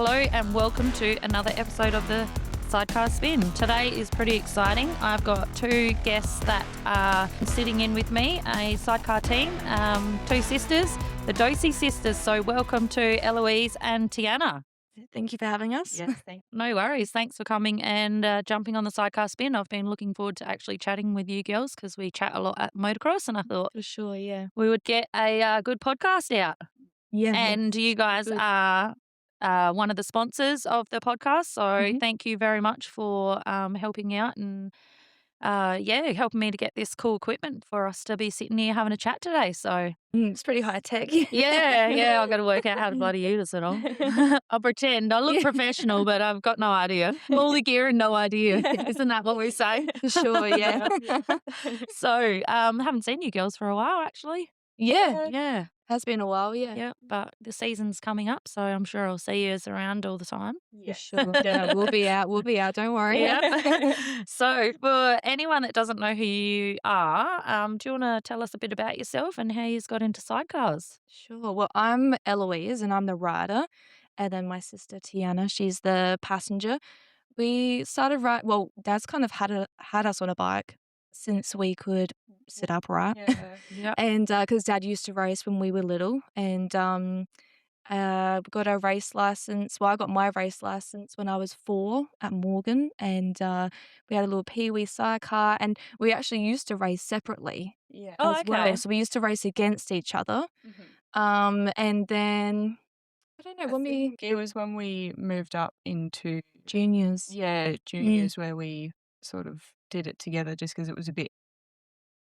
Hello and welcome to another episode of the Sidecar Spin. Today is pretty exciting. I've got two guests that are sitting in with me, a sidecar team, two sisters, the Dohse Sisters. So welcome to Elouise and Tianna. Thank you for having us. Yes, thank No worries. Thanks for coming and jumping on the Sidecar Spin. I've been looking forward to actually chatting with you girls because we chat a lot at motocross, and I thought For sure, yeah. we would get a good podcast out. Yeah. And you guys Good. are one of the sponsors of the podcast. So thank you very much for helping out and, helping me to get this cool equipment for us to be sitting here having a chat today. So, It's pretty high tech. yeah, I've got to work out how to bloody use it all. I'll pretend. I look professional, but I've got no idea. All the gear and no idea. Isn't that what we say? For sure, yeah. So, haven't seen you girls for a while, actually. Yeah. Has been a while, yeah. Yeah, but the season's coming up, so I'm sure I'll see you around all the time. For sure. Yeah, we'll be out, don't worry. Yeah. So, for anyone that doesn't know who you are, do you want to tell us a bit about yourself and how you got into sidecars? Sure. Well, I'm Elouise and I'm the rider. And then my sister Tianna, she's the passenger. We started Dad's kind of had us on a bike since we could sit upright. Yeah. And because Dad used to race when we were little, and we got our race license. Well, I got my race license when I was 4 at Morgan, and we had a little pee-wee sidecar, and we actually used to race separately Oh, as okay. well. So we used to race against each other. And then I don't know when we it was when we moved up into juniors. juniors where we sort of did it together just because it was a bit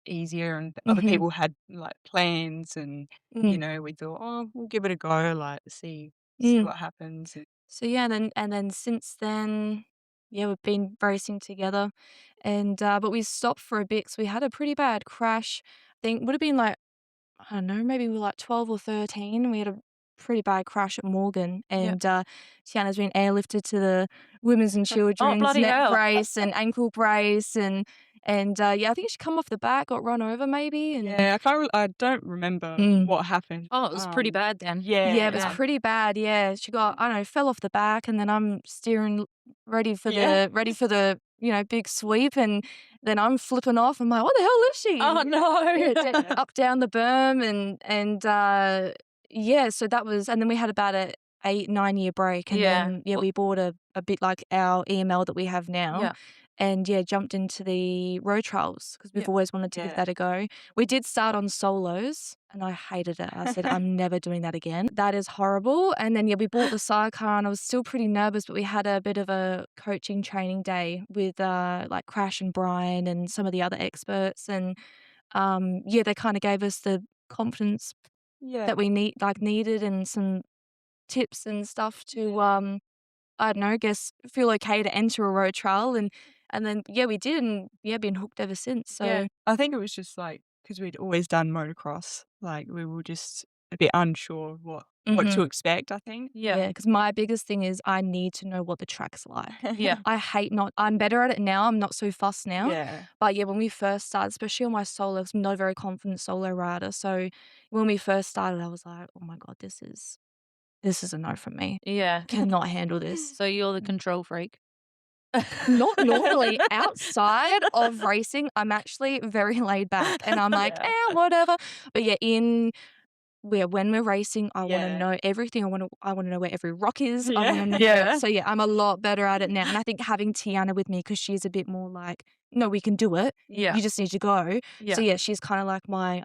easier and other people had like plans and we thought, oh, we'll give it a go, like see what happens. So yeah, and then since then, yeah, we've been racing together, and but we stopped for a bit. So we had a pretty bad crash. I think would have been like, I don't know, maybe we were like 12 or 13. We had a pretty bad crash at Morgan, and Tiana's been airlifted to the women's and children's bloody neck hell. brace and ankle brace, and I think she come off the back, got run over maybe, and Yeah, I don't remember what happened. Oh, it was pretty bad then. yeah, it was pretty bad. Yeah, she got, I don't know, fell off the back, and then I'm steering ready for the big sweep, and then I'm flipping off. I'm like, what the hell is she? Oh, no. Yeah, up down the berm, and so that was, and then we had about a 8-9 year break, and then we bought a bit like our EML that we have now. And jumped into the road trials because we've always wanted to give that a go. We did start on solos and I hated it. I said, I'm never doing that again. That is horrible. And then, we bought the sidecar and I was still pretty nervous, but we had a bit of a coaching training day with like Crash and Brian and some of the other experts. And they kind of gave us the confidence that we needed and some tips and stuff to, I don't know, I guess feel okay to enter a road trial. And then, we did, and been hooked ever since. So I think it was just like because we'd always done motocross, like we were just a bit unsure what to expect, I think. yeah, because my biggest thing is I need to know what the track's like. Yeah. I hate I'm better at it now. I'm not so fussed now. Yeah. But when we first started, especially on my solo, 'cause I'm not a very confident solo rider. So when we first started, I was like, oh my God, this is a no from me. Yeah. Cannot handle this. So you're the control freak. Not normally. Outside of racing, I'm actually very laid back, and I'm like, whatever. But when we're racing, I want to know everything. I want to know where every rock is. I want to know. So I'm a lot better at it now, and I think having Tianna with me, because she's a bit more like, no, we can do it. Yeah. You just need to go. Yeah. So she's kind of like my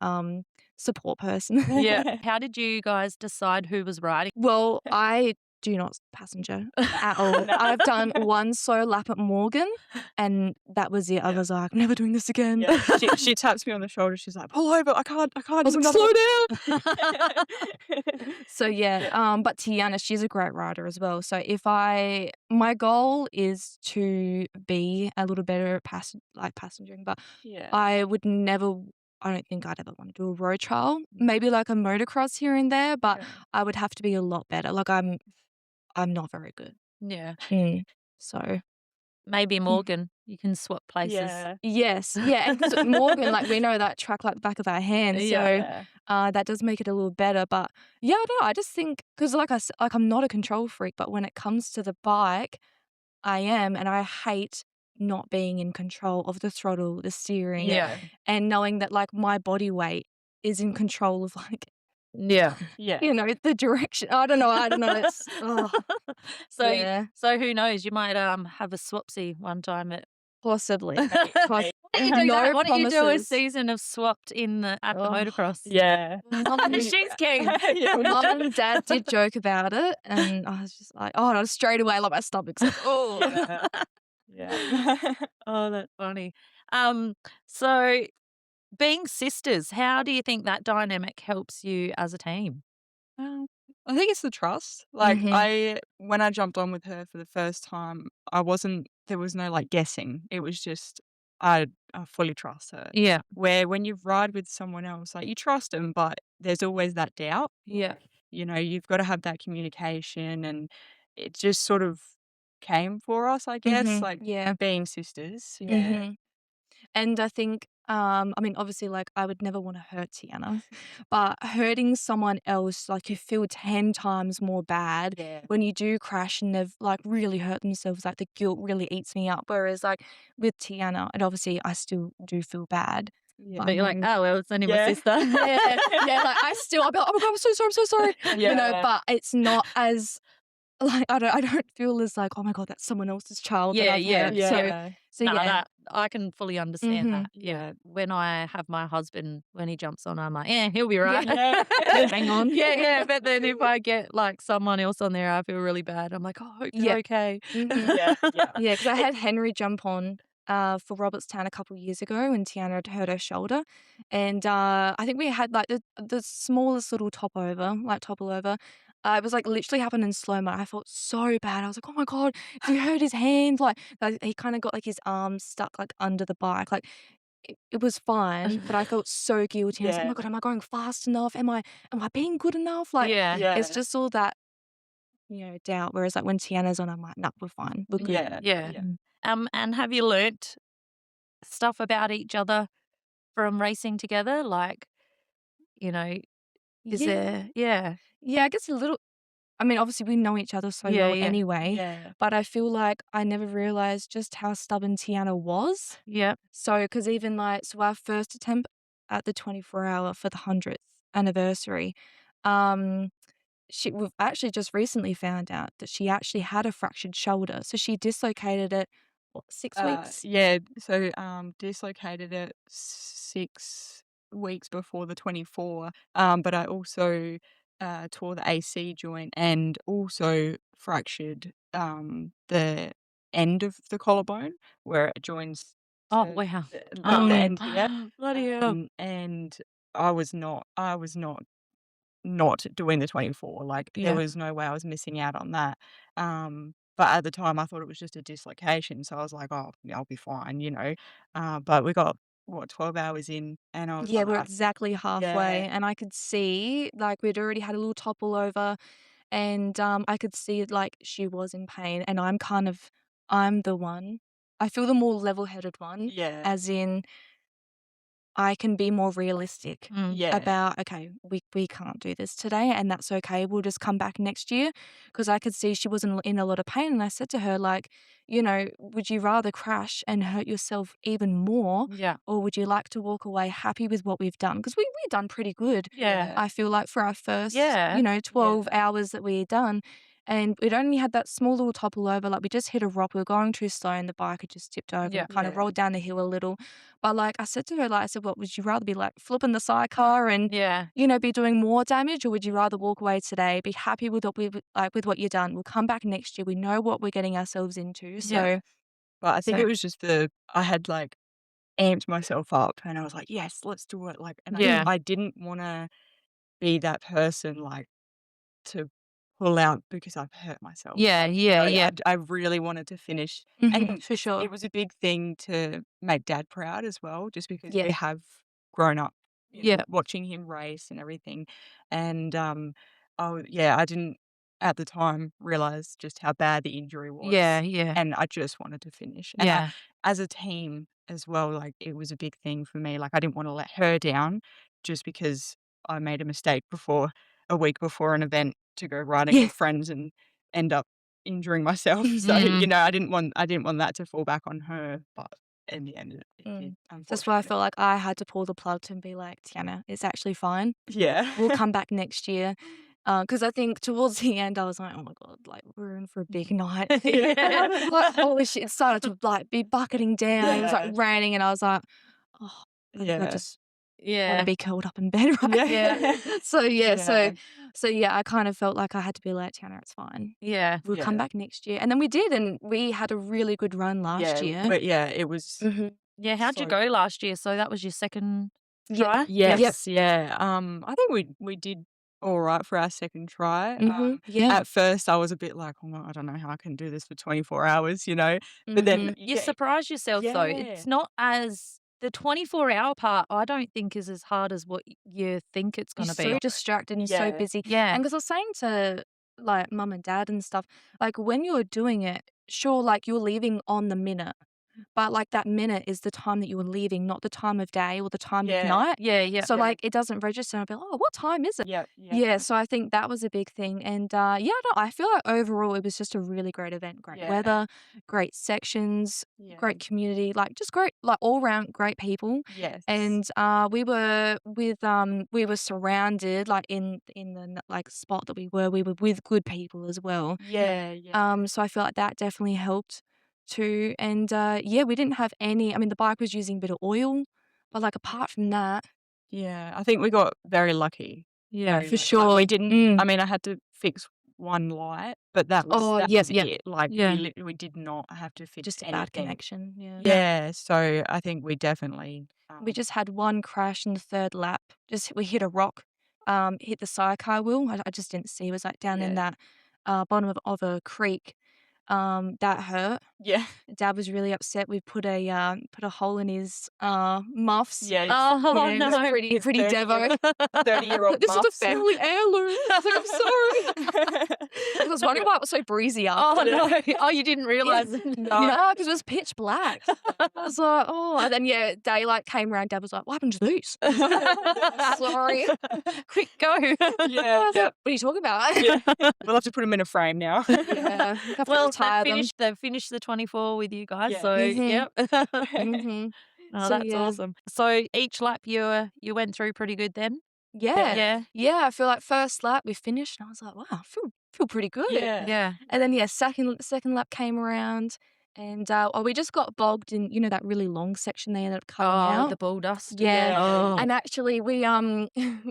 support person. Yeah. How did you guys decide who was riding? Well, I do not passenger at all. I've done one solo lap at Morgan, and that was it. I was like, I'm never doing this again. Yeah. She taps me on the shoulder. She's like, pull over. I can't. I was like, slow down. So but Tianna, she's a great rider as well. So my goal is to be a little better at passengering, but I would never. I don't think I'd ever want to do a road trial. Maybe like a motocross here and there, but I would have to be a lot better. Like I'm not very good. Yeah. So Maybe Morgan. You can swap places. Yeah. Yes, yeah, and 'cause Morgan, like, we know that track like the back of our hands, so, Yeah. that does make it a little better, but, yeah, I don't know, I just think 'cause like, I'm not a control freak, but when it comes to the bike, I am, and I hate not being in control of the throttle, the steering, Yeah. and knowing that, like, my body weight is in control of, like, Yeah. Yeah. you know, the direction. I don't know, it's So yeah, so who knows? You might have a swapsy one time at possibly. Poss Why don't you do no that? Why don't you do a promises. season of swapped at the Oh, motocross? Yeah. mum and She's keen. Yeah, we mum should. and dad did joke about it, and I was just like, "Oh," no, straight away, like, my stomach's like, "Oh." Yeah. Yeah. Oh, that's funny. Um, so being sisters, how do you think that dynamic helps you as a team? Um, I think it's the trust. Like, Mhm. when I jumped on with her for the first time, there was no, like, guessing. It was just, I fully trust her. Yeah. Where when you ride with someone else, like, you trust them, but there's always that doubt. Yeah. You know, you've gotta have that communication, and it just sort of came for us, I guess, Mhm. like, Yeah. being sisters. Yeah. Mhm. And I think, I mean, obviously, like, I would never wanna hurt Tiana, but hurting someone else, like, you feel 10 times more bad Yeah. when you do crash and they've, like, really hurt themselves, like, the guilt really eats me up, whereas, like, with Tiana and obviously I still do feel bad, Yeah. but But I you're like, know oh well, it's only my Yeah. sister. yeah, yeah, like, I'll be like, "Oh my god, I'm so sorry," you know, Yeah. but it's not as like, I don't feel as like, "Oh my god, that's someone else's child that Yeah, I've yeah, hurt," yeah. so No, yeah. that I can fully understand Mhm. that. Yeah. Yeah. When I have my husband, when he jumps on, I'm like, yeah, he'll be right. Yeah. Hang on. Yeah, yeah. But then if I get like someone else on there, I feel really bad. I'm like, oh, I hope you're Yeah. okay. Mhm. Yeah. Yeah. Yeah, because I had Henry jump on, for Robertstown a couple years ago when Tiana had hurt her shoulder, and, I think we had, like, the smallest little topple over. It was, like, literally happened in slow-mo. I felt so bad. I was like, "Oh my god, he hurt his hand," like, he kinda got, like, his arm stuck, like, under the bike, like, it was fine, but I felt so guilty. I was like, "Oh Yeah. my god, am I going fast enough? Am I being good enough?" Like, Yeah. it's Yeah. just all that, doubt, whereas, like, when Tiana's on, I'm like, "No, we're fine. We're good." Yeah. Yeah. Yeah. Mm. And have you learnt stuff about each other from racing together? Like, you know, is Yeah. there? Yeah. Yeah, I guess a little. I mean, obviously, we know each other so Yeah. well Yeah. anyway, Yeah. but I feel like I never realized just how stubborn Tiana was. Yep. So, because even like, so our first attempt at the 24-hour for the 100th anniversary, um, we've actually just recently found out that she actually had a fractured shoulder. So she dislocated it, what, 6 weeks? Yeah, so, dislocated it 6 weeks before the 24, but I also, tore the AC joint and also fractured, the end of the collarbone where it joins Oh, to wow. the end here, Bloody hell. and I was not doing the 24, like, there Yeah. was no way I was missing out on that, but at the time, I thought it was just a dislocation, so I was like, "Oh, yeah, I'll be fine," but we got, what, 12 hours in, and I was Yeah, like, we're exactly halfway, yeah, and I could see, like, we'd already had a little topple over, and, I could see, like, she was in pain, and I'm the one. I feel the more level-headed one, yeah, as in I can be more realistic Mm. yeah, about, "Okay, we can't do this today, and that's okay, we'll just come back next year." Because I could see she was in a lot of pain, and I said to her, like, "Would you rather crash and hurt yourself even more, Yeah. or would you like to walk away happy with what we've done?" Because we've done pretty good, Yeah. I feel like, for our first, Yeah. 12 yeah, hours that we had done, and we'd only had that small little topple over, like, we just hit a rock, we were going too slow, and the bike had just tipped over, Yeah. and kind of yeah, rolled down the hill a little. But, like, I said to her, like, I said, "What, would you rather be, like, flipping the sidecar and, Yeah. be doing more damage, or would you rather walk away today, be happy with with what you've done? We'll come back next year. We know what we're getting ourselves into." Yeah. but I think So it was just I had, like, amped myself up, and I was like, "Yes, let's do it," like, and Yeah. I didn't wanna be that person, like, to pull out because I've hurt myself. Yeah. Like, Yeah. Yeah. I really wanted to finish, Mhm, and for sure. it was a big thing to make dad proud as well, just because we Yeah. have grown up, Yeah. watching him race and everything, and, yeah, I didn't at the time realized just how bad the injury was. Yeah. And I just wanted to finish. And Yeah. as a team as well, like it was a big thing for me. Like I didn't want to let her down just because I made a mistake a week before an event to go riding with friends and end up injuring myself. So, I didn't want that to fall back on her. But in the end, it did, That's why I unfortunately. felt like I had to pull the plug to be like, Tianna, it's actually fine. Yeah. We'll come back next year. Because I think towards the end, I was like, oh my God, like we're in for a big night. And I was like, holy shit, it started to like be bucketing down. It was like raining, and I was like, oh, I just want to be curled up in bed right now. Yeah. So I kind of felt like I had to be like, Tianna, it's fine. Yeah. We'll come back next year. And then we did, and we had a really good run last year. But it was. Yeah, how'd you go last year? So that was your second Yeah. try? Yes, yeah. I think we did all right for our second try. At first, I was a bit like, oh, I don't know how I can do this for 24 hours, But then You surprise yourself though. It's not as the 24-hour part. I don't think is as hard as what you think it's going to be. So distracted and so busy. Yeah. And because I was saying to like mum and dad and stuff, like when you're doing it, sure, like you're leaving on the minute. But like that minute is the time that you were leaving, not the time of day or the time of night. Yeah. So like it doesn't register. I'll be like, oh, what time is it? Yeah. So I think that was a big thing. And I feel like overall it was just a really great event. Great weather, great sections, great community, like just great, like all round great people. Yes. And we were surrounded like in the like spot that we were with good people as well. Yeah. So I feel like that definitely helped too. And we didn't have any, I mean, the bike was using a bit of oil, but like apart from that, Yeah, I think we got very lucky. yeah, Very for lucky. sure. Like, we didn't. I mean, I had to fix one light, but that was it. Like we did not have to fix Just a anything. bad connection. Yeah, so I think we definitely. We just had one crash in the third lap. We hit a rock, hit the sidecar wheel. I just didn't see. It was like down in that bottom of a creek. That hurt. Yeah. Dad was really upset. We put a hole in his muffs. Yeah. Oh It no. was pretty devo. 30-year-old This is muffs. a family heirloom. I was like, I'm sorry. I was wondering why it was so breezy after. Oh no. Oh, you didn't realise. No, because it was pitch black. I was like, oh, and then daylight came around. Dad was like, what happened to these? Sorry. Quick, go. I was like, what are you talking about? We'll have to put them in a frame now. Yeah. Well, they've finished the 24 with you guys. Yeah. So yep. Mhm. Oh, So, that's yeah. awesome. So each lap you went through pretty good then? Yeah. I feel like first lap we finished and I was like, wow, I feel pretty good. Yeah. And then second lap came around and we just got bogged in, that really long section they ended up cutting out. The bull dust. Yeah. Oh. And actually we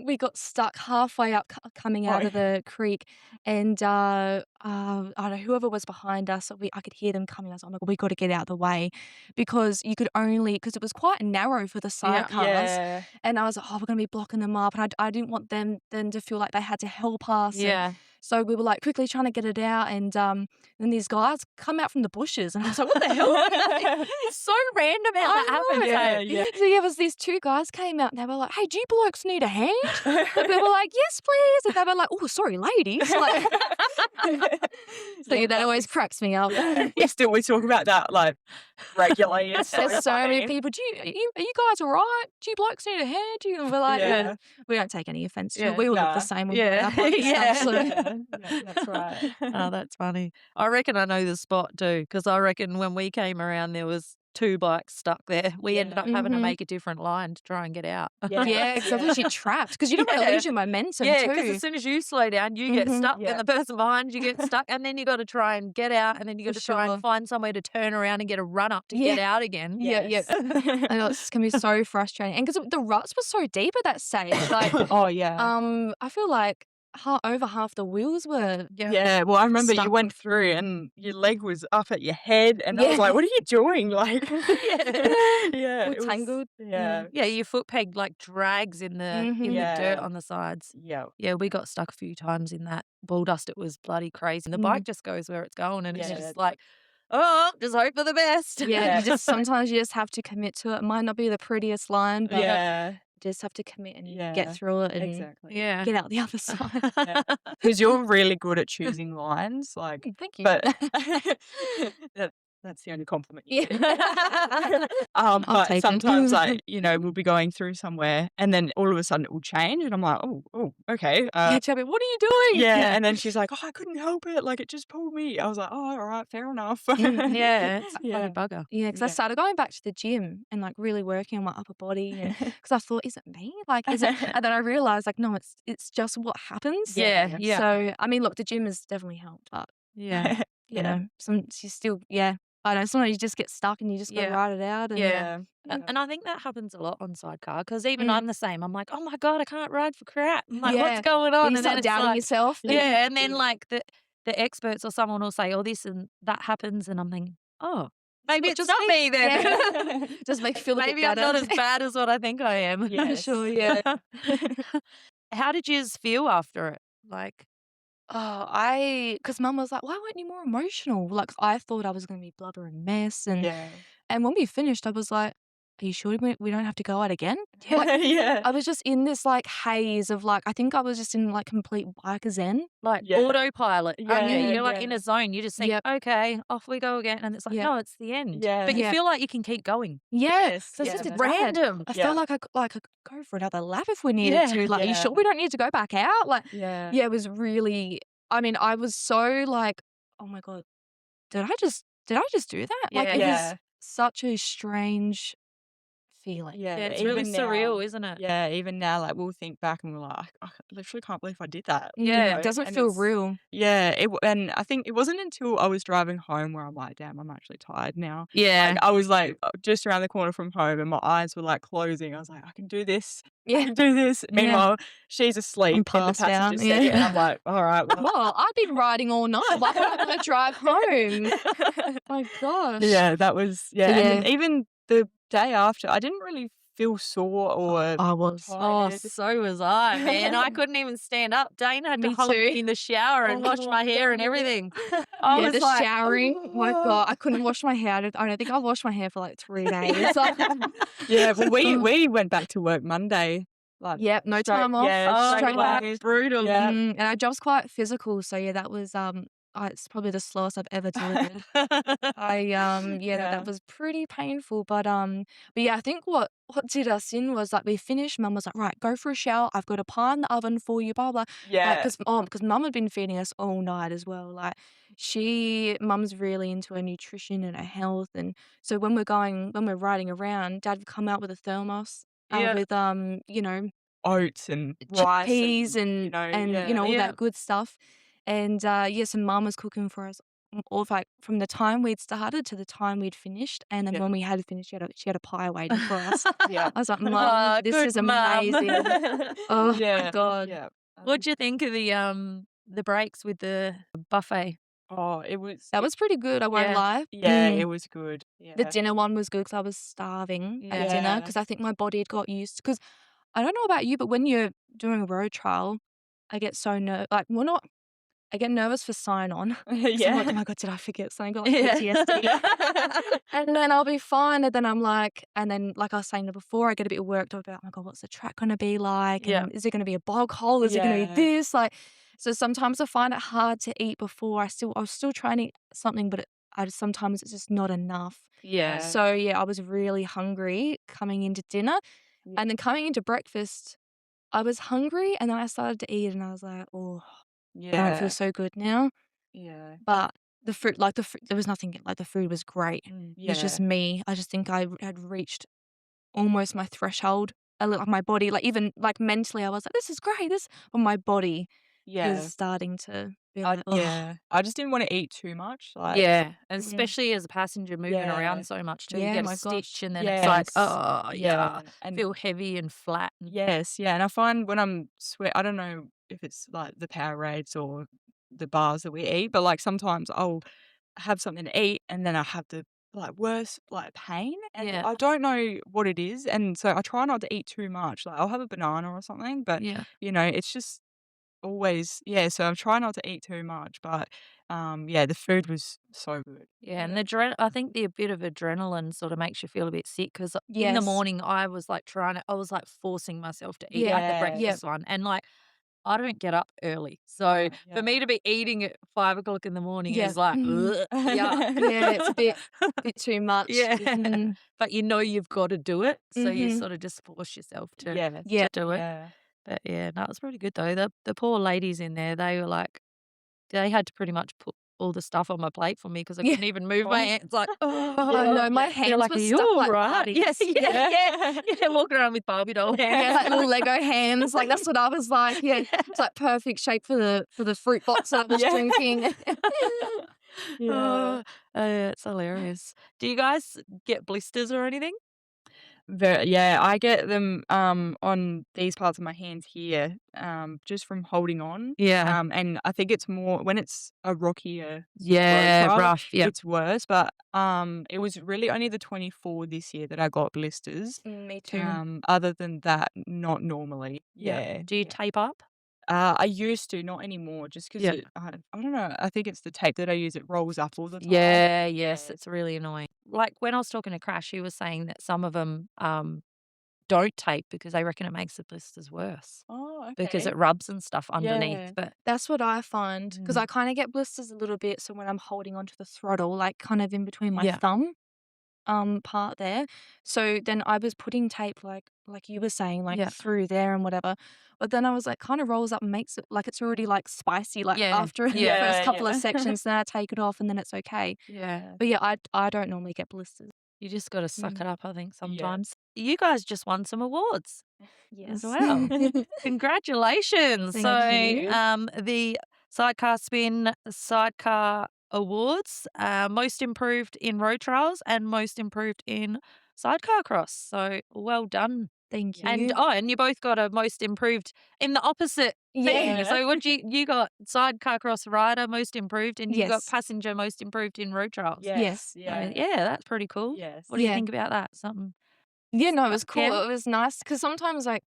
we got stuck halfway up coming out of the creek, and I don't know, whoever was behind us, I could hear them coming. I was like, oh my God, we got to get out of the way, because it was quite narrow for the sidecars. And I was like, oh, we're going to be blocking them up, and I didn't want them then to feel like they had to help us. Yeah. So we were like quickly trying to get it out, and then these guys come out from the bushes, and I was like, what the hell? It's so random how that happens. Yeah. So it was these two guys came out, and they were like, hey, do you blokes need a hand? And we were like, yes, please. And they were like, oh, sorry, ladies. Like, so that always cracks me up. Still, we talk about that like regularly. It's There's so many people. Are you guys all right? Do you blokes need a hand? And we're like, we don't take any offense to it. We all look the same. When we're out on stuff, so. That's right. Oh, that's funny. I reckon I know the spot too, because I reckon when we came around there was 2 bikes stuck there. We ended up having to make a different line to try and get out. Yeah, because I was actually trapped, because you don't want to lose your momentum too. Because as soon as you slow down, you get stuck, and the person behind you gets stuck, and then you got to try and get out, and then you got to try and find somewhere to turn around and get a run up to get out again. Yeah. I know it's gonna be so frustrating, and because the ruts were so deep at that stage, like I feel like over half the wheels were well, I remember stuck. you went through and your leg was up at your head, and I was like, what are you doing? Like we're tangled. Your foot peg like drags in the dirt on the sides. Yeah, we got stuck a few times in that bull dust. It was bloody crazy, and the bike just goes where it's going, and it's just like, oh, just hope for the best. Sometimes you just have to commit to it. It might not be the prettiest line, but just have to commit and get Yeah, through it and exactly. Yeah. get out the other side. Yeah, because you're really good at choosing lines, like, Thank you. but that that's the only compliment you Yeah. get. I'll But take it. sometimes, like, we'll be going through somewhere, and then all of a sudden it will change, and I'm like, "Oh, oh, okay." Yeah, Chubby, what are you doing? Yeah, and then she's like, "Oh, I couldn't help it, like, it just pulled me." I was like, "Oh, all right, fair enough." Yeah, it's a funny Yeah. bugger. Yeah, because I Yeah. started going back to the gym and, like, really working on my upper body and because I thought, "Is it me? Like, is it?" And then I realized, like, no, it's just what happens. Yeah, yeah. So, I mean, look, the gym has definitely helped, but, Yeah. Yeah. she's still I don't know, sometimes you just get stuck and you just gotta Yeah. ride it out and Yeah. Yeah. And I think that happens a lot on Sidecar because even Mm. I'm the same. I'm like, "Oh my God, I can't ride for crap." I'm like, "What's Yeah. going on?" You And then start it's doubting like yourself. yeah, and then, like, the experts or someone will say, "Oh, this and that happens," and I'm thinking, "Oh, maybe it's just not me then." Yeah. Just make you feel a bit Maybe I'm better. not as bad as what I think I am. Yes. Sure, yeah. How did yous feel after it? Like Oh, because Mum was like, "Why weren't you more emotional?" Like, I thought I was gonna be blubbering mess, Yeah. and when we finished, I was like, "Are you sure we don't have to go out again?" Like, Yeah, yeah. I was just in this, like, haze of, like I think I was just in, like, complete biker zen. like Yeah. autopilot, aren't you? Yeah, You're, like, yeah. in a zone. You just think, Yep, "Okay, off we go again," and it's like, yep, "No, it's the end." But Yeah. you yep. feel like you can keep going. Yeah, Yes, so I yeah, said to It's that's Dad, random. I Yeah. felt like I could go for another lap if we needed Yeah, to. Like, "Are you yeah. sure we don't need to go back out?" Like, Yeah. yeah, it was really I mean, I was so like, "Oh my God, did I just do that?" Like, Yeah. it was Yeah. such a strange feeling. Yeah, Yeah, it's really even now surreal, isn't it? yeah, even now, like, we'll think back and we're like, "I literally can't believe I did that," Yeah. It doesn't and feel it's real. yeah, and I think it wasn't until I was driving home where I'm like, "Damn, I'm actually tired now." Like, Yeah. I was, like, just around the corner from home and my eyes were, like, closing. I was like, "I can do this. I Yeah, can do this." yeah. Meanwhile, she's I'm asleep in the passed passenger out. seat, and I'm Yeah. like, "Alright, well." Well, I've been riding all night. Why am I gonna drive home? My gosh. Yeah, that was But yeah, and then yeah. even the day after, I didn't really feel sore Oh, or I was. Oh, tired. so was I, man. I couldn't even stand up. Dane had to Me hold too. me in the shower and wash Oh my my hair and god. everything. I Yeah, was the like, showering. Oh my God, I couldn't wash my hair. I don't think I washed my hair for like 3 days. Yeah, well, Oh, we went back to work Monday, like, yep, no straight time off, yeah, oh, straight straight back. away. brutal. Yeah. And our job's quite physical, so yeah, that was it's probably the slowest I've ever delivered. Yeah, that Yeah. was pretty painful, but yeah, I think what did us in was like we finished. Mum was like, "Right, go for a shower. I've got a pie in the oven for you." Blah blah. Like, Yeah. because Mum had been feeding us all night as well. Like, Mum's really into her nutrition and her health, and so when we're riding around, Dad would come out with a thermos, Yeah. with Oats and rice chickpeas and, and yeah. all Yeah. that good stuff. And yeah, so Mum was cooking for us all like from the time we'd started to the time we'd finished, and then Yeah. when we had finished, she had a pie waiting for us. Yeah. I was like, "Mum, Oh, this good is mum. amazing." Oh my Yeah. God. Yeah. What'd you think of the breaks with the buffet? Oh, it was That was pretty good, I won't Yeah. lie. yeah, it was good. The Yeah. dinner one was good because I was starving at Yeah. dinner Yeah. because I think my body had got used because I don't know about you, but when you're doing a road trial, I get so like, well, not I get nervous for sign on because I'm like, "Oh Yeah. my God, did I forget something?" I got like Yeah. PTSD. Yeah. And then I'll be fine, and then like I was saying before, I get a bit worked up about, "Oh my God, what's the track gonna be like? Yeah. And is it gonna be a bog hole? Is it gonna be Yeah. this?" Like, so sometimes I find it hard to eat before. I was still trying to eat something, but sometimes it's just not enough. Yeah. Yeah. So yeah, I was really hungry coming into dinner, Yeah. and then coming into breakfast, I was hungry, and then I started to eat, and I was like, "Oh, I don't feel Yeah. so good now." Yeah. But the food, there was nothing like the food was great. It's just Yeah. me. I just think I had reached almost my threshold. Like my body, like even like mentally, I was like, "This is great." But my body is Yeah. starting to be like, "Oh, Yeah. I just didn't wanna eat too much, like Yeah, and yeah, especially as a passenger moving yeah. around so much too, you yeah, get a my gosh, stitch and then it's like, Yes. oh yeah, Yeah, and feel heavy and flat. yes, yeah, and I find when I'm I don't know if it's, like, the Powerades or the bars that we eat, but, like, sometimes I'll have something to eat and then I have the, like, worst, like, pain, and Yeah, I don't know what it is, and so I try not to eat too much, like, I'll have a banana or something, but, yeah, it's just always so I'm trying not to eat too much, but, the food was so good. Yeah, and I think the bit of adrenaline sort of makes you feel a bit sick because in the Yes. morning I was like forcing myself to eat like the Yeah. Yeah. breakfast one, and like I don't get up early, so for me to be eating at 5 o'clock in the morning Yeah. is like, Mhm. ugh, Yeah. Yeah, it's a bit too much. yeah. Mhm. But you know you've got to do it, so you Mhm. sort of just force yourself to Yes. Yeah. do it. Yeah. But yeah, no, it was pretty good though. The poor ladies in there, they were like, they had to pretty much put all the stuff on my plate for me because I Yeah. couldn't even move my Oh. hands. Like, I oh, know, my they're hands like, were are you stuck all like right? Barbies. Yes, yeah, Yeah. yeah, walking around with Barbie doll Yeah, hands. like little Lego hands, like, that's what I was like, yeah. It's, like, perfect shape for the fruit box that I was Yeah. drinking. Yeah. Oh, yeah, it's hilarious. Do you guys get blisters or anything? I get them, on these parts of my hands here, just from holding on. Yeah. And I think it's more when it's a rockier road Yeah, trial, rough. Yeah. it's worse, but, it was really only the 24 this year that I got blisters. Me too. Other than that, not normally. Yeah. Yeah, Do you yeah. tape up? I used to, not anymore, just 'cause Yeah. I don't know, I think it's the tape that I use, it rolls up all the time. Yeah, yes, Yeah. it's really annoying. Like when I was talking to Crash, he was saying that some of them don't tape because they reckon it makes the blisters worse Oh, because okay. it rubs and stuff underneath. Yeah. But That's what I find because mm, I kinda get blisters a little bit, so when I'm holding onto the throttle, like, kind of in between my yeah, thumb, part there. So then I was putting tape like you were saying, like, yeah, through there and whatever, but then I was like, kinda rolls up and makes it like it's already, like, spicy, like, yeah, after the yeah, first Yeah, couple of yeah. sections, then I take it off and then it's okay. yeah. But yeah, I don't normally get blisters. You just got to suck Mm. it up, I think, Yeah. sometimes. You guys just won some awards as Yes. well. Congratulations. So, Thank you. the Sidecar Spin Sidecar Awards, most improved in road trials and most improved in sidecar cross. So, well done. Thank Yeah. And you. and you both got a most improved in the opposite thing. Yeah. So what you got sidecar cross rider most improved and you got Yes. passenger most improved in road trials. Yes, Yes. So, yeah. yeah, that's pretty cool. Yes. What do you Yeah. think about that? Something Yeah, no, it was like cool. yeah? It was nice because sometimes, like,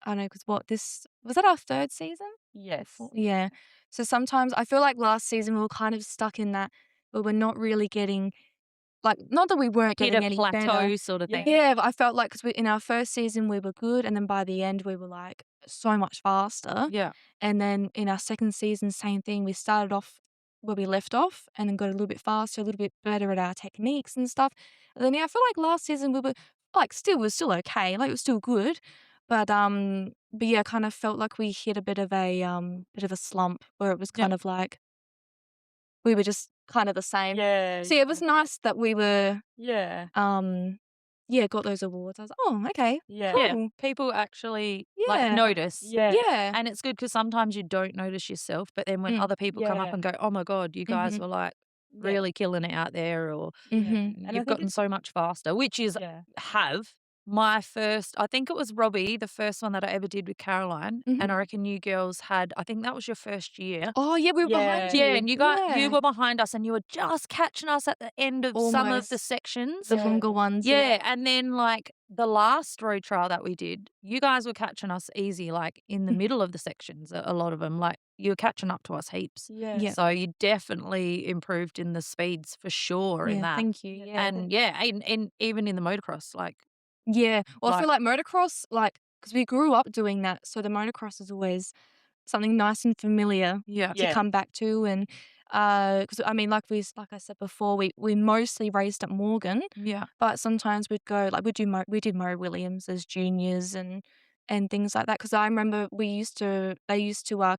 I know because what this was that our 3rd season? Yes. Yeah. So sometimes I feel like last season we were kind of stuck in that, but we're not really getting like, not that we weren't Hit a getting any better. plateau sort of Yeah. thing. Yeah, but I felt like because in our 1st season we were good, and then by the end we were like so much faster. Yeah. And then in our 2nd season, same thing. We started off where we left off, and then got a little bit faster, a little bit better at our techniques and stuff. And then yeah, I feel like last season we were like we're still okay, like it was still good, but yeah, kind of felt like we hit a bit of a slump where it was Yeah. kind of like we were just kind of the same. Yeah, So yeah, it was nice that we were yeah, yeah, got those awards. I was like, "Oh, okay, yeah, Yeah. cool. People actually like Yeah, notice. yeah, yeah, And it's good because sometimes you don't notice yourself, but then when mm, other people come up yeah, and go, "Oh my god, you guys mhm, were like yeah, really killing it out there," or yeah, mhm, and I you've think gotten it's so much faster, which is yeah, have my first, I think it was Robbie, the first one that I ever did with Caroline, mhm. and I reckon you girls had, I think that was your first year. Oh, yeah, we were behind yeah, Yeah, you. and you Yeah, were behind us and you were just catching us at the end of some of the almost. sections. The yeah, longer ones, yeah. Yeah, and then like the last road trial that we did, you guys were catching us easy, like in the middle of the sections, a lot of them, like you were catching up to us heaps. yeah, Yeah, So you definitely improved in the speeds for sure in yeah, that. thank you, yeah, yeah. And yeah, in even in the motocross, Yeah, well, I feel like like motocross, like, because we grew up doing that, so the motocross is always something nice and familiar yeah, to yeah, come back to, and, because I mean, like I said before, we mostly raced at Morgan, yeah. but sometimes we'd go like, we did Mo Williams as juniors and things like that. Because I remember they used to,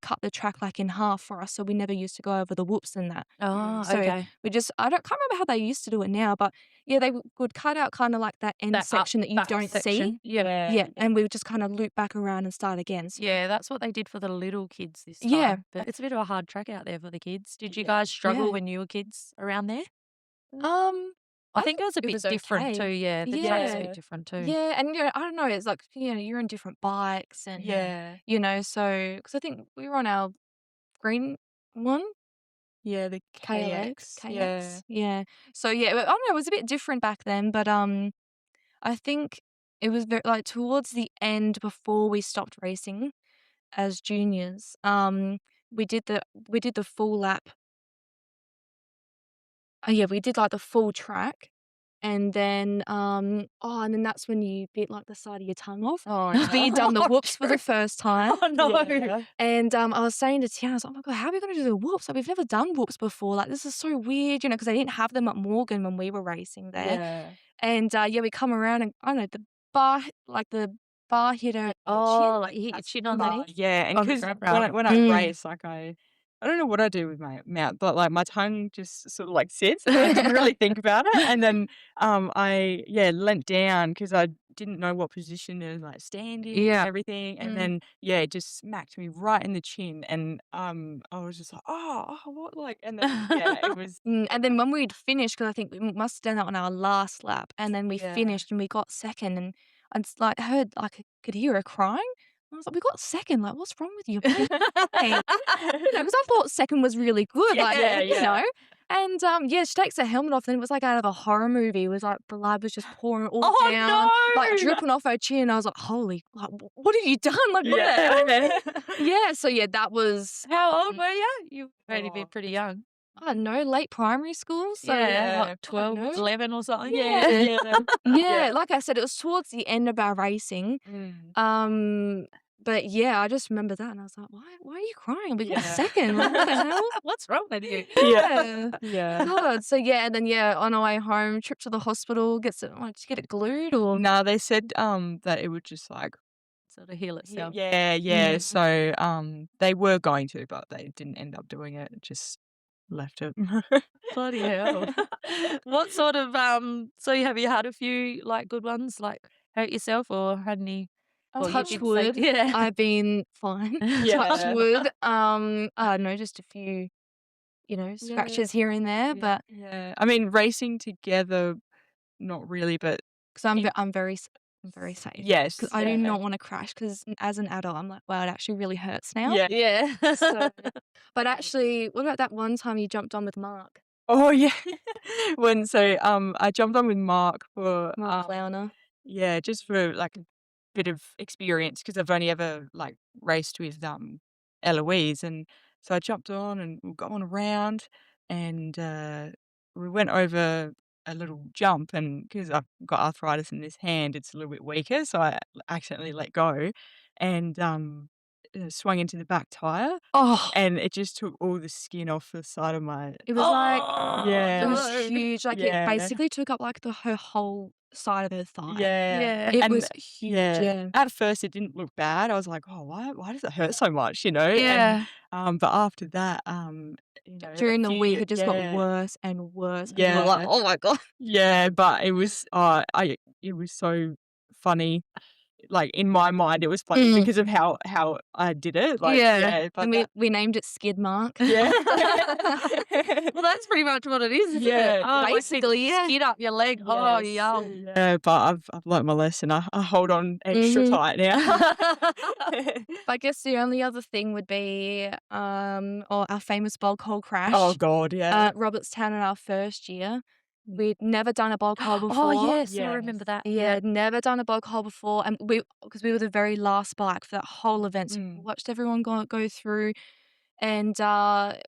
cut the track, like, in half for us, so we never used to go over the whoops and that. Oh, So okay. we just I don't can't remember how they used to do it now, but yeah, they would cut out kinda like that end That up section that you back don't see. section. Yeah. Yeah, and we would just kinda loop back around and start again. So Yeah, that's what they did for the little kids this yeah, time. But it's a bit of a hard track out there for the kids. Did you yeah, guys struggle yeah. when you were kids around there? Um, I I think think it was a it bit was different too, okay. yeah. The track's a bit Yeah. yeah, different too. Yeah, and, I don't know, it's like, you're in different bikes and, yeah, so because I think we were on our green one, yeah, the KLX, KX, yeah, KX, yeah. So, yeah, I don't know, it was a bit different back then, but, I think it was like, towards the end before we stopped racing, as juniors. We did the full lap. Oh, yeah, we did, like, the full track, and then, and then that's when you bit, like, the side of your tongue off. Oh, But you'd done the no. whoops for the first time. Oh, no. Yeah. And, I was saying to Tiana, I was like, "Oh my god, how are we gonna do the whoops? Like, we've never done whoops before. Like, this is so weird," because they didn't have them at Morgan when we were racing there. Yeah. And, we come around and I don't know, the bar hit her Oh, chin. like you hit your That's chin on right, the yeah, and on the 'cause grab when rail. I Mm. race, like, I don't know what I do with my mouth, but, like, my tongue just sort of, like, sits, and I didn't really think about it, and then, leant down because I didn't know what position to, like, stand in and Yeah. everything, and Mm. then, yeah, it just smacked me right in the chin, and, I was just like, "Oh, what?" Like, and then, yeah, it was And then when we'd finished, because I think we must have done that on our last lap, and then we yeah. finished and we got second, and I just, like, heard, like, I could hear her crying. I was like, "We got second, like, what's wrong with you? Why are you crying?" Because I thought second was really good, like, Yeah, yeah. And, she takes her helmet off, and it was like out of a horror movie. It was like blood was just pouring all down, like, Oh, no! dripping off her chin. I was like, "Holy, like, what have you done? Like, what the hell?" Yeah. Yeah, so, yeah, that was, How old were you? You only been Oh. pretty young. I don't know, late primary school, so Yeah, Yeah, what, I don't 12, know. 11 or something? Yeah. Yeah. Yeah, Yeah. like I said, it was towards the end of our racing. Mm. But yeah, I just remember that and I was like, "Why are you crying? We got Yeah. second. Like, what the hell?" What's wrong with you? Yeah. Yeah. Yeah. God. So yeah, and then on our way home, trip to the hospital, did you get it glued or No, they said, that it would just, like Sort of heal y itself. yeah, yeah, Mm. so, they were going to, but they didn't end up doing it, just left it. Bloody hell. What sort of, so have you had a few, like, good ones, like, hurt yourself or had any well, you touch did say wood, yeah. I've been fine. Touch Yeah. wood. I don't know, just a few, Yeah. scratches here and there, Yeah, but yeah. I mean, racing together, not really, but 'cause I'm in I'm very safe. 'Cause yes, I do yeah. not wanna crash. Because as an adult, I'm like, "Wow, it actually really hurts now." Yeah. Yeah. So but actually, what about that one time you jumped on with Mark? Oh, yeah. I jumped on with Mark for, Mark Flowner. yeah, just for, like, a bit of experience because 'cause I've only ever, like, raced with, Elouise, and so I jumped on and we got on around and, we went over a little jump and because 'cause I've got arthritis in this hand, it's a little bit weaker, so I accidentally let go and, swung into the back tire, Oh, and it just took all the skin off the side of my it was like Oh, it yeah, was no. huge, like, it yeah. basically took up, like, her whole side of her thigh. Yeah, Yeah. It and was huge, yeah, yeah. at first it didn't look bad. I was like, "Oh, why does it hurt so much?" You know? And, Yeah. but after that, a During the few week, year it just got yeah, worse and worse, and we were like, yeah, "Oh my god." yeah, but it was, it was so funny. Like, in my mind, it was funny Mm. because of how I did it, like, Yeah. yeah, but And we that we named it Skid Mark. yeah. Well, that's pretty much what it is, isn't it? Yeah, Oh, like to Basically, yeah. skid up your leg. Oh, yes, yum. yeah, but I've learnt my lesson. I hold on extra Mhm. tight now. I guess the only other thing would be, or our famous bog hole Oh crash. god, yeah. Robertstown in our first year. Mm. We'd never done a bog hole Oh, before. yes, I remember Yes. that. Yeah, Yeah. I'd never done a bog hole before, and because we were the very last bike for that whole event, so we Mm. watched everyone go through. And,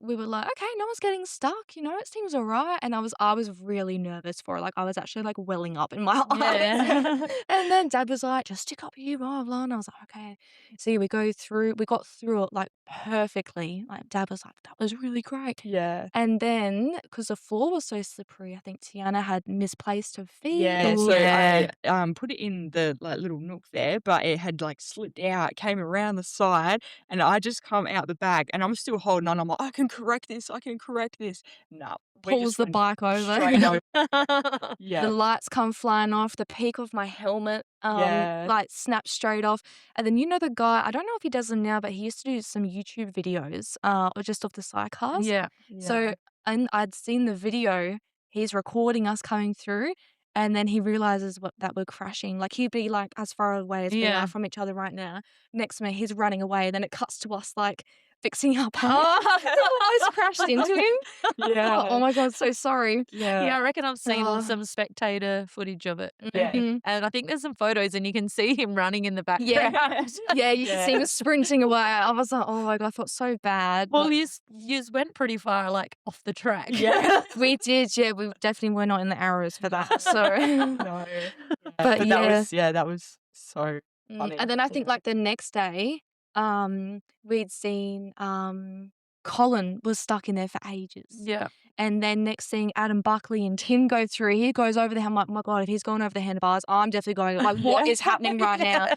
we were like, "Okay, no one's getting stuck, it seems alright." And I was really nervous for it, like, I was actually, like, welling up in my eyes. Yeah. And then dad was like, "Just stick up you, blah, blah," and I was like, "Okay." So, yeah, we got through it, like, perfectly. Like, dad was like, "That was really great." Yeah. And then, because the floor was so slippery, I think Tiana had misplaced her feet Yeah, Ooh, so or I, yeah. put it in the, like, little nook there, but it had, like, slipped out, came around the side, and I just come out the back, and I'm still holding on, I'm like, "I can correct this, I can correct this." No, we pulls just the went bike over. straight over. The Yeah. lights come flying off, the peak of my helmet, Yeah. like, snapped straight off, and then the guy, I don't know if he does them now, but he used to do some YouTube videos, or just of the sidecars. Yeah. Yeah. So and I'd seen the video, he's recording us coming through, and then he realizes that we're crashing. Like, he'd be, like, as far away as we Yeah. are from each other right now, next to me, he's running away, then it cuts to us, like, fixing up. Oh, I almost crashed into him. Yeah. Oh my God, so sorry. yeah, I reckon I've seen Oh. some spectator footage of it. Yeah. Mhm. And I think there's some photos and you can see him running in the background. Yeah, you can see him sprinting away. I was like, oh my God, I felt so bad. Well, you went pretty far, like, off the track. Yeah. We did, yeah. We definitely were not in the arrows for that. So, No. But that was so funny. and then I think like the next day, we'd seen Colin was stuck in there for ages. Yeah. And then next thing, Adam Buckley and Tim go through. He goes over there. I'm like, oh my God, if he's going over the handlebars, I'm definitely going. Like, what is happening right now?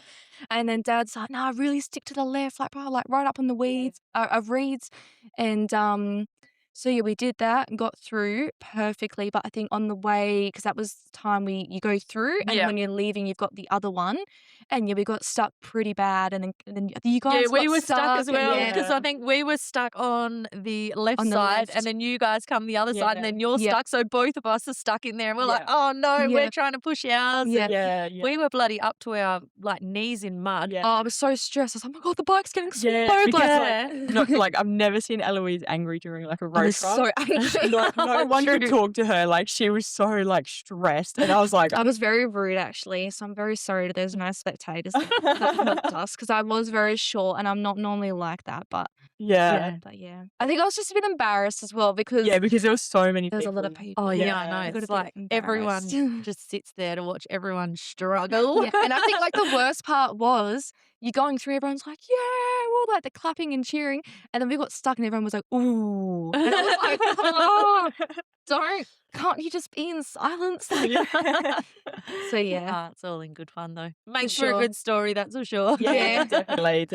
And then Dad's like, no, really stick to the left, like, bro, like right up on the weeds, of reeds. And so yeah, we did that and got through perfectly. But I think on the way, because that was the time you go through, and Yeah. when you're leaving, you've got the other one, and yeah, we got stuck pretty bad. And then you guys Yeah, we got were stuck as well and because I think we were stuck on the left On the side left. and then you guys come the other side and then you're Yeah. stuck. So both of us are stuck in there and we're like, Yeah. oh no, Yeah. we're trying to push ours. Yeah. Yeah. Yeah. We were bloody up to our like knees in mud. Yeah. Oh, I was so stressed. I was like, oh my God, the bike's getting so Yeah, bad. because, Yeah. Not like I've never seen Elouise angry during like a I road was trial. so angry. No one could True. talk to her. Like she was so like stressed, and I was like, I was very rude actually, so I'm very sorry that there's no spectators that helped us because I was very short and I'm not normally like that, but yeah, yeah. I think I was just a bit embarrassed as well because because there was so many. there was a people. lot of people. Oh yeah, Yeah. I know. I got It's a bit like everyone embarrassed. just sits there to watch everyone struggle. Yeah, and I think like the worst part was you going through, everyone's like, yeah, well, like the clapping and cheering, and then we got stuck and everyone was like, ooh, and I was like, oh, can't you just be in silence? Like, so yeah, It's all in good fun though. Makes for sure. a good story, that's for sure. Yeah, definitely.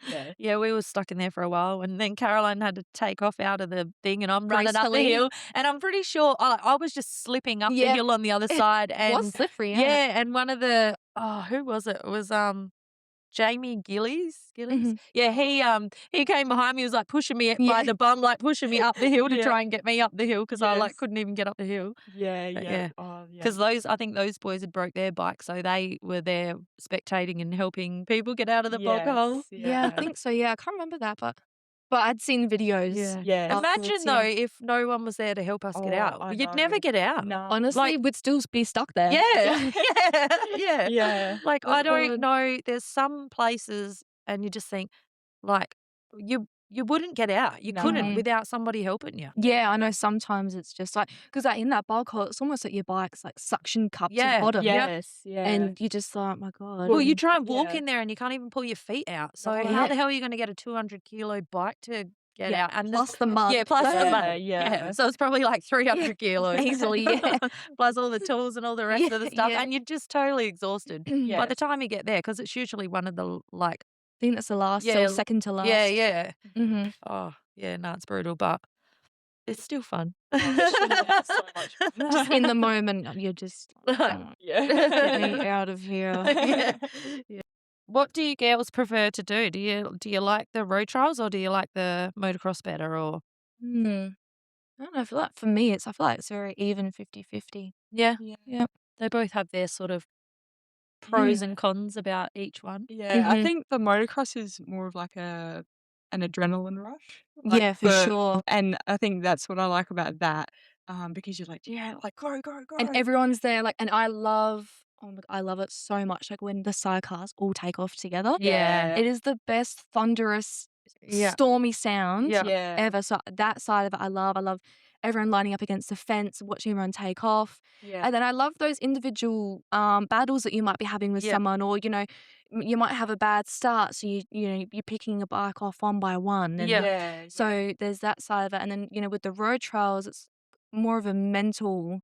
Yeah. Yeah, we were stuck in there for a while, and then Caroline had to take off out of the thing, and I'm running up the Gracefully. hill, and I'm pretty sure I was just slipping up the Yeah. hill on the other side, it and was slippery. yeah, and one of the who was it? It was Jamie Gillies. Mhm. Yeah, he came behind me, was like pushing me by Yeah. the bum, like pushing me up the hill to Yeah. try and get me up the hill because I like Yes. couldn't even get up the hill. Yeah, But yeah. yeah. Oh, yeah. Because I think those boys had broke their bike, so they were there spectating and helping people get out of the bog hole. Yeah, I think so. Yeah, I can't remember that, but I'd seen videos. Yeah. Yeah. Imagine afterwards, though yeah. if no one was there to help us get Oh, out. I You'd never know. get out. No. Honestly, we'd still be stuck there. Yeah. yeah. Yeah. Like Oh, I don't God. know. There's some places and you just think like you wouldn't get out. You couldn't No. without somebody helping you. Yeah, I know sometimes it's just like, because like in that bog hole, it's almost like your bike's like suction cup to Yeah, the bottom. Yep. Yes. Yeah. And you just like, oh my God. Well, you and- try and walk Yeah. in there and you can't even pull your feet out. So No. how Yeah. the hell are you going to get a 200-kilo bike to get Yeah, out? And plus the mud. Yeah, plus the Yeah, mud. yeah. So it's probably like 300 kilos. Easily, yeah. Plus all the tools and all the rest of the stuff. Yeah. And you're just totally exhausted by Yeah. the time you get there because it's usually one of the like, I think that's the last, Yeah, or second to last. yeah. Mm-hmm. Oh, yeah, no, it's brutal, but it's still fun. So much fun. Just in the moment, you're just like, "Oh, Yeah. get me out of here." Yeah. What do you girls prefer to do? Do you like the road trials or do you like the motocross better? Or I don't know. I feel like for me, I feel like it's very even 50-50. yeah, Yeah. they both have their sort of pros and cons about each one. Yeah, I Mhm. think the motocross is more of like an adrenaline rush. Yeah, for sure. And I think that's what I like about that. Because you're like, yeah, like go. And everyone's there, like, and I love, oh my God, I love it so much. Like when the sidecars all take off together. Yeah. It is the best thunderous, Yeah. stormy sound Yeah. ever. So that side of it, I love. I love everyone lining up against the fence, watching everyone take off. Yeah. And then I love those individual battles that you might be having with Yeah. someone, or you might have a bad start, so you're picking a bike off one by one. And Yeah. so there's that side of it, and then with the road trials, it's more of a mental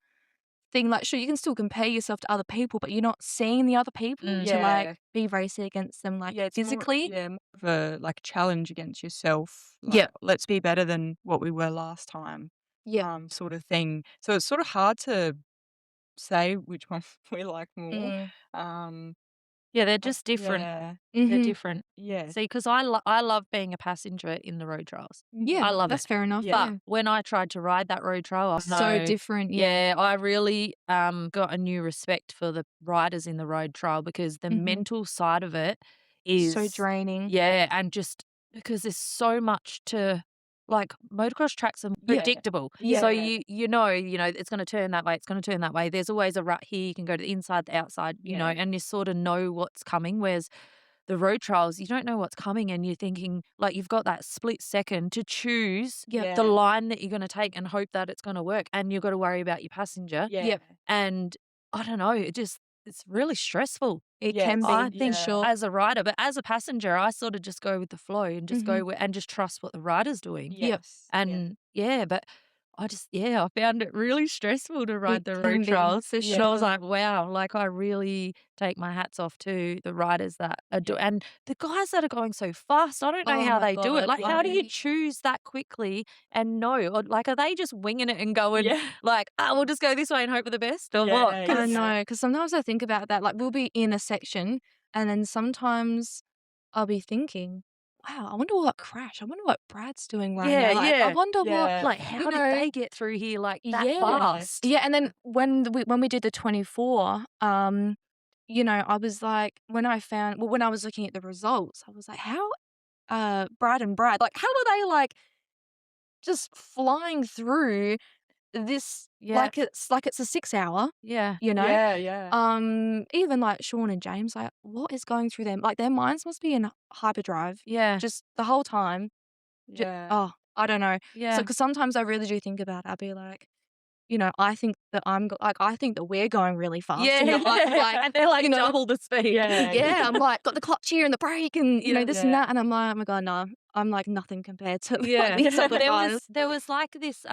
thing. Like, sure, you can still compare yourself to other people, but you're not seeing the other people to Yeah. like be racing against them, like it's more- physically. more of a like challenge against yourself. Like, Yeah. let's be better than what we were last time. Yeah. Sort of thing. So it's sort of hard to say which one we like more. Mm. Yeah, they're just different. Yeah. They're Mhm. different. Yeah. See, because I love being a passenger in the road trials. Yeah, I love that's it. fair enough. Yeah. But when I tried to ride that road trial, I So know- different. Yeah. Yeah, I really got a new respect for the riders in the road trial because the Mhm. mental side of it is So draining. yeah, and just because there's so much to, like, motocross tracks are predictable. Yeah. So you know, it's going to turn that way, it's going to turn that way. There's always a rut here, you can go to the inside, the outside, you know, and you sort of know what's coming. Whereas the road trials, you don't know what's coming, and you're thinking, like, you've got that split second to choose the line that you're going to take and hope that it's going to work, and you've got to worry about your passenger. And I don't know, it's really stressful. It can be, I think, sure. as a rider, but as a passenger, I sort of just go with the flow and just go with, and just trust what the rider's doing. And but I found it really stressful to ride the road trials. for And I was like, wow, like, I really take my hats off to the riders that are and the guys that are going so fast. I don't know Oh how my they do it. God, Like, how do you like- choose that quickly and know? Or, like, are they just winging it and going like, oh, we'll just go this way and hope for the best, or what? Yeah, 'Cause- I know, because sometimes I think about that. Like, we'll be in a section, and then sometimes I'll be thinking, wow, I wonder what crash. I wonder what Brad's doing right now. Like, I wonder what. Like, how did know, they get through here like that Yeah. fast? Yeah, and then when we did the 24, you know, I was like, when I was looking at the results, I was like, how Brad, like, how are they, like, just flying through this like it's a 6 hour, Yeah. you know? Yeah. Even like Sean and James, like, what is going through them? Like, their minds must be in hyperdrive Yeah. just the whole time. Oh, I don't know. Yeah. So, because sometimes I really do think about it. I'll be like, you know, I think that I think that we're going really fast. Yeah. And you're like, And they're like, you know, double the speed. yeah, I'm like, got the clutch here and the brake and, you know, this and Yeah. that. And I'm like, oh my God, no, I'm like nothing compared to Yeah. like these other guys. There was like this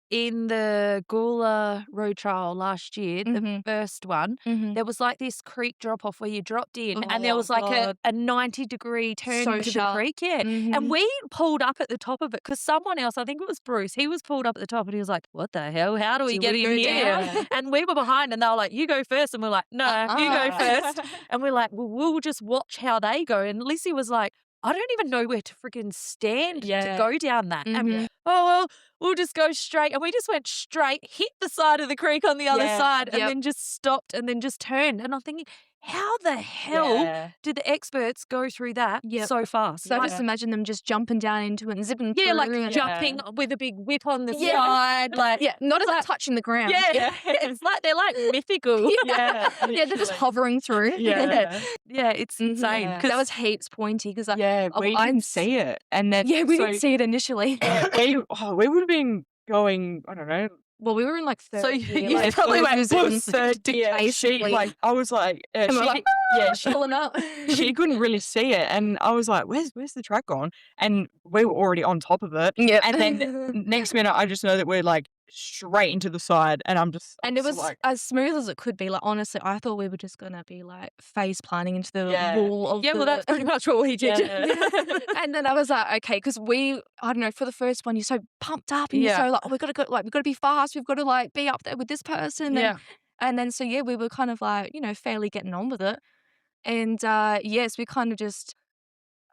in the Gawler road trial last year, the first one, there was like this creek drop off where you dropped in, and there was like a 90-degree turn So into sharp. the creek. And we pulled up at the top of it because someone else, I think it was Bruce, he was pulled up at the top and he was like, what the hell? How do we get in here? down? And we were behind, and they were like, you go first. And we're like, no, you go first. And we're like, well, we'll just watch how they go. And Lissy was like, I don't even know where to freaking stand to go down that. And, oh, well, we'll just go straight. And we just went straight, hit the side of the creek on the other side, and then just stopped and then just turned. And I'm thinking, how the hell did the experts go through that so fast? So I just imagine them just jumping down into it and zipping through. Like jumping with a big whip on the side. Like, not as like touching the ground. It's like they're like mythical. They're just hovering through. It's insane. Because that was heaps pointy. Because we didn't see it, and then we didn't see it initially. we would have been going, I don't know. Well, we were in like third. So gear, you probably went third gear. She like, I was like, she pulling up. She couldn't really see it, and I was like, where's the track gone? And we were already on top of it. And then next minute, I just know that we're like straight into the side, and and it was like, as smooth as it could be. Like, honestly, I thought we were just gonna be like face planting into the wall of well, that's pretty much what we did. And then I was like, okay, because I don't know, for the first one, you're so pumped up and you're so like, oh, we've got to go, like, we've got to be fast, we've got to like be up there with this person. And then so we were kind of like, you know, fairly getting on with it. And yes, we kind of just,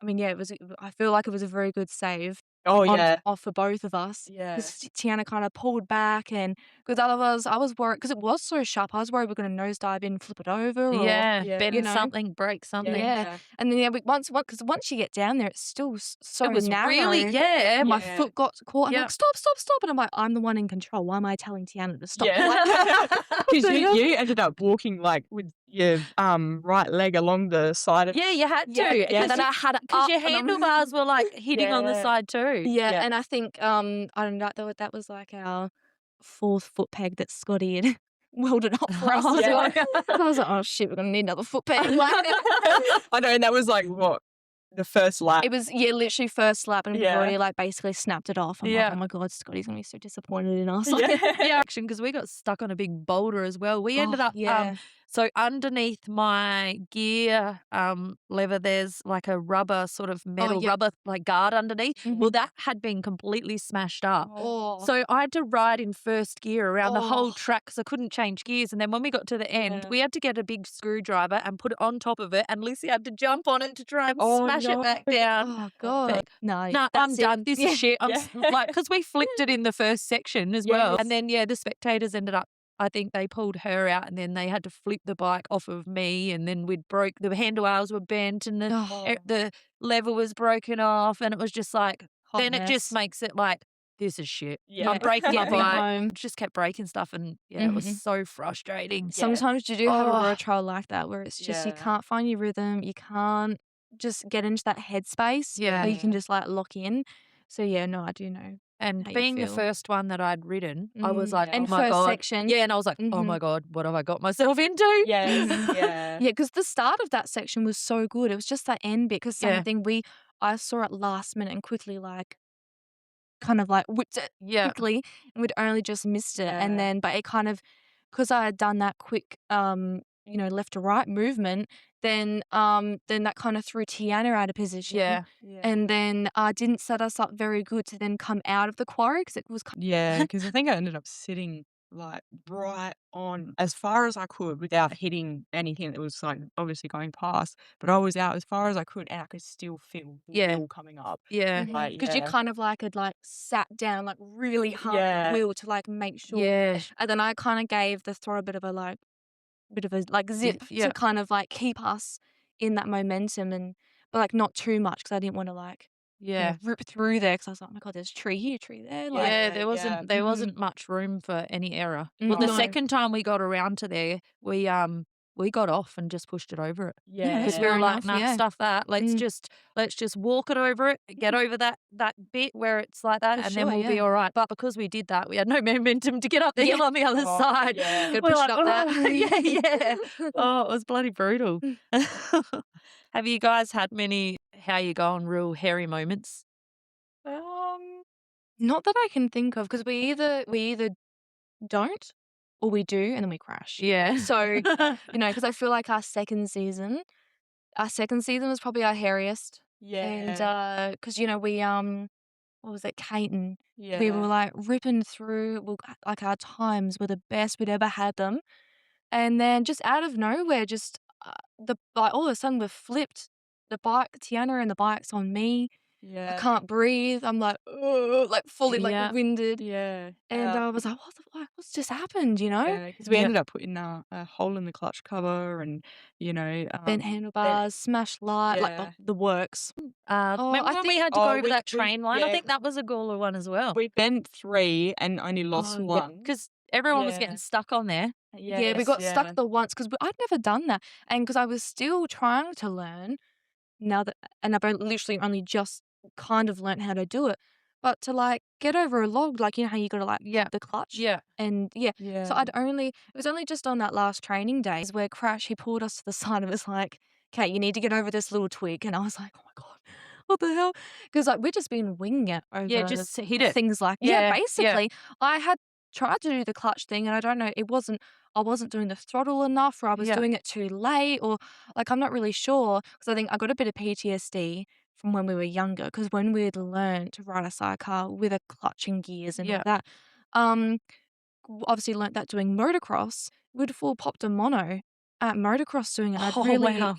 I mean, it was. I feel like it was a very good save. Off for both of us. Because Tianna kind of pulled back, and because otherwise I was worried because it was so sharp. I was worried we were going to nosedive in, flip it over, or bend something, break something. And then once you get down there, it's still so it was narrow. Really, my foot got caught. I'm like, stop, and I'm like, I'm the one in control. Why am I telling Tianna to stop? Because you ended up walking like with your right leg along the side of you had to. And then I had it because your handlebars were like hitting on the side too. And I think I don't know, that was like our fourth foot peg that Scotty had welded up for us. I was like, oh shit, we're gonna need another foot peg. I know, and that was like what, the first lap? It was literally first lap, and we've already like basically snapped it off. I'm like, oh my God, Scotty's gonna be so disappointed in us. Action, because we got stuck on a big boulder as well. We ended up so underneath my gear lever, there's like a rubber sort of metal rubber like guard underneath. Well, that had been completely smashed up. So I had to ride in first gear around the whole track because I couldn't change gears. And then when we got to the end, we had to get a big screwdriver and put it on top of it. And Lucy had to jump on it to try and smash it back down. Oh God, no, I'm done. This is shit. I'm like, because we flipped it in the first section as well. And then the spectators ended up I think they pulled her out and then they had to flip the bike off of me and then we'd broke, the handlebars were bent and the lever was broken off and it was just like, then it just makes it like, this is shit. I'm breaking my bike. Just kept breaking stuff and it was so frustrating. Sometimes you do have a road trial like that where it's just you can't find your rhythm, you can't just get into that headspace where you can just like lock in. So yeah, no, I do know. And how you being the feel. first one that I'd ridden, I was like, And oh my first God. section. Yeah, and I was like, oh my God, what have I got myself into? Yeah, because the start of that section was so good. It was just that end bit because something I saw it last minute and quickly like kind of like whipped it quickly and we'd only just missed it. And then, but it kind of, because I had done that quick, left to right movement, then that kind of threw Tianna out of position. Yeah. And then didn't set us up very good to then come out of the quarry because it was because I think I ended up sitting like right on as far as I could without hitting anything that was like obviously going past. But I was out as far as I could and I could still feel the wheel coming up. Yeah. Like, because you kind of like had like sat down like really hard on the wheel to like make sure. Yeah. And then I kind of gave the throw a bit of a zip to kind of like keep us in that momentum but like not too much because I didn't want to like rip through there because I was like, oh my God, there's tree here, tree there. Like, there wasn't much room for any error. Well, the second time we got around to there, we got off and just pushed it over it. Because we were like, nah, stuff that. Let's just walk it over it, get over that bit where it's like that, and then we'll be all right. But because we did that, we had no momentum to get up the hill on the other side. Good push up that. Oh, it was bloody brutal. Have you guys had many how you going real hairy moments? Not that I can think of because we either don't or we do and then we crash. Yeah. So, because I feel like our second season was probably our hairiest. Yeah. And because we what was it, Caton? Yeah. We were like ripping through. Like our times were the best we'd ever had them, and then just out of nowhere, just all of a sudden we've flipped the bike, Tianna and the bike's on me. Yeah. I can't breathe. I'm like, like fully like winded. Yeah. And I was like, what's just happened, Yeah, because we ended up putting a hole in the clutch cover and, bent handlebars, smashed light, like the works. Remember when we had to go over that train line? I think that was a Gawler one as well. We bent 3 and only lost 1. Because everyone was getting stuck on there. Yeah, we got stuck the once because I'd never done that. And because I was still trying to learn and I've literally only just kind of learned how to do it. But to like get over a log, like how you got to like the clutch. Yeah. And so it was only just on that last training day where Crash, he pulled us to the side and was like, okay, you need to get over this little twig. And I was like, oh my God, what the hell? Because like we've just been winging it over just hit it. Things like basically. I had tried to do the clutch thing and I don't know, I wasn't doing the throttle enough or I was doing it too late or like I'm not really sure because I think I got a bit of PTSD from when we were younger because when we'd learned to ride a sidecar with a clutch and gears and all that, obviously learnt that doing motocross, we'd full popped a mono at motocross doing it. I'd really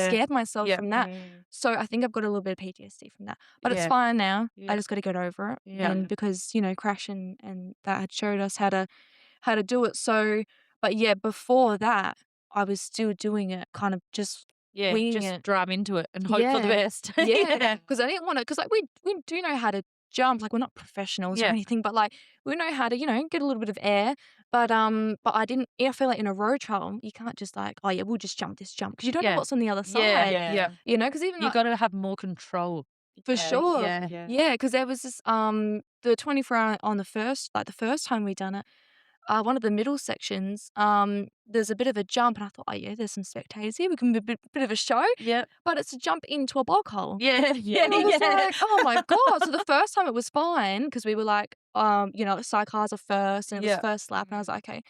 scared myself from that. So I think I've got a little bit of PTSD from that. But it's fine now. I just got to get over it. And because, Crash and that had showed us how to do it. So, but before that, I was still doing it kind of just winging it. Drive into it and hope for the best. Because I didn't want to, because like we do know how to jump, like we're not professionals or anything, but like we know how to, get a little bit of air. But I didn't. I feel like in a road trial, you can't just like, oh yeah, we'll just jump this jump because you don't know what's on the other side. Because even you got to have more control for sure. Because there was this the 24-hour on the first time we done it. One of the middle sections, there's a bit of a jump, and I thought, oh yeah, there's some spectators here. We can be a bit of a show. Yeah. But it's a jump into a bog hole. Yeah. And I was like, oh my God. So the first time it was fine because we were like, sidecars are first, and it was first lap, and I was like, okay.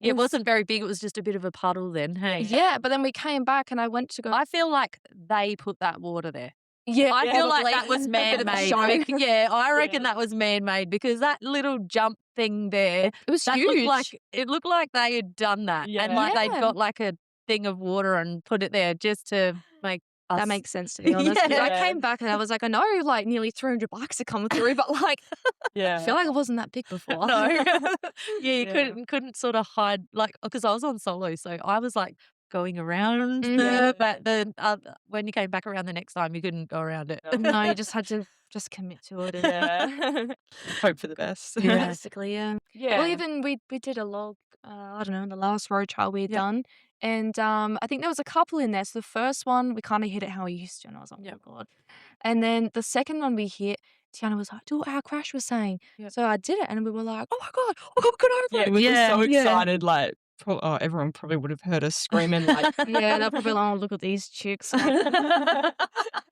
It wasn't very big. It was just a bit of a puddle then, hey? Yeah, but then we came back, and I went to go. I feel like they put that water there. Yeah, I feel like that was man-made. I reckon that was man-made because that little jump thing there, it was huge. It looked like they had done that, and like they'd got like a thing of water and put it there just to make us. That makes sense, to be honest. 'Cause I Yeah. came back and I was like, I know like nearly 300 bikes are coming through, but like I feel like it wasn't that big before. No. You Yeah. couldn't sort of hide, like, because I was on solo, so I was like going around Yeah. but then when you came back around the next time, you couldn't go around it. No, you just had to just commit to it. And Yeah. Hope for the best. Yeah. basically, yeah. Yeah. Well, even we did a log, I don't know, in the last road trial we'd done. And I think there was a couple in there. So the first one, we kind of hit it how we used to. And I was like, oh, God. And then the second one we hit, Tianna was like, do what our crash was saying. So I did it. And we were like, oh, my God, get over Yeah, it. we were so Yeah. excited, like, everyone probably would have heard us screaming, like, Yeah, they're probably like, oh, look at these chicks.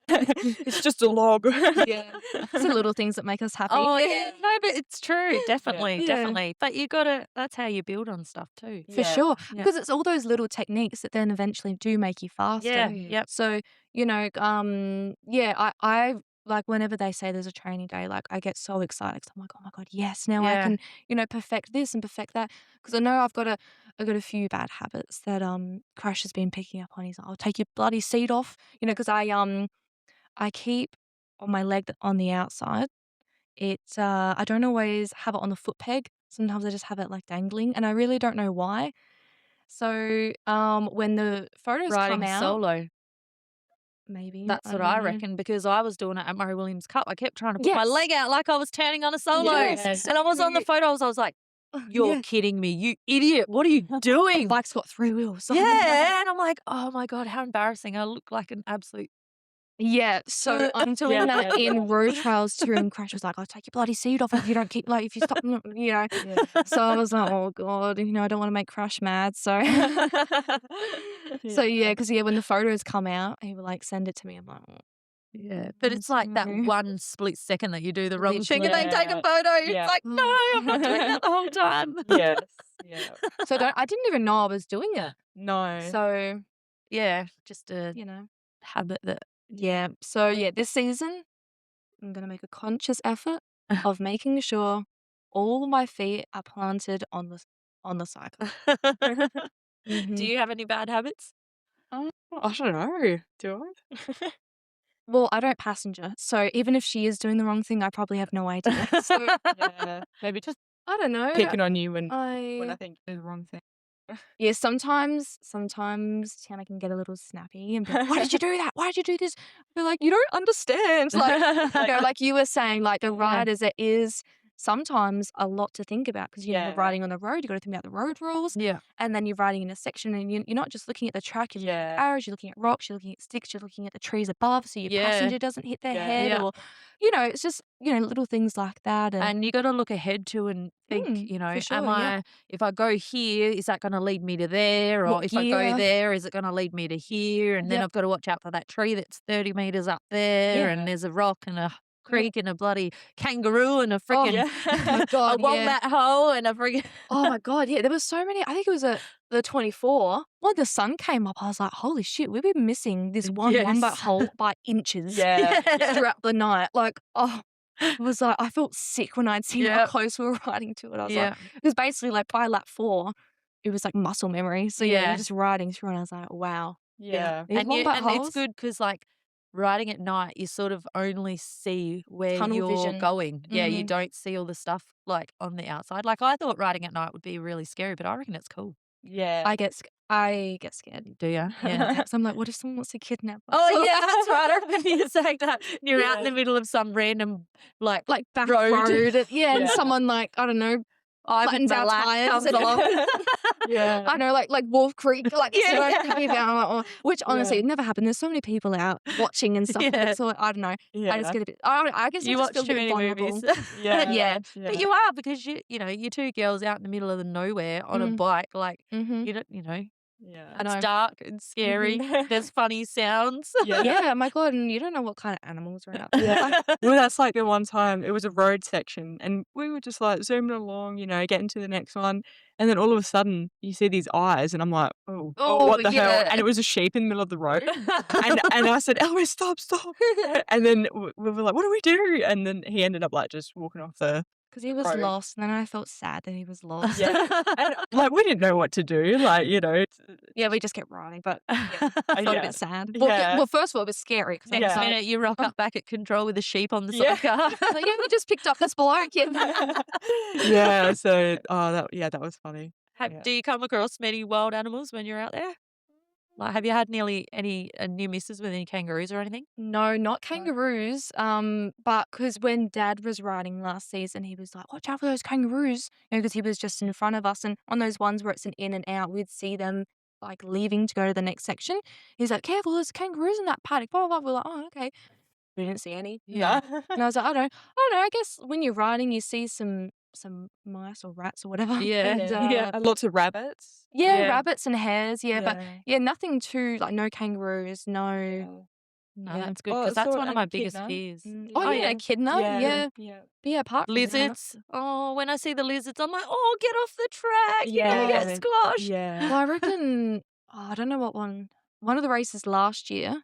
it's just a log. Yeah. It's the little things that make us happy. Oh, yeah. No, but it's true. Definitely, Yeah. definitely. But you gotta, that's how you build on stuff too. For sure. Yeah. Because it's all those little techniques that then eventually do make you faster. Yeah. Yep. So, you know, I like whenever they say there's a training day, like I get so excited because I'm like, oh my God, yes, now I can, you know, perfect this and perfect that. Because I know I've got a few bad habits that Crash has been picking up on. He's like, I'll take your bloody seat off, you know, because I keep on my leg on the outside. It's I don't always have it on the foot peg. Sometimes I just have it like dangling, and I really don't know why. So when the photos Riding come out, solo. maybe That's what don't I know. reckon, because I was doing it at Murray Williams Cup. I kept trying to put my Yes. leg out like I was turning on a solo. Yes. And I was on the photos, I was like, you're Yeah. kidding me, you idiot. What are you doing? Bike's got 3 wheels. Yeah. And I'm like, oh my God, how embarrassing. I look like an absolute. Yeah, so I'm doing that in road trials too, and Crash was like, I'll take your bloody seat off if you don't keep, like, if you stop, you know. So I was like, oh God, you know, I don't want to make Crash mad. So, because when the photos come out, he would like send it to me. I'm like, oh. Yeah, but it's like that sorry. one split second that you do the wrong thing and Literally. they take a photo. Yeah. It's like, no, I'm not doing that the whole time. Yes. Yeah. So I didn't even know I was doing it. No. So, Yeah, just a you know. habit that. Yeah. So this season, I'm gonna make a conscious effort of making sure all my feet are planted on the cycle. Do you have any bad habits? I don't know. Do I? Well, I don't passenger, so even if she is doing the wrong thing, I probably have no idea. So Yeah. Maybe just I don't know. picking on you when I I think you do the wrong thing. yeah. Sometimes Tianna can get a little snappy and be like, "Why did you do that? Why did you do this?" I feel like you don't understand. Like you know, like you were saying, like the riders, it is sometimes a lot to think about because you know you're riding on the road. You got to think about the road rules. Yeah. And then you're riding in a section, and you're not just looking at the track. You're looking at arrows. You're looking at rocks. You're looking at sticks. You're looking at the trees above, so your passenger doesn't hit their head, or you know, it's just little things like that. And you got to look ahead to and think, you know, for sure, am I, if I go here, is that going to lead me to there? Or What if I gear? go there, is it going to lead me to here? And then I've got to watch out for that tree that's 30 meters up there, and there's a rock and a creek and a bloody kangaroo and a freaking my God, a wombat hole and a freaking. Oh my God, yeah. There was so many. I think it was the 24. When the sun came up, I was like, holy shit, we've been missing this one wombat hole by inches throughout the night. Like, oh, I was like, I felt sick when I'd seen how close we were riding to it. I was like, it was basically like by lap 4, it was like muscle memory. So you're just riding through and I was like, wow. Yeah. These And wombat holes, it's good because like riding at night, you sort of only see where tunnel you're vision. going. Yeah, you don't see all the stuff like on the outside. Like I thought riding at night would be really scary, but I reckon it's cool. Yeah. I get scared. Do you? Yeah. So I'm like, what if someone wants to kidnap us? Oh yeah, that's right. I remember you saying that. And you're out in the middle of some random like back road. road. And someone like, I don't know, flattens our tires. comes along. I know, like Wolf Creek, like which honestly it never happened. There's so many people out watching and stuff. So I don't know. I just get a bit. I guess You I just watch feel too a bit many vulnerable. movies. But But you are, because you know, you're two girls out in the middle of the nowhere on a bike, like Mhm. you don't, you know, Yeah. I know. it's dark and scary. There's funny sounds. Yeah, my God, and you don't know what kind of animals are out there. Well, that's like the one time it was a road section and we were just like zooming along, you know, getting to the next one. And then all of a sudden you see these eyes and I'm like, oh what the hell? And it was a sheep in the middle of the road. and I said, Elouise, stop. And then we were like, what do we do? And then he ended up like just walking off the Because he was Road. lost, and then I felt sad that he was lost. Yeah. And, like, we didn't know what to do. Like, you know. Yeah, we just kept riding, but yeah, I felt a Yeah. bit sad. Yeah. Well, first of all, it was scary because Next Yeah. minute, you rock up back at control with the sheep on the Yeah. sidecar. like, yeah, we just picked up this bloke. Yeah. So, that was funny. Yeah. Do you come across many wild animals when you're out there? Like, have you had nearly any near misses with any kangaroos or anything? No, not kangaroos. But because when Dad was riding last season, he was like, "Watch out for those kangaroos," because he was just in front of us, and on those ones where it's an in and out, we'd see them like leaving to go to the next section. He's like, "Careful, there's kangaroos in that paddock." Blah blah blah. We're like, "Oh, okay." We didn't see any. Yeah. And I was like, I don't know. I guess when you're riding, you see some mice or rats or whatever. Yeah. And, Yeah. And lots of rabbits. yeah, Yeah. rabbits and hares. Yeah, but Yeah. yeah, nothing too like no kangaroos, no. Yeah. No, Yeah. that's good Oh, because that's so one of an my biggest echidna. fears. Oh, yeah, echidna. Yeah. Yeah. But yeah, apart from that, Lizards. Oh, when I see the lizards, I'm like, oh, get off the track. You're going to Yeah. get squashed. Yeah. well, I reckon. I don't know what one. One of the races last year.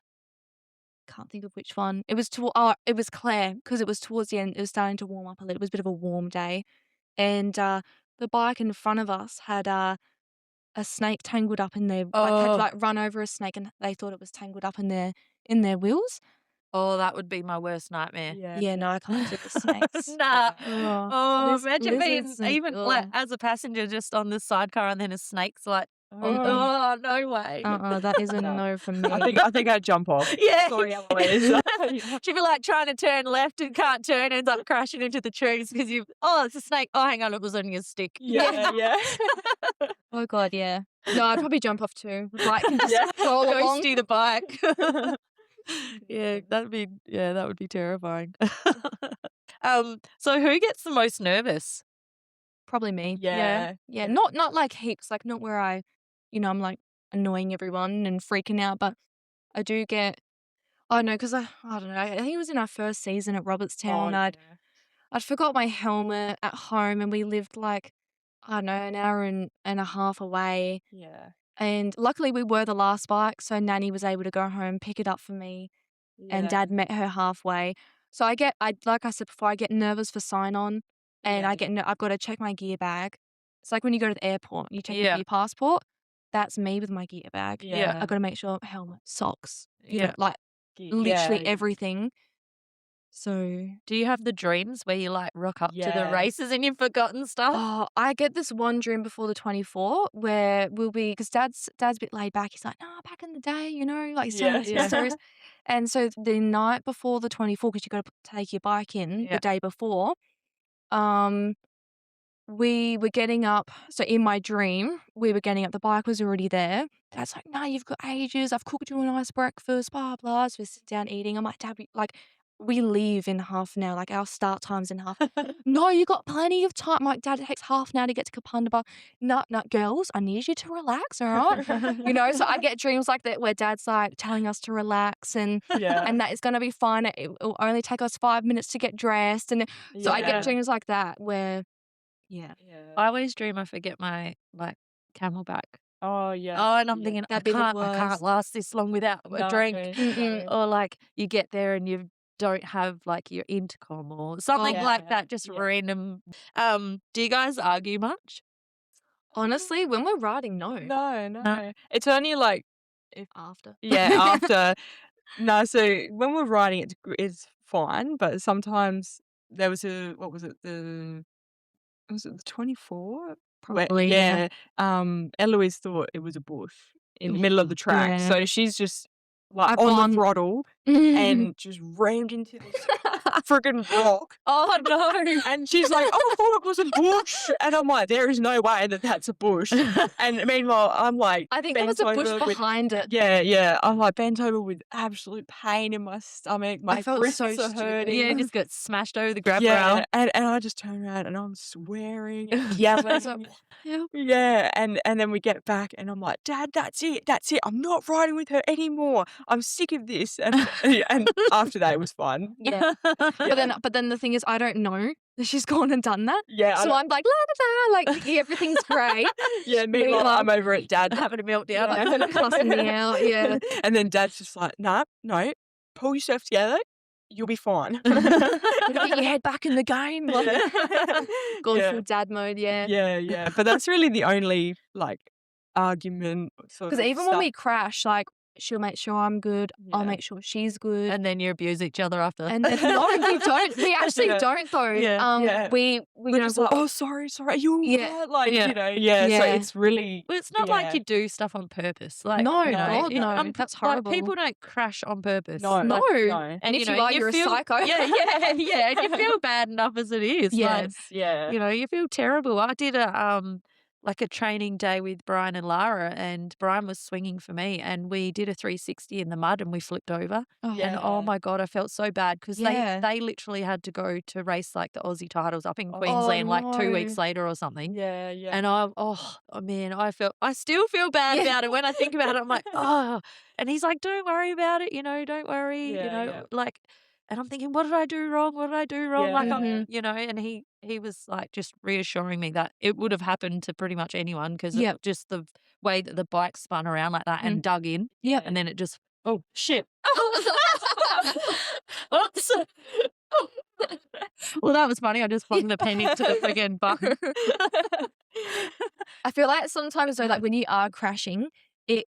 Can't think of which one. It was it was Clare because it was towards the end. It was starting to warm up a little. It was a bit of a warm day, and the bike in front of us had a snake tangled up in their had Oh. like run over a snake, and they thought it was tangled up in their wheels. Oh, that would be my worst nightmare. Yeah, no, I can't do the snakes. Nah. Oh, Oh, liz- imagine being lizards and- even like ugh. as a passenger just on the sidecar and then a snake's like, Mm-mm. oh, no way. That is a No. no from me. I think I'd jump off. Yeah. Sorry, Elouise. She'd be like trying to turn left and can't turn and ends up crashing into the trees because it's a snake. Oh, hang on, it was only a stick. Yeah. Oh God, yeah. No, I'd probably jump off too. Like, can just Yeah. go along. Ghosty the bike. that would be terrifying. So who gets the most nervous? Probably me. Yeah. Yeah. Not like heaps. Like not where I'm like annoying everyone and freaking out, but I do get. Oh no, because I don't know. I think it was in our first season at Robertstown. I'd forgot my helmet at home, and we lived like I don't know an hour and a half away. Yeah. And luckily, we were the last bike, so Nanny was able to go home, pick it up for me, and Dad met her halfway. So like I said before, I get nervous for sign on, and I've got to check my gear bag. It's like when you go to the airport, you check your passport. That's me with my gear bag. Yeah. I've got to make sure helmet, socks, like Yeah. literally everything. So Do you have the dreams where you like rock up to the Yeah. races and you've forgotten stuff? I get this one dream before the 24 where we'll be because Dad's a bit laid back. He's like, no, back in the day, like he's telling us Yeah. stories. And so the night before the 24, because you got to take your bike in Yeah. the day before, we were getting up. So in my dream, we were getting up. The bike was already there. Dad's like, no, you've got ages. I've cooked you a nice breakfast, blah, blah. So we sit down eating. I'm like, Dad, we leave in half an hour. Like our start time's in half. No, you got plenty of time. I'm like, Dad, it takes half an hour to get to Kapunda. No, girls, I need you to relax, all right? So I get dreams like that where Dad's like telling us to relax and that it's going to be fine. It will only take us 5 minutes to get dressed. And so I get dreams like that where, I always dream I forget my camelback. Oh yeah. Oh, and I'm thinking I That'd be the can't worst. last this long without a drink. Mm-mm. Or like you get there and you don't have like your intercom or something Oh, like yeah. that, just Yeah. random. Do you guys argue much? honestly, when we're riding, no. No. It's only like After. after. No, so when we're riding, it's fine, but sometimes there was was it the 24? Probably, yeah. Elouise thought it was a bush in the middle of the track, Yeah. so she's just like I've on gone- the throttle and just rammed into this friggin' rock. Oh no! And she's like, oh, I thought it was a bush. And I'm like, there is no way that that's a bush. And meanwhile, I'm like, I think there was bent a bush over with- behind it. Yeah. I'm like bent over with absolute pain in my stomach. My I felt wrists so are stupid. hurting. Yeah, just got smashed over the grab Yeah, rail. and I just turn around and I'm swearing and yelling. So, Yeah, and then we get back and I'm like, Dad, that's it. I'm not riding with her anymore. I'm sick of this. And after that, it was fun. yeah. But then the thing is, I don't know that she's gone and done that. Yeah, So I'm like, la da da, like everything's great. yeah. Meanwhile, I'm over at Dad. Having a meltdown. Yeah, cussing me out. Yeah. And then Dad's just like, no, pull yourself together. you'll be fine. You gotta get your head back in the game. Like, going Yeah. full dad mode, yeah. Yeah. But that's really the only like argument sort Because of even when stuff. we crash, like, she'll make sure I'm good. I'll Yeah. make sure she's good. And then you abuse each other after. And then, no, we don't. We actually Yeah. don't though. Yeah. We We're just like, we'll- oh, sorry, are you all Yeah. right? Like, Yeah. you know, yeah. So Yeah. it's really, Well, it's not like you do stuff on purpose. Like, No, you know, God, no. I'm- That's like, horrible. people don't crash on purpose. no. No. No. And if you you know, are, you're a feel, psycho. Yeah. And you feel bad enough as it is. Yes. Yeah. Like, you know, you feel terrible. I did a training day with Brian and Lara, and Brian was swinging for me, and we did a 360 in the mud, and we flipped over. Oh, Yeah. And oh my God, I felt so bad because Yeah. they literally had to go to race like the Aussie titles up in Queensland like 2 no. weeks later or something. Yeah. And man, I still feel bad Yeah. about it when I think about it. I'm like, oh, and he's like, don't worry about it, don't worry, Yeah. like, and I'm thinking, what did I do wrong? What did I do wrong? Yeah. Like, Mhm. and he was like just reassuring me that it would have happened to pretty much anyone because Yep. just the way that the bike spun around like that and dug in, Yep. and then it just, oh shit. Oops. Well, that was funny. I just flung the pen into the friggin' button. I feel like sometimes though, like when you are crashing, it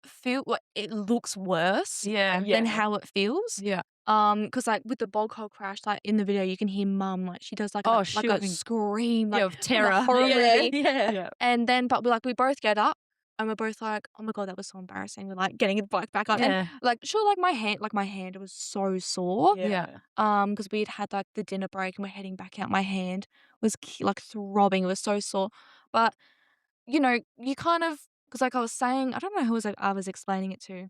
looks worse Yeah. than how it feels. Yeah. Because like with the bog hole crash, like in the video, you can hear Mum like she does like Oh, a shooting. scream, like Of terror. horror movie. Yeah. And then, but we both get up and we're both like, oh my God, that was so embarrassing. We're like getting the bike back up, and Yeah. like sure, like my hand was so sore. Yeah. Because we had like the dinner break and we're heading back out. My hand was like throbbing. It was so sore. But you kind of, because like I was saying, I don't know who I was explaining it to.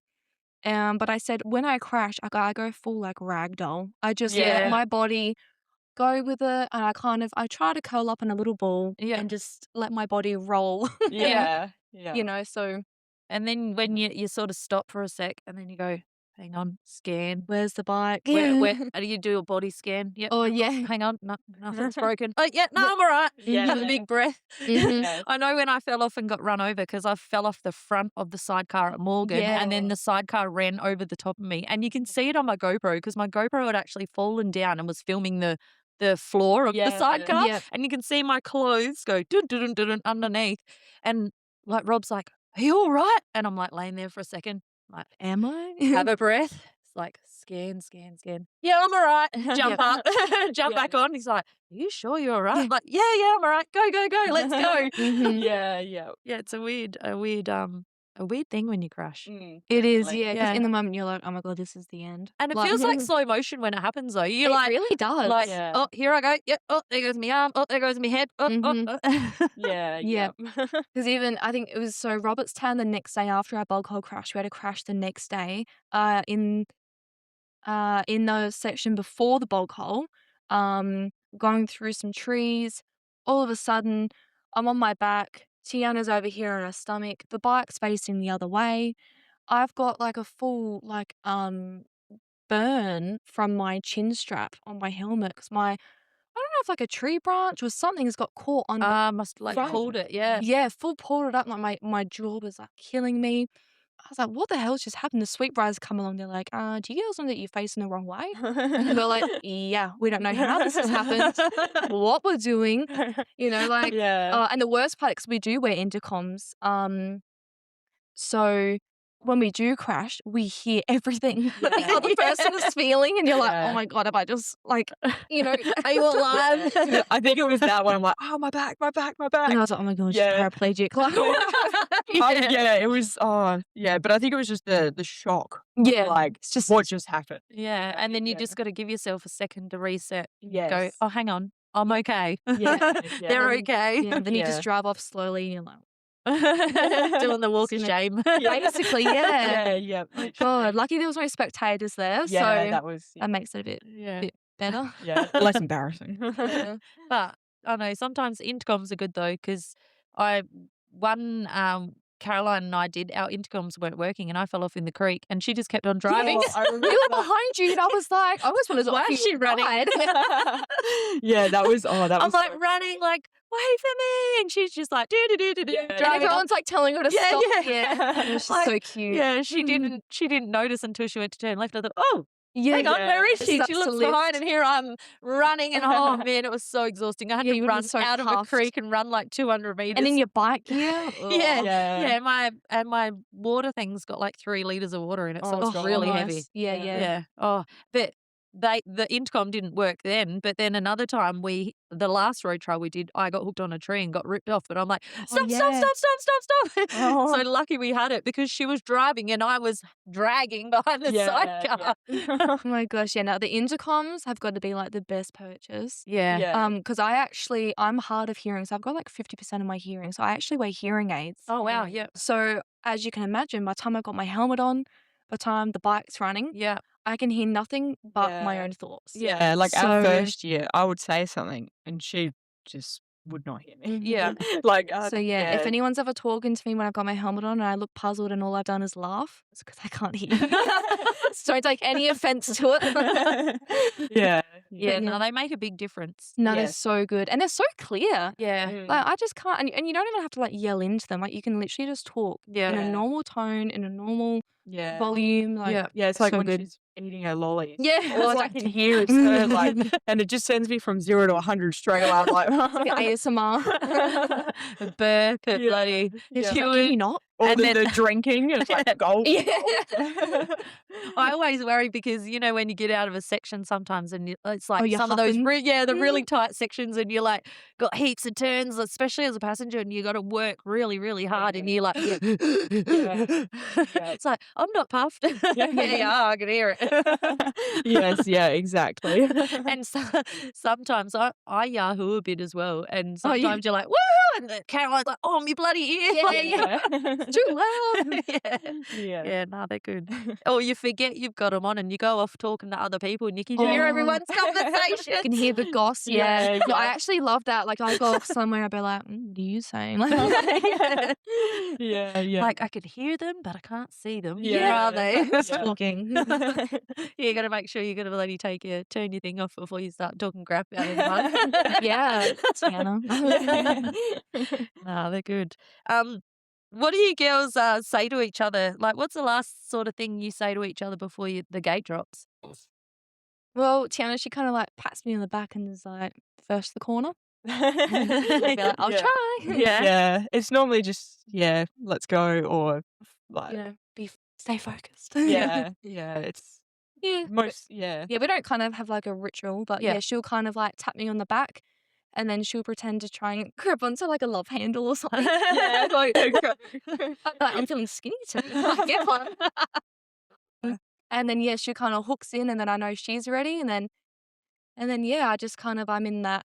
But I said when I crash, I go full like ragdoll. I just Yeah. let my body go with it, and I try to curl up in a little ball Yeah. and just let my body roll. Yeah. So And then when you sort of stop for a sec and then you go, hang on, scan. where's the bike? Where do you do a body scan? Yep. Oh yeah. Hang on, nothing's broken. Oh yeah, no, I'm all right. Yeah. Have a big breath. Mhm. Yeah. I know when I fell off and got run over because I fell off the front of the sidecar at Morgan, Yeah. and then the sidecar ran over the top of me, and you can see it on my GoPro because my GoPro had actually fallen down and was filming the floor of the Yeah. sidecar, Yep. and you can see my clothes go dun dun dun dun underneath, and like Rob's like, "Are you all right?" And I'm like laying there for a second, like, Am I? have a breath. It's like scan. Yeah, I'm all right. Jump up, jump Yeah. back on. He's like, "Are you sure you're all right?" I'm like, yeah, I'm all right. Go, let's go. Mhm. Yeah. Yeah, it's a weird thing when you crash. It is, Definitely. yeah. Because Yeah. in the moment you're like, oh my God, this is the end. And it feels like slow motion when it happens though. You're it like, really does. like, Yeah. oh, here I go. Yep. Oh, there goes my arm. Oh, there goes my head. Oh, Mhm. Yeah. Yeah. Because even I think it was so Robertstown the next day after our bog hole crash, we had a crash the next day. In the section before the bog hole, going through some trees. All of a sudden, I'm on my back. Tiana's over here on her stomach. The bike's facing the other way. I've got like a full burn from my chin strap on my helmet because I don't know if like a tree branch or something has got caught on must like front. pulled it. Yeah. yeah, full pulled it up. Like my jaw was like killing me. I was like, what the hell's just happened? The sweetbriars come along. They're like, do you girls know that you're facing the wrong way? And we're like, yeah, we don't know how this has happened, what we're doing, like, Yeah. and the worst part is we do wear intercoms. So when we do crash, we hear everything that the other person is feeling, and you're like, Yeah. oh my God, have I just like, Are you alive? I think it was that one. I'm like, oh, my back. And I was like, oh my God, she's Yeah. paraplegic. Like, Yeah, it was. Oh, yeah, but I think it was just the shock. yeah, Like, it's just what just happened? Yeah, and then you Yeah. just got to give yourself a second to reset. Yes. Go, oh, hang on, I'm okay. Yeah, They're yeah. okay. yeah. Then you Yeah. just drive off slowly, and you're like, Doing the walk of Isn't shame. basically, yeah. Yeah. God, lucky there was no spectators there, Yeah, so that was. that makes it a bit Yeah. better. Yeah, less embarrassing. Yeah. But I know sometimes intercoms are good though, because Caroline and I did, our intercoms weren't working and I fell off in the creek and she just kept on driving. Yes. I You remember were that. behind you, and I was like, I almost wanted to Why offer is you she a running? ride. Yeah, that was. Oh, that I'm was. like so- running, like, wait for me. And she's just like, do, Yeah. And driving on. everyone's like telling her to Yeah, stop. yeah. It was just Like, so cute. Yeah, she didn't notice until she went to turn left. I thought, oh, Yeah, hang on, where is she? starts She to looks lift. behind, and here I'm running, and oh man, it was so exhausting. I had Yeah, to you would've run been so out of a puffed. creek and run like 200 meters. And in your bike gear. yeah, Yeah. and my water thing's got like 3 liters of water in it, so Oh, it's really nice. heavy. Yeah. Yeah. Oh, but the intercom didn't work then. But then another time the last road trial we did, I got hooked on a tree and got ripped off. But I'm like, stop, stop, yeah. stop, stop, stop, stop. Oh. So lucky we had it because she was driving and I was dragging behind the sidecar. Oh my gosh, yeah. Now the intercoms have got to be like the best purchase. Yeah. Because I'm hard of hearing, so I've got like 50% of my hearing. So I actually wear hearing aids. Oh wow. Yeah. So as you can imagine, by the time I've got my helmet on, by the time the bike's running, Yeah. I can hear nothing but my Yeah. own thoughts. Yeah, like So- our first year, I would say something and she just would not hear me. Yeah. Like, So yeah, if anyone's ever talking to me when I've got my helmet on and I look puzzled and all I've done is laugh, it's because I can't hear you. So don't take any offense to it. yeah. Yeah. No, they make a big difference. No, they're Yeah. so good. And they're so clear. Yeah. Like I just can't, and you don't even have to like yell into them. Like you can literally just talk in Yeah. a normal tone, in a normal Yeah. volume. Like Yeah. Yeah, it's like so when good. she's eating her lollies. Yeah. All I can hear is her, like, and it just sends me from 0 to 100 straight away. I'm like, like ASMR. Burp, Yeah. bloody. Yeah. Can you not? or And the, then- the drinking, it's like gold. Yeah. I always worry because you know when you get out of a section sometimes and it's like you're some of those huffing. the really tight sections and you're like got heaps of turns, especially as a passenger, and you got to work really really hard and you're like it's like I'm not puffed. Yeah, you are, I can hear it. Yes, yeah, exactly. And sometimes I yahoo a bit as well, and Oh, sometimes yeah. you're like woo, and Caroline's like oh my bloody ear. Yeah. Too loud. Yeah. Yeah. No, they're good. Or you forget you've got them on and you go off talking to other people and you can Oh. hear everyone's You conversation. can hear the goss. Yeah, Yeah. No, I yeah. actually love that. Like I go off somewhere, I'll be like, what are you saying? Like, Yeah, yeah. Like I can hear them, but I can't see them. Yeah. Where are they? Yeah. talking. You got to make sure you're going to bloody turn your thing off before you start talking crap about anyone. Yeah, Tianna. No, they're good. What do you girls say to each other? Like, what's the last sort of thing you say to each other before the gate drops? Well, Tianna, she kind of like pats me on the back and is like, first the corner. I'll be like, I'll Yeah. try. Yeah. Yeah, it's normally just, let's go, or like, You know, stay focused. yeah, it's Yeah. most, yeah. Yeah, we don't kind of have like a ritual, but Yeah. yeah, she'll kind of like tap me on the back and then she'll pretend to try and grab onto like a love handle or something. Yeah. Like, I'm feeling skinny today. Like, get one. And then, yeah, she kind of hooks in and then I know she's ready. And then yeah, I just kind of, I'm in that,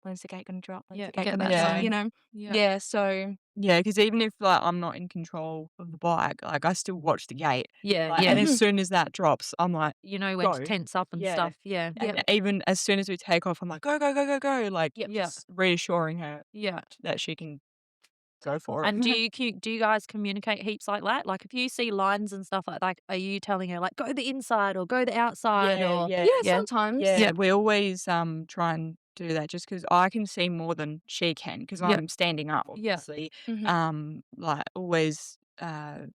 when's the gate going to drop? When's Yeah, the gate get going that to, zone. you know? Yeah, so. Yeah, because even if like I'm not in control of the bike, like I still watch the gate. Yeah. Like, Yeah. and as soon as that drops, I'm like, You know when to Go. tense up and Yeah. stuff. Yeah. and even as soon as we take off, I'm like, go, go, go, go, go. Like, Yep. just reassuring her Yeah. that she can go for it. And do you guys communicate heaps like that? Like if you see lines and stuff like that, are you telling her like go the inside or go the outside or yeah, Yeah, sometimes. yeah, Yeah. we always try and do that just because I can see more than she can because Yeah. I'm standing up, Yeah. obviously. Mhm. Like always,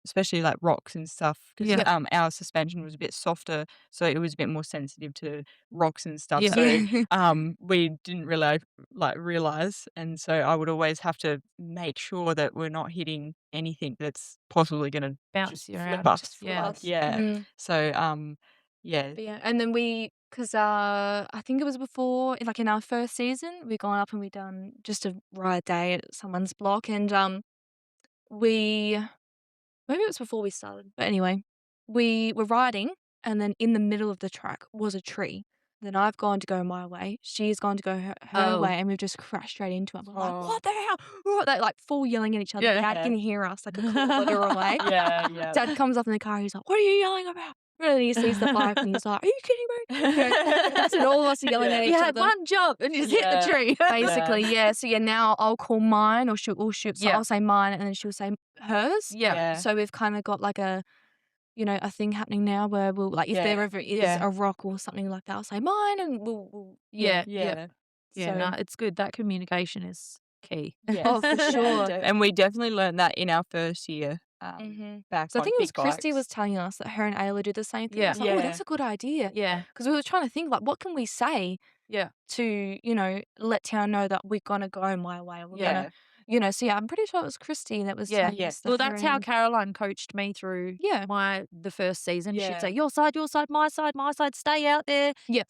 especially like rocks and stuff because Yeah. our suspension was a bit softer, so it was a bit more sensitive to rocks and stuff. Yeah. So we didn't really realize, and so I would always have to make sure that we're not hitting anything that's possibly going to Bounce just you flip around. us. Yeah. Yeah. Mhm. So yeah. But yeah, and then because I think it was before, like in our first season, we gone up and we done just a ride day at someone's block, and maybe it was before we started, but anyway, we were riding, and then in the middle of the track was a tree. Then I've gone to go my way, she's gone to go her Oh. way, and we've just crashed straight into it. We're like, Oh. what the hell? Oh, they like full yelling at each other. Yeah. Dad can hear us like a kilometer away. Yeah. Dad comes up in the car. He's like, "What are you yelling about?" And then he sees the bike and he's like, "Are you kidding me?" So all of us are yelling at each You had other. one job and you just hit Yeah. the tree. Basically, yeah. So yeah, now I'll call mine or she'll shoot. So Yeah. I'll say mine and then she'll say hers. Yeah. So we've kind of got like a thing happening now where we'll like if Yeah. there ever is Yeah. a rock or something like that, I'll say mine and we'll Yeah. Yeah. Yeah, So- no, it's good. That communication is key. Oh, for sure. And we definitely learned that in our first year back So I on think it was big Christy was bikes. telling us that her and Ayla do the same thing. I Yeah. was like, oh, Yeah. that's a good idea. Yeah. Because we were trying to think, like, what can we say Yeah. to, let town know that we're going to go my way. We're going Yeah. to, so yeah, I'm pretty sure it was Christy that was Yeah. telling us that Well, her that's how and, Caroline coached me through yeah, the first season. She'd say, Yeah. your side, my side, stay out there, yeah,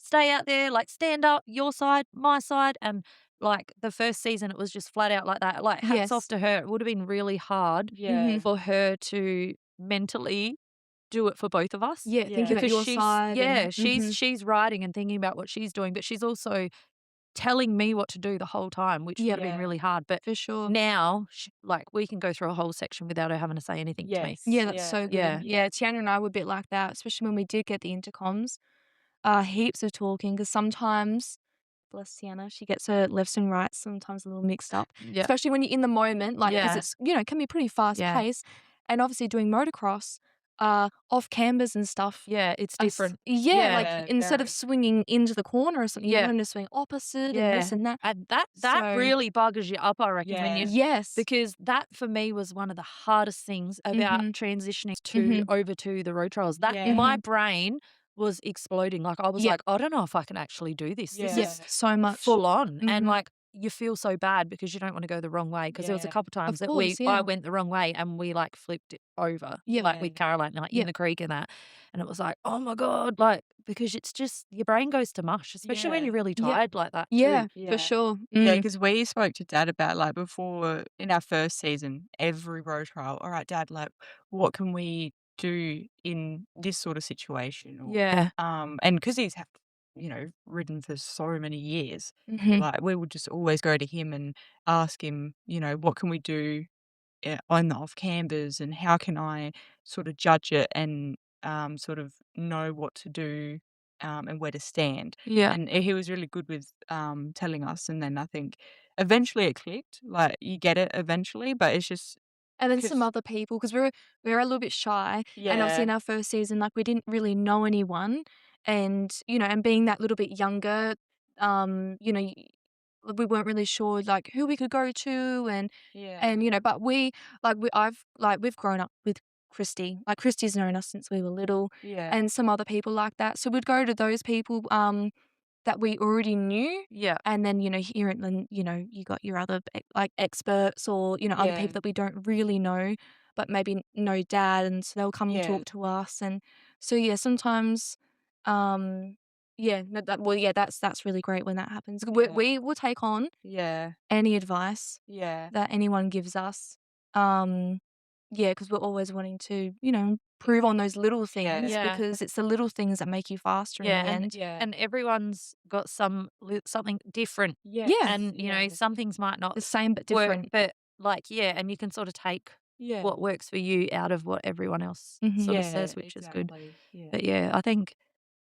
like stand up, your side, my side. And like the first season, it was just flat out like that. Like hats off yes. to her. It would have been really hard Yeah. for her to mentally do it for both of us. Yeah, thinking Yeah. about Because your side and, she's riding and thinking about what she's doing, but she's also telling me what to do the whole time, which would yeah, have been Yeah. really hard. But for sure. now, like, we can go through a whole section without her having to say anything to me. Yeah, Yes. that's so Yeah. good. Yeah. Yeah, Tiana and I were a bit like that, especially when we did get the intercoms. Heaps of talking because sometimes, bless Tiana, she gets her lefts and rights sometimes a little mixed up, Yeah. especially when you're in the moment, like because Yeah. it's can be pretty fast Yeah. paced, and obviously doing motocross, off cambers and stuff. Yeah, it's different. Yeah, like Yeah, instead of very. swinging into the corner or something, you Yeah. want them to swing opposite and Yeah. this and that. And that So really buggers you up, I reckon, when Yeah. you yes, because that for me was one of the hardest things about Mhm. transitioning Mhm. over to the road trials. That Yeah. my Mhm. brain was exploding. Like I was Yeah, like, I don't know if I can actually do this. This Yeah. is yeah, so much. full on. And Mhm. like you feel so bad because you don't want to go the wrong way. Because there was a Yeah. couple times Of that course, I yeah, went the wrong way and we like flipped it over, yeah, like Yeah. with Caroline, like in yeah, the creek and that. And it was like, oh my God, like because it's just your brain goes to mush, especially when Yeah. you're really yeah, tired like that too. yeah, for Yeah. sure. Yeah, Mm. because we spoke to Dad about, like, before in our first season, every road trial, "All right, Dad, like, what can we do in this sort of situation?" Or, Yeah. and because he's ridden for so many years, Mhm. like, we would just always go to him and ask him, "What can we do, on the off cambers, and how can I sort of judge it and, sort of know what to do, and where to stand?" Yeah. And he was really good with, telling us, and then I think eventually it clicked, like, you get it eventually, but it's just And then some 'cause other people, because we were a little bit shy, and obviously in yeah, our first season, like, we didn't really know anyone, and, and being that little bit younger, y we weren't really sure, like, who we could go to yeah, and, but we've grown up with Christy. Like, Christy's known us since we were little yeah, and some other people like that, so we'd go to those people, that we already knew, Yeah. and then, here and then, you got your other like experts or, other yeah, people that we don't really know, but maybe know Dad, and so they'll come and yeah, talk to us, and so yeah, sometimes, yeah, no, yeah, that's really great when that happens. yeah, We will take on yeah, any advice yeah, that anyone gives us, um, yeah, because we're always wanting to, improve on those little things yeah, Yeah. because it's the little things that make you faster in Yeah. the end. yeah, And everyone's got something different. Yeah, yes, And, yeah, some things might not the same but work, different. but like, yeah, and you can sort of take yeah, what works for you out of what everyone else Mhm. sort of yeah, says, which is good. exactly, yeah, But yeah, I think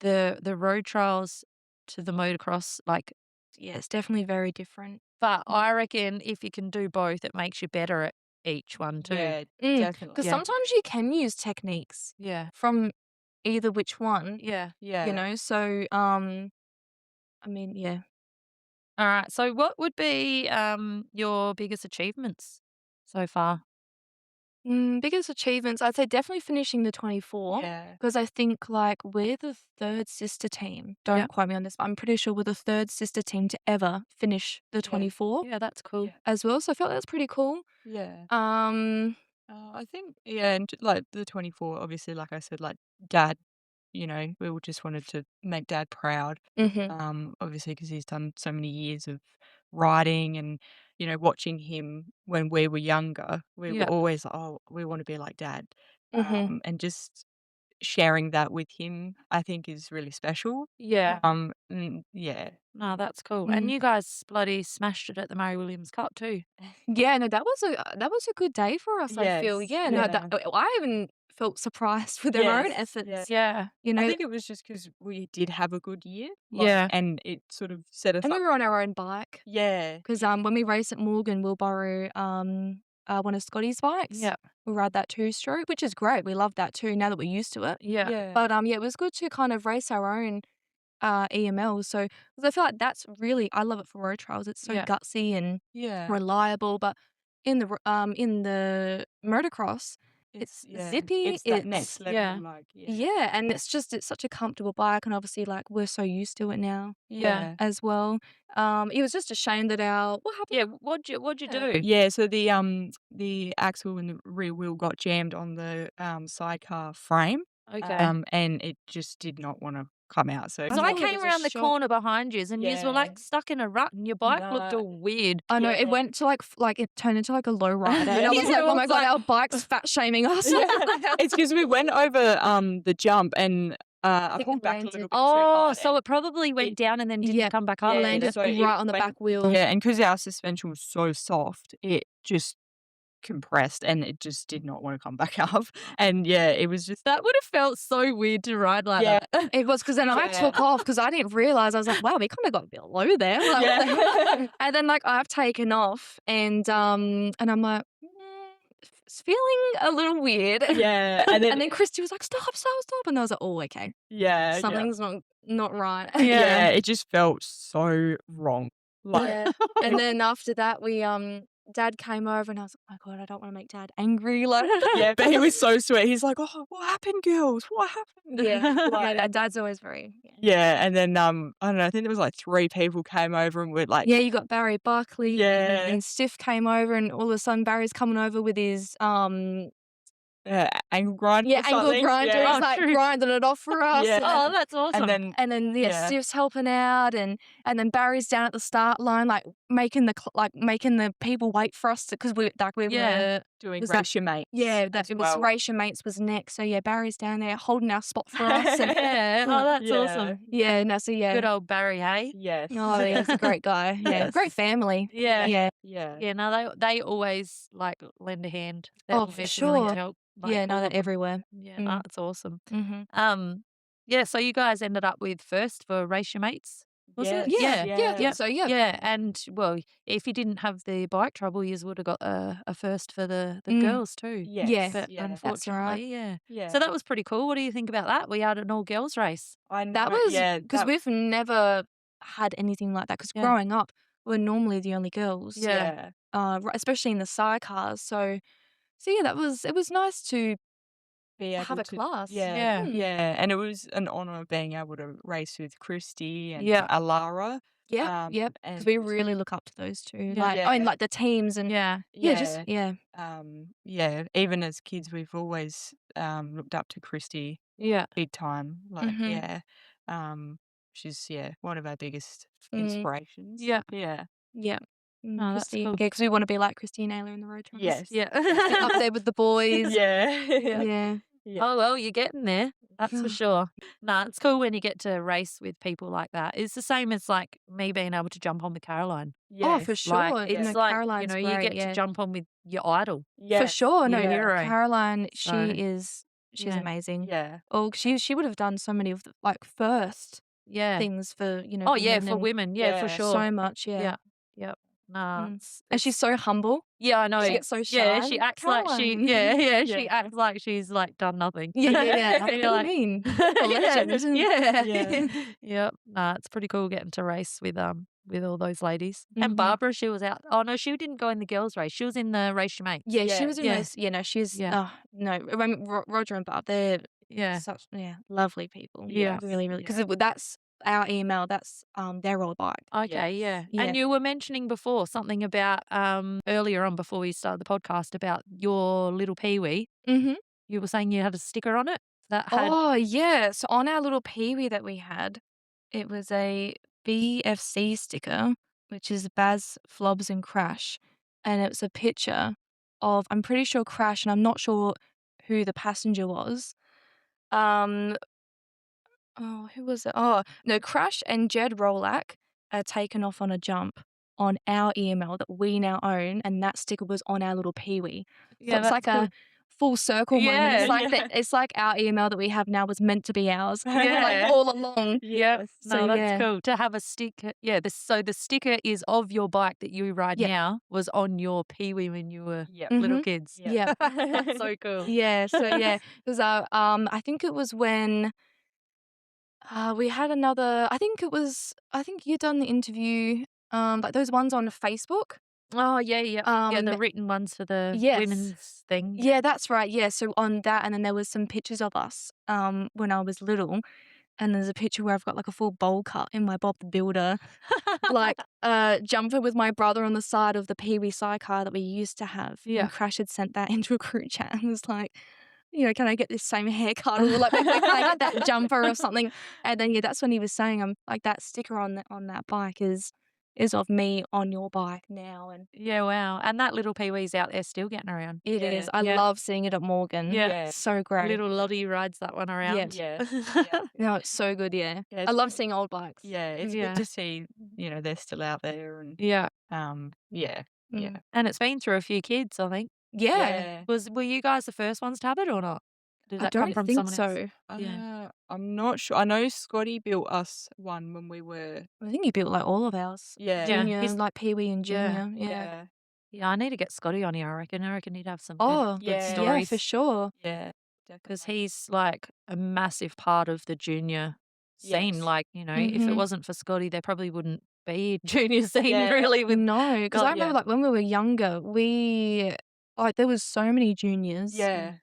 the road trials to the motocross, like, Yeah, it's definitely very different. but I reckon if you can do both, it makes you better at each one too. yeah, Because definitely, Yeah. sometimes you can use techniques Yeah. from either which one, Yeah. yeah. so, I mean, yeah. All right. So what would be your biggest achievements so far? Biggest achievements, I'd say definitely finishing the 24 Yeah. because I think, like, we're the 3rd sister team. Yeah. Don't quote me on this, but I'm pretty sure we're the 3rd sister team to ever finish the Yeah. 24 Yeah, that's cool. Yeah. as well, so I felt that's pretty cool. Yeah. Um I think, yeah, and like the 24, obviously, like I said, like Dad, we all just wanted to make Dad proud. Mhm. Obviously, because he's done so many years of riding and, watching him when we were younger, we were Yeah. always like, oh, we want to be like Dad. Mhm. And just sharing that with him, I think is really special. Yeah. Yeah. No, that's cool. And Mm. you guys bloody smashed it at the Murray Williams Cup too. Yeah, no, that was a good day for us, I feel. Yes. Yeah, no, that Yeah. I even felt surprised with our own Yes. Yeah. efforts, Yeah. you I know, think it was just because we did have a good year, like, Yeah. and it sort of set us and we up. were on our own bike Yeah, because when we race at Morgan, we'll borrow, one of Scotty's bikes. Yeah. We'll ride that two-stroke, which is great. We love that too now that we're used to it. Yeah. yeah, But, yeah, it was good to kind of race our own, EMLs. So, because I feel like that's really I love it for road trials. It's so Yeah. gutsy and yeah, reliable. But in the motocross, It's yeah, zippy. it's that next level, like, Yeah, and it's such a comfortable bike, and obviously, like, we're so used to it now. yeah. As well. It was just a shame that what happened? Yeah, what'd you do? Yeah, so the axle and the rear wheel got jammed on the, sidecar frame, Okay. and it just did not wanna come out, so So I know, it came was a around the shock. corner behind yous and yous were, Yeah. like, stuck in a rut and your bike looked No. all weird. I know, it Yeah. went to, like, it turned into, like, a low rider, and I was Yeah, like, I "Oh my was god, like our bike's fat shaming us." Yeah. It's 'cause we went over, the jump and, I think pulled it back a landed. little bit too Oh, hard so and it probably went it down and then didn't Yeah, come back up. yeah, landed so it right on the went back wheel. yeah, and 'cause our suspension was so soft, it just compressed and it just did not wanna come back up, and yeah, it was just That would have felt so weird to ride like yeah. that. It was because then I Yeah. took off because I didn't realize. I was like, "Wow, we kinda got a bit low there." Like, what the Yeah. heck? And then, like, I've taken off and I'm like, it's feeling a little weird." Yeah, and And then then Christy was like, "Stop, stop, stop." And I was like, "Oh, okay. yeah, yeah. Something's not right." Yeah, it just felt so wrong. Like Yeah. And then after that, Dad came over and I was like, "Oh my god, I don't wanna make Dad angry." Like, yeah, but he was so sweet. He's like, "Oh, what happened, girls? What happened?" yeah. Like Yeah, Dad's always very yeah, and then, I don't know, I think there was, like, 3 people came over and were like Yeah, you got Barry Buckley yeah, and Stiff came over, and all of a sudden Barry's coming over with his angle grinder or angle something. grinder. Yeah. He's like true. grinding it off for us. Yeah. Oh, that's awesome. And And then yeah. Stiff's helping out, and then Barry's down at the start line, like making the people wait for us because we Yeah. were doing was that- race your mates. yeah, that as it was well. Race Your Mates was next. So yeah, Barry's down there holding our spot for us. And Yeah. Oh, that's Yeah. awesome. yeah, no, so yeah. Good old Barry, hey? Yes. Oh yeah, he's a great guy. Yeah, Yes. great family. Yeah. Yeah. Yeah. Yeah, no, they always, like, lend a hand. They're Oh, always for willing to sure. help. Like, Yeah, no, all they're of them. everywhere. Yeah, no, Mm. that's awesome. Mm-hmm. Yeah, so you guys ended up with first for Race Your Mates, was it? Yes. Yeah, Yeah. I think so. Yeah. Yeah, and, well, if you didn't have the bike trouble, yous would have got a first for the Mm. girls too. Yes. But Yeah. That's all right. unfortunately, yeah. Yeah. So that was pretty cool. What do you think about that? We had an all-girls race. I know. That was yeah, because we've never had anything like that. Because Yeah. growing up, we're normally the only girls. Yeah. Especially in the sidecars. So yeah, it was nice to be have able a to class. Yeah. yeah, and it was an honour being able to race with Christy and Yeah. Alara. Yeah, yep. Because And we really look up to those two. Yeah. Like, I mean, like the teams and Yeah. just yeah. yeah, even as kids, we've always looked up to Christy Yeah. big time. Like, Mhm. yeah, she's one of our biggest Mm. inspirations. Yeah. Yeah. Yeah. Oh, that's Christy. cool. Yeah, because we want to be like Christy and Ayla in the road trials. Yes. Yeah. Up there with the boys. Yeah. Yeah. Yeah. Oh, well, you're getting there. That's for sure. Nah, it's cool when you get to race with people like that. It's the same as, like, me being able to jump on with Caroline. Oh, for Yes. sure. Like, it's No, like, Caroline's you great, get yeah. to jump on with your idol. Yeah. For sure. No, Your hero. Caroline, So, she's yeah. amazing. Yeah. Oh, she would have done so many of the, like, first Yeah. things for, Oh, yeah, women for and women. Yeah, for Yeah. sure. so much, yeah. Yeah. Yep. Nah. Mm. And she's so humble. Yeah, I know. She gets so Yeah, shy. she acts like Caroline. she acts like she's, like, done nothing. Yeah. And What do you're you like, mean? yeah, A legend. yeah. Yeah. Yep. Nah, it's pretty cool getting to race with all those ladies. Mhm. And Barbara, she was out. Oh no, she didn't go in the girls' race. She was in the Race Your Mates. Yeah, Yeah. she was in Yeah. those. Yeah, no, she's. Yeah. No, I mean, Roger and Barb, they're Yeah. such lovely people. Yeah. Really, really. Yeah. Because that's our email. That's their old bike. Okay, Yes. yeah. And Yeah. you were mentioning before something about earlier on before we started the podcast about your little peewee. Mm-hmm. You were saying you had a sticker on it that had Oh yeah. So on our little peewee that we had, it was a BFC sticker, which is Baz, Flobs, and Crash, and it was a picture of, I'm pretty sure, Crash, and I'm not sure who the passenger was. Oh, who was it? Oh, no, Crash and Jed Rolak are taken off on a jump on our email that we now own, and that sticker was on our little peewee. So yeah, it's like that's a cool. full circle moment. Yeah. It's like it's like our email that we have now was meant to be ours. Yeah. Like all along. Yeah, So, no, that's yeah. cool to have a sticker. Yeah, so the sticker is of your bike that you ride Yeah. now was on your peewee when you were Yep. little Mhm. kids. Yeah. That's so cool. Yeah. So yeah, because I think it was when we had another. I think you done the interview. Like those ones on Facebook. Oh, yeah, yeah, the Um, written ones for the yes. women's thing. Yeah, that's right. Yeah, so on that, and then there was some pictures of us when I was little, and there's a picture where I've got like a full bowl cut in my Bob the Builder like jumper with my brother on the side of the Pee Wee sidecar that we used to have. Yeah. And Crash had sent that into a group chat and was like, can I get this same haircut, or like can I get that jumper or something? And then that's when he was saying, like that sticker on that bike is of me on your bike now, and Yeah, wow. And that little Pee-wee's out there still getting around. it Yeah. is. I Yeah. love seeing it at Morgan. Yeah. Yeah. So great. Little Lottie rides that one around. Yeah. Yeah. No, it's so good. Yeah, Yeah, I love seeing old bikes. Yeah, it's Yeah. good to see, they're still out there and Yeah. yeah. Yeah. And it's been through a few kids, I think. Yeah. Were you guys the first ones to have it or not? Did I that come don't from think someone else? so. Yeah. I'm not sure. I know Scotty built us one when we were I think he built like all of ours. Yeah. Junior, He's- like Pee Wee and Yeah. Junior. Yeah. Yeah. Yeah, I need to get Scotty on here, I reckon. I reckon he'd have some Oh, good Yeah. stories. for sure. Yeah. Because Definitely. he's like a massive part of the junior scene. Yes. Like, if it Mhm. wasn't for Scotty, there probably wouldn't be a junior scene Yeah. really. With No, because I remember like when we were younger, there was so many juniors. Yeah.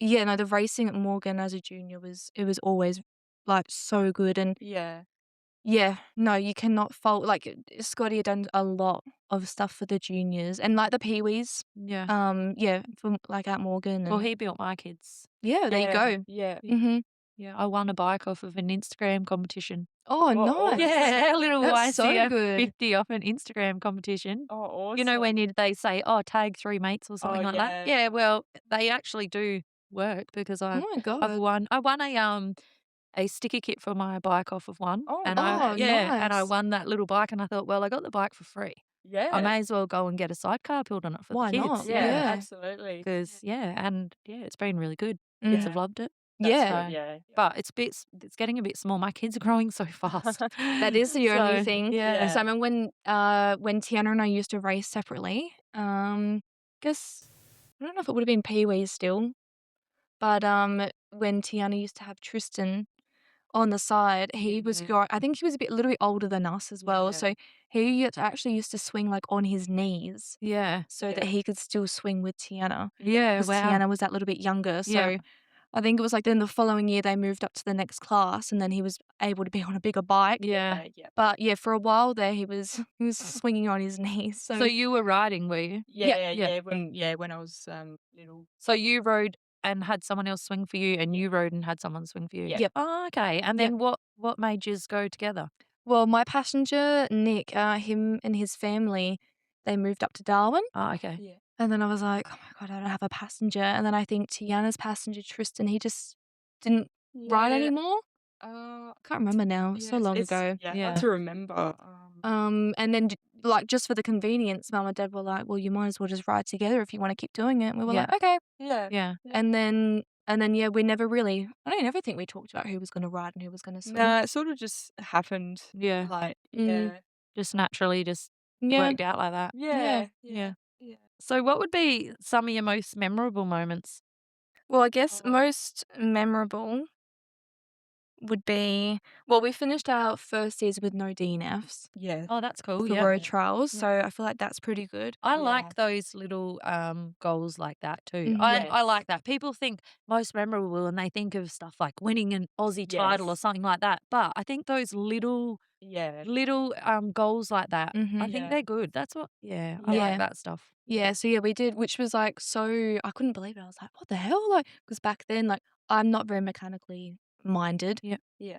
Yeah, no, the racing at Morgan as a junior was always like so good, and Yeah. yeah, no, you cannot fault like Scotty had done a lot of stuff for the juniors and like the Pee-wees. Yeah. Yeah, from like at Morgan. Well, And he built my kids. yeah, there you go. Yeah. Mhm. Yeah, I won a bike off of an Instagram competition. Oh, Oh, nice. Yeah, a little That's so YCF good. 50 off an Instagram competition. Oh, awesome. You know when they say, "Oh, tag 3 mates" or something Oh, like that? yeah. Yeah, well, they actually do work because Oh I've my god. won. I won a sticker kit for my bike off of one, Oh, and I nice. won that little bike, and I thought, well, I got the bike for free. Yeah. I may as well go and get a sidecar built on it for Why the kids. not? Yeah, Yeah. absolutely. Because it's been really good. Mm. Kids have loved it. Yeah. So- Yeah. But it's getting a bit small. My kids are growing so fast. That is the only So, thing. Yeah. So I mean when Tianna and I used to race separately, guess I don't know if it would have been Pee-wees still, but when Tianna used to have Tristan on the side, he was I think he was a little bit older than us as well. Yeah. So he actually used to swing like on his knees Yeah. so that he could still swing with Tianna. Yeah. Because Wow. Tianna was that little bit younger. So Yeah. I think it was like then the following year they moved up to the next class, and then he was able to be on a bigger bike. Yeah. Yeah. But yeah, for a while there he was swinging on his knees. So, So you were riding, were you? Yeah. Yeah. When I was little. So you rode and had someone else swing for you, and you rode and had someone swing for you. Yeah. Yep. Oh, okay. And then what made yous go together? well, my passenger Nick, him and his family, they moved up to Darwin, Oh, okay. Yeah. and then I was like, oh my god, I don't have a passenger. And then I think Tiana's passenger Tristan, he just didn't ride anymore. Uh, Can't remember now. So long ago. Yeah. Yeah. Hard to remember. And then like just for the convenience, Mum and Dad were like, well, you might as well just ride together if you want to keep doing it. And we were Yeah. like, okay. Yeah. Yeah. And then yeah, we never really. I don't ever think we talked about who was going to ride and who was going to swim. No, it sort of just happened. Yeah. Like, Mm. Just naturally Yeah. worked out like that. Yeah. Yeah. Yeah. So what would be some of your most memorable moments? Well, I guess Oh. most memorable would be we finished our first season with no DNFs Yeah. Oh, that's cool. for Yeah. road trials, Yeah. so I feel like that's pretty good. I Yeah. like those little goals like that too. Mhm. I Yes. like that. People think most memorable and they think of stuff like winning an Aussie title or Yes. something like that. But I think those little Yeah. goals like that, I Mhm. think Yeah. they're good. That's what I Yeah. like that stuff. Yeah, so yeah, we did, which was like so I couldn't believe it. I was like, what the hell? Like, because back then, like, I'm not very mechanically minded. Yeah. Yeah.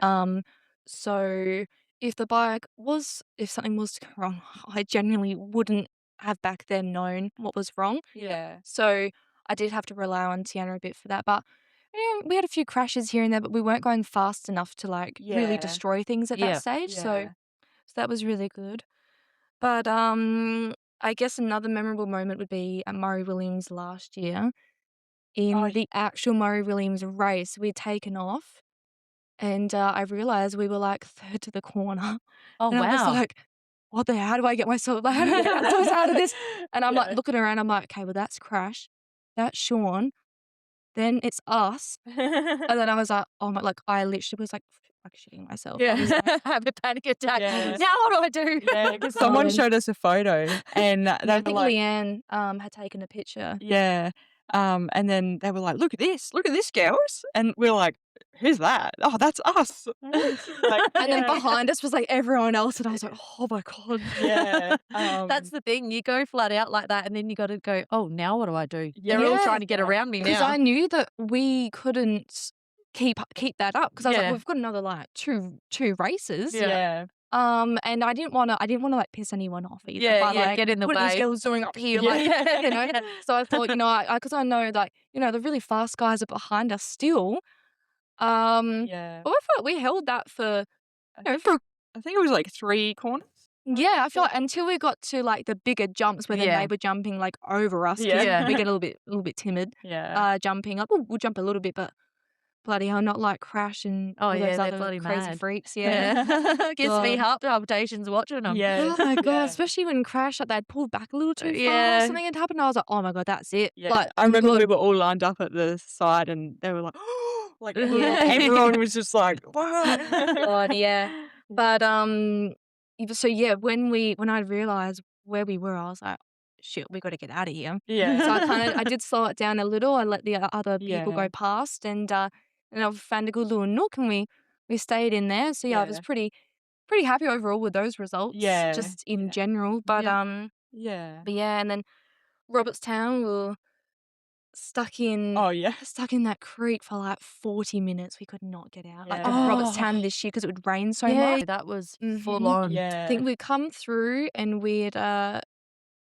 So if something was to go wrong, I genuinely wouldn't have back then known what was wrong. Yeah. So I did have to rely on Tiana a bit for that. But we had a few crashes here and there, but we weren't going fast enough to like really Yeah. destroy things at Yeah. that stage. So Yeah. that was really good. But I guess another memorable moment would be at Murray Williams last year. In Oh, the actual Murray Williams race, we'd taken off, and I realized we were like third to the corner. Oh And I was wow. like, what the hell? How do I get myself like, how do I get myself out of this? And I'm Yeah. like looking around, I'm like, okay, well, that's Crash, that's Sean, then it's us. And then I was like, oh my, like I literally was like shitting myself. I was like, have a panic attack. Yeah. Now what do I do? Yeah, because someone showed us a photo and they I were think like, Leanne had taken a picture. yeah. And then they were like, look at this, girls. And we're like, who's that? Oh, that's us. Like, And then behind us was like everyone else, and I was like, oh my God. yeah. That's the thing. You go flat out like that, and then you got to go, oh, now what do I do? Yeah. They're all trying to get around me Because now. I knew that we couldn't keep that up because I was like, Yeah. we've got another like two races. Yeah. And I didn't want to like piss anyone off either. Yeah, by, yeah, like, get in the what are these way. girls doing up here? Yeah. Like, you know. So I thought, you know, because I know like, you know, the really fast guys are behind us still. Yeah. But I felt we held that for, you know, for I think it was like 3 corners. yeah. I feel like until we got to like the bigger jumps where then Yeah. they were jumping like over us. 'Cause Yeah. we get a little bit timid. Yeah. Jumping like we'll jump a little bit, but bloody hell, not like Crash and Oh, all yeah, those they're other bloody crazy mad. freaks. Yeah. Gives me God. heart palpitations watching them. Yeah. Oh my God, Yeah. especially when Crash, like they'd pulled back a little too far Yeah. or something had happened. I was like, oh my God, that's it. Yeah. Like, I remember God. we were all lined up at the side and they were like, like Yeah. everyone was just like, what? God, yeah. But so yeah, when I realized where we were, I was like, shit, we got to get out of here. Yeah. So I did slow it down a little. I let the other people Yeah. go past, and I found a good little nook, and we stayed in there. So yeah, I was Yeah. pretty happy overall with those results, Yeah. just in Yeah. general. But Yeah. but yeah, and then Robertstown, we were stuck in Oh, yeah. that creek for like 40 minutes. We could not get out. Like Yeah. Robertstown this year because it would rain so Yeah, much. that was Mhm. full on. Yeah. I think we'd come through and we'd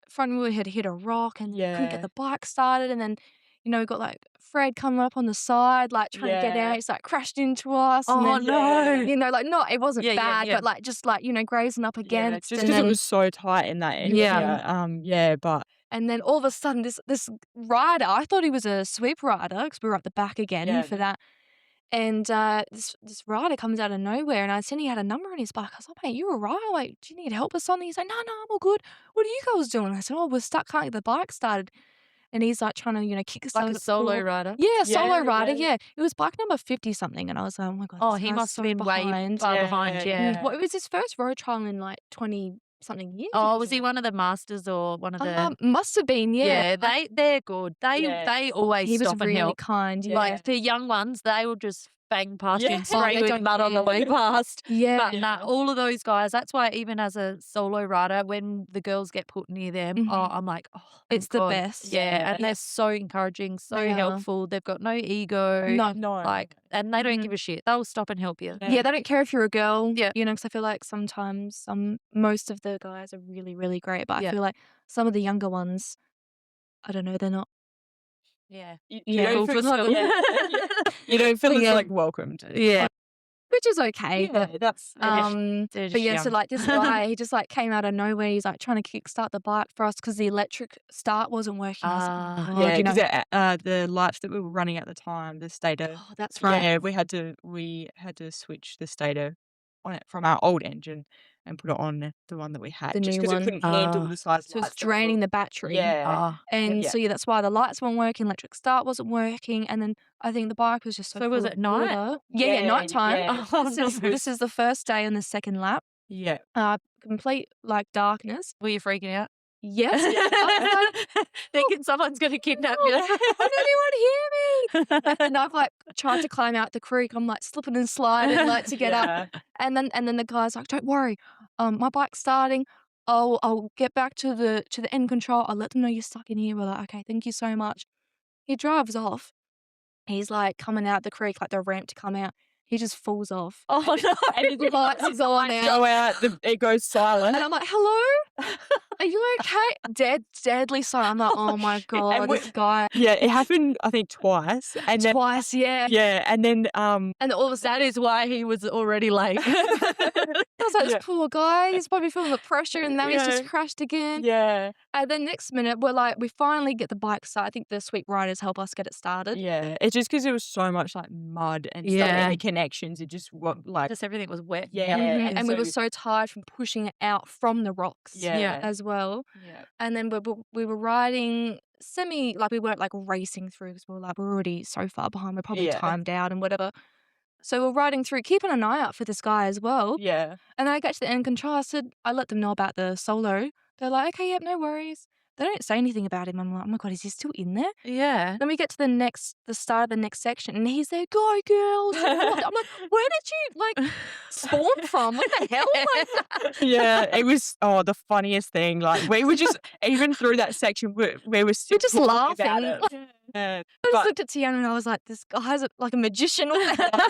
front wheel had hit a rock and couldn't Yeah. get the bike started, and then you know we got like Fred coming up on the side like trying to get Yeah. out. He's like crashed into us. Oh, and then, no. You know, like not it wasn't Yeah, yeah, bad, yeah. but like just like you know grazing up Yeah, against. just and because it then, was so tight in that area. Yeah. Yeah, but and then all of a sudden this rider, I thought he was a sweep rider because we were at the back again Yeah. for that. And this rider comes out of nowhere, and I seen he had a number on his bike. I was like, mate, you all right? Like, do you need help or something? He's like, no, I'm all good. What are you guys doing? I said, oh, we're stuck, can't get the bike started. And he's like trying to, you know, kick us Like out a solo rider. Yeah, solo Yeah, rider, yeah. yeah. It was bike number 50 something, and I was like, oh my God. Oh, this he guy's must so have been way behind. far Yeah, behind, yeah. yeah. Well, it was his first road trial in like 20 something years. Oh, was he one of the masters or one of the... Must have been, yeah. they're good. Yeah. They always He was stop and really help. kind. Yeah. Like the young ones, they will just bang past you Yeah. and spray they you with don't mud on the care. way past. Yeah. But nah, all of those guys, that's why even as a solo rider, when the girls get put near them, Mhm. I'm like, oh, It's thank the God. best. Yeah, Yeah. and they're so encouraging, so They are. helpful. They've got no ego. No. No. Like, and they don't Mhm. give a shit. They'll stop and help you. Yeah, they don't care if you're a girl. Yeah. You know, because I feel like sometimes most of the guys are really, really great, but Yeah. I feel like some of the younger ones, I don't know, they're not. Yeah. You Yeah, don't for feel, some. yeah. You don't feel Yeah. as like welcomed. Yeah. Which is okay. Yeah, that's They're But just yeah, so young. like this guy, he just like came out of nowhere. He's like trying to kickstart the bike for us because the electric start wasn't working. I was like, Ah. oh, God, yeah, you know. because the lights that we were running at the time, the stator. Oh, that's right. Yeah, we had to switch the stator on it from our old engine and put it on the one that we had, The just new because it one. couldn't handle the size. So it's lights that we were- draining the battery. Yeah, Ah. And Yeah. so yeah, that's why the lights weren't working, electric start wasn't working, and then I think the bike was just so So was full it of night? water. Yeah, Yeah, nighttime. yeah. Oh, This is the first day on the second lap. yeah. Complete like darkness. Were you freaking out? Yes. I was like, Thinking someone's going to kidnap you. "Will anyone hear me?" And I've like tried to climb out the creek. I'm like slipping and sliding like to get up. And then the guy's like, "Don't worry, my bike's starting. I'll get back to the end control. I'll let them know you're stuck in here." We're like, "Okay, thank you so much." He drives off. He's like coming out the creek, like the ramp to come out. He just falls off. Oh, no. And his lights is on out. Go out, it goes silent. And I'm like, "Hello? Are you okay?" Deadly silent. I'm like, "Oh my God, And we- this guy." Yeah, it happened I think twice, and then Twice, yeah. yeah, and then And all of a sudden, That is why he was already late. I was like, Yeah. "This poor guy, he's probably feeling the pressure, and now he's Yeah. just crashed again." yeah, And then next minute, we finally get the bike started. I think the sweep riders help us get it started. yeah. It's just because it was so much like mud and so Yeah. many connections. It just like Just everything was wet. yeah, Mhm. And we so- were so tired from pushing it out from the rocks Yeah. as well. yeah, And then we were riding like we weren't like racing through because we're already so far behind. We're probably Yeah. timed out and whatever. So we're riding through, keeping an eye out for this guy as well. Yeah. And then I get to the end control. I let them know about the solo. They're like, okay, yep, no worries. They don't say anything about him. I'm like, oh my God, is he still in there? Yeah. Then we get to the start of the next section, and he's there, go girls. I'm like, where did you like spawn from? What the hell? Like, Yeah, it was the funniest thing. Like we were just even through that section, we were still we're just talking about laughing. it. Yeah, I just but looked at Tiana and I was like, this guy's like a magician.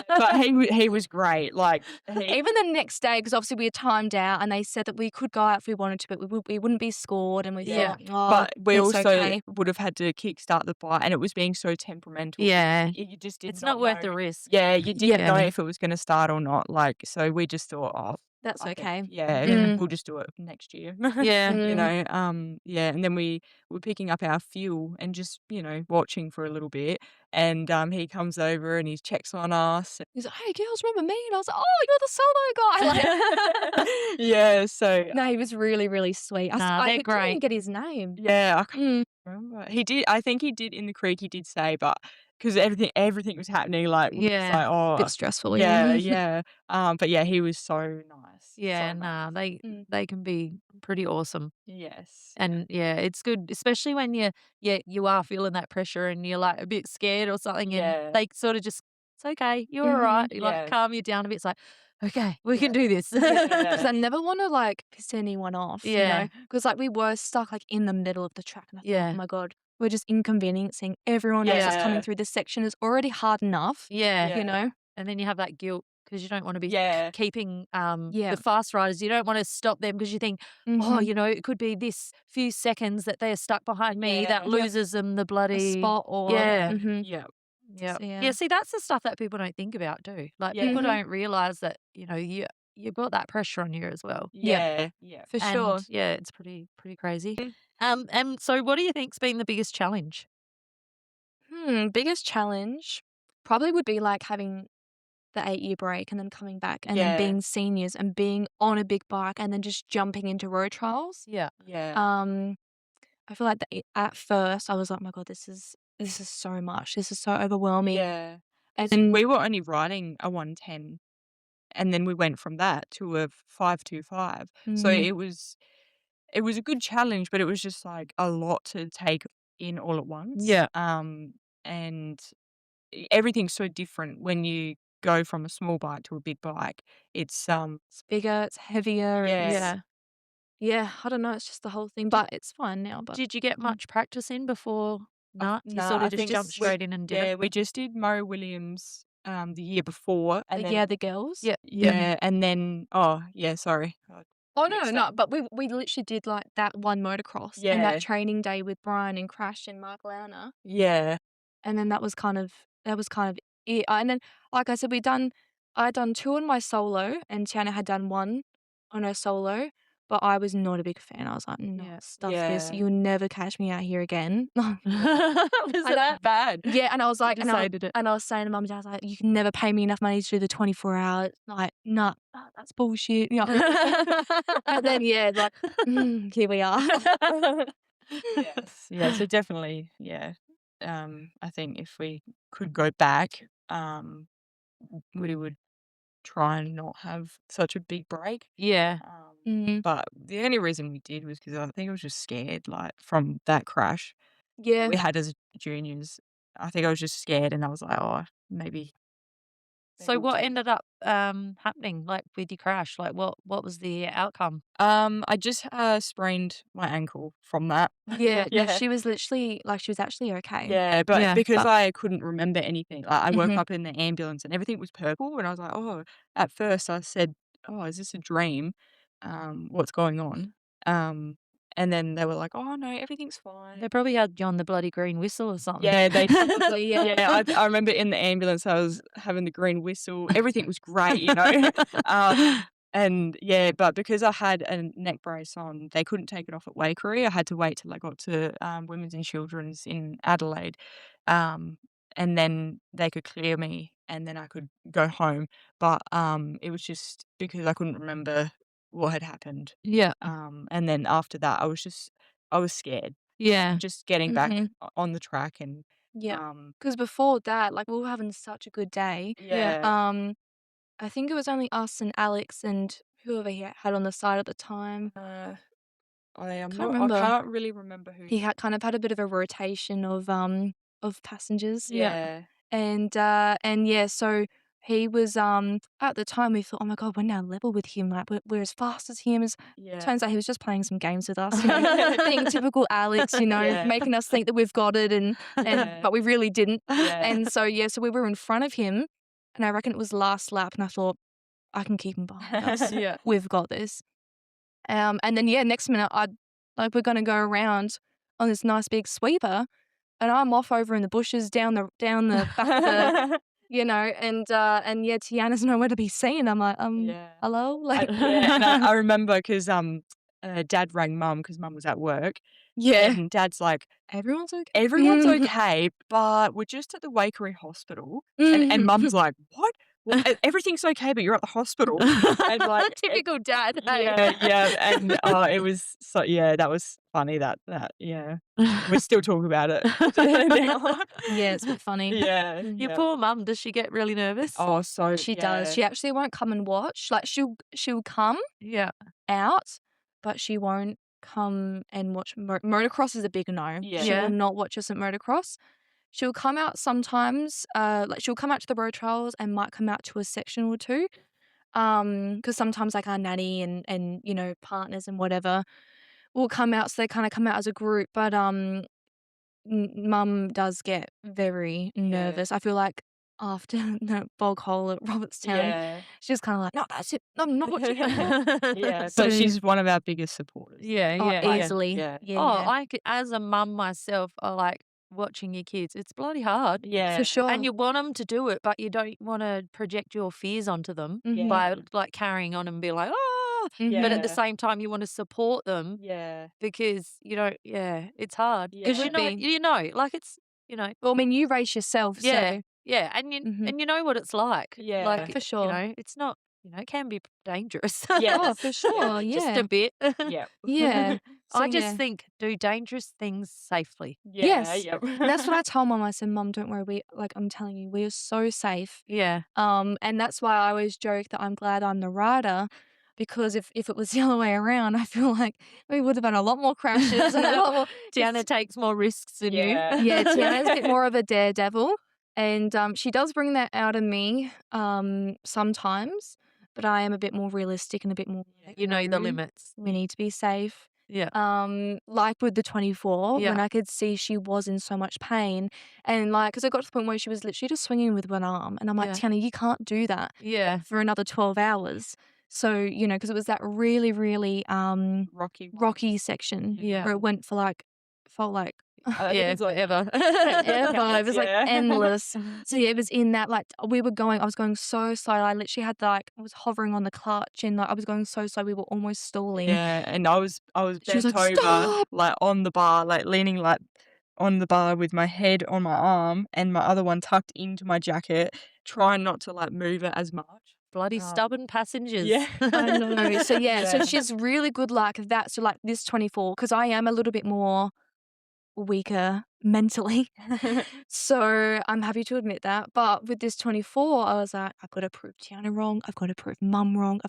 but he was great. Like Even the next day, because obviously we had timed out, and they said that we could go out if we wanted to, but we wouldn't be scored. And we thought, oh, but we it's also okay. would have had to kickstart the bike, and it was being so temperamental. Yeah. You just did It's not not worth know. the risk. Yeah, you didn't Yeah. know if it was going to start or not. Like, so we just thought, That's I think, okay. Yeah. we'll just do it next year. Yeah. You know, and then we were picking up our fuel and just, watching for a little bit. And he comes over and he checks on us. He's like, hey girls, remember me? And I was like, oh, you're the solo guy. Like, Yeah, so no, he was really, really sweet. Nah, they're I couldn't even great. get his name. yeah, I can't remember. He did. I think he did in the creek. He did say, but because everything was happening, like we was Yeah. like, oh, Bit stressful. yeah, yeah. But yeah, he was so nice. Yeah, so nah, nice. they can be pretty awesome. Yes. And yeah, it's good, especially when you are feeling that pressure and you're like a bit scared or something, and Yeah. they sort of just, it's okay, you're all right. You like Yeah. calm you down a bit. It's like, okay, we can do this. Because I never want to like piss anyone off, Yeah. Because like we were stuck like in the middle of the track, and I thought, Yeah. oh my God, we're just inconveniencing everyone else that's coming Yeah. through this section. Is already hard enough, Yeah. you know. And then you have that guilt because you don't want to be Yeah. keeping Yeah. the fast riders. You don't want to stop them because you think, oh, it could be this few seconds that they're stuck behind me that Yeah. loses them the A bloody spot or Yeah. Yeah. Yeah. So, yeah. Yeah, see, that's the stuff that people don't think about too. Like people Yeah. don't realize that, you've got that pressure on you as well. Yeah. Yeah. for sure. And yeah, it's pretty crazy. And so what do you think's been the biggest challenge? Biggest challenge probably would be like having the 8-year break and then coming back and then Yeah. being seniors and being on a big bike and then just jumping into road trials. Yeah. Yeah. I feel like at first I was like, oh my God, this is so much. This is so overwhelming. Yeah. And So then we were only riding a 110, and then we went from that to a 525. So it was a good challenge, but it was just like a lot to take in all at once. Yeah. And everything's so different when you go from a small bike to a big bike. It's it's bigger, it's heavier. Yeah. Yeah, I don't know. It's just the whole thing, but it's fine now. But Did you get much practice in before? No, you nah, sort I of just think jumped straight in and did it. we just did Mo Williams the year before, and then the girls. Yeah. yeah, and then sorry. Oh mixed no, up. but we literally did like that one motocross and Yeah. that training day with Brian and Crash and Mark Launer. Yeah. And then that was kind of it. And then, like I said, I'd done 2 on my solo, and Tiana had done 1 on her solo, but I was not a big fan. I was like, no, Yeah. stuff this. Yeah. You'll never catch me out here again. Was it that bad? Yeah, and I was like, You decided it. and I was saying to mum and dad, I was like, you can never pay me enough money to do the 24 hours. Like, nah, that's bullshit. Yeah. And then like, here we are. Yes. Yeah. So definitely, yeah. I think if we could go back, we would try and not have such a big break. Yeah. But the only reason we did was because I think I was just scared, like from that crash Yeah. we had as juniors. I think I was just scared, and I was like, oh, maybe. So we'll what take it. ended up happening like with your crash? Like what was the outcome? I just sprained my ankle from that. Yeah, no, Yeah. she was literally like, she was actually okay. Yeah, but Yeah, because but- I couldn't remember anything, like I woke Mhm. up in the ambulance and everything was purple, and I was like, oh. At first, I said, oh, is this a dream? What's going on? And then they were like, oh no, everything's fine. they probably had you on the bloody green whistle or something. Yeah, they Probably, yeah. yeah. I remember in the ambulance, I was having the green whistle. Everything was great, you know. And yeah, but because I had a neck brace on, they couldn't take it off at Wakery. I had to wait till I got to Women's and Children's in Adelaide, and then they could clear me, and then I could go home. But it was just because I couldn't remember what had happened. Yeah. And then after that, I was scared. Yeah. just getting back Mhm. on the track and Yeah. Because before that, like, we were having such a good day. Yeah. yeah. I think it was only us and Alex and whoever he had on the side at the time. I Remember. can't really remember who. He had kind of had a bit of a rotation of passengers. Yeah. Yeah. And yeah, so he was at the time we thought, oh my god, we're now level with him, like we're as fast as him. As Yeah. turns out he was just playing some games with us, being typical Alex, Yeah. making us think that we've got it and Yeah. but we really didn't. Yeah. And so yeah, so we were in front of him, and I reckon it was last lap, and I thought I can keep him behind us. Yeah. We've got this. And then yeah, next minute we're gonna go around on this nice big sweeper, and I'm off over in the bushes down the back of the and yeah, Tiana's nowhere to be seen. I'm like, Yeah. hello, like Yeah, and I remember because Dad rang Mum because Mum was at work, yeah, and Dad's like, everyone's okay. "Everyone's okay, but we're just at the Wakery Hospital." And Mum's like, "What? Well, everything's okay, but you're at the hospital." And like, Typical dad. Hey. yeah, and it was so yeah, that was funny that yeah, we still talk about it now. Yeah, it's a bit funny. Yeah, Your yeah. poor mum, does she get really nervous? Oh, so She yeah. does. She actually won't come and watch. Like she'll come Yeah. out, but she won't come and watch motocross is a big no. Yeah. She Yeah. will not watch us at motocross. She'll come out sometimes, like she'll come out to the road trials and might come out to a section or two. Because sometimes like our nanny and partners and whatever will come out, so they kind of come out as a group. But Mum does get very nervous. I feel like after the bog hole at Robertstown, Yeah. she's kind of like, no, that's it. I'm not watching it. Yeah, So- but she's one of our biggest supporters. Yeah, Oh, yeah. easily. Yeah. Yeah, Oh, yeah. I could, as a mum myself, I like watching your kids. It's bloody hard. Yeah. For sure. And you want them to do it, but you don't want to project your fears onto them Mhm. by like carrying on and be like, oh. Mhm. But at the Yeah. same time, you want to support them Yeah. because you don't. Yeah, it's hard. Yeah. 'Cause It should be. like it's Well, I mean, you race yourself, yeah, so yeah, and you Mhm. and you know what it's like. Yeah. Like For sure. it's not. It can be dangerous. Yes. Oh, for sure. Just Yeah. a bit. Yeah. Yeah. So, I just yeah. think do dangerous things safely. Yeah. Yes. Yep. And that's what I told Mum. I said, Mum, don't worry. I'm telling you, we are so safe. Yeah. And that's why I always joke that I'm glad I'm the rider, because if it was the other way around, I feel like we would have had a lot more crashes and a lot more. Tiana takes more risks than Yeah. Yeah, Tiana's a bit more of a daredevil, and she does bring that out in me sometimes, but I am a bit more realistic and a bit more like, You know the "No, limits. we need to be safe." Yeah. Like with the 24, when Yeah. I could see she was in so much pain, and like, because I got to the point where she was literally just swinging with one arm, and I'm like, Yeah. Tiana, you can't do that Yeah. for another 12 hours. So, because it was that really, really Rocky. one. rocky section Yeah. where it felt like I think Yeah, it's like forever. forever. It was like Yeah. endless. So yeah, it was in that like I was going so slow. I literally had I was hovering on the clutch, and like I was going so slow we were almost stalling. Yeah, and I was She was bent like, over, "Stop!" like on the bar, like leaning like on the bar with my head on my arm and my other one tucked into my jacket, trying not to like move it as much. Bloody stubborn passengers. Yeah. I know. So yeah, so Yeah. she's really good like that. So like this 24, because I am a little bit more weaker mentally. So I'm happy to admit that. But with this 24, I was like, I've got to prove Tiana wrong. I've got to prove Mum wrong.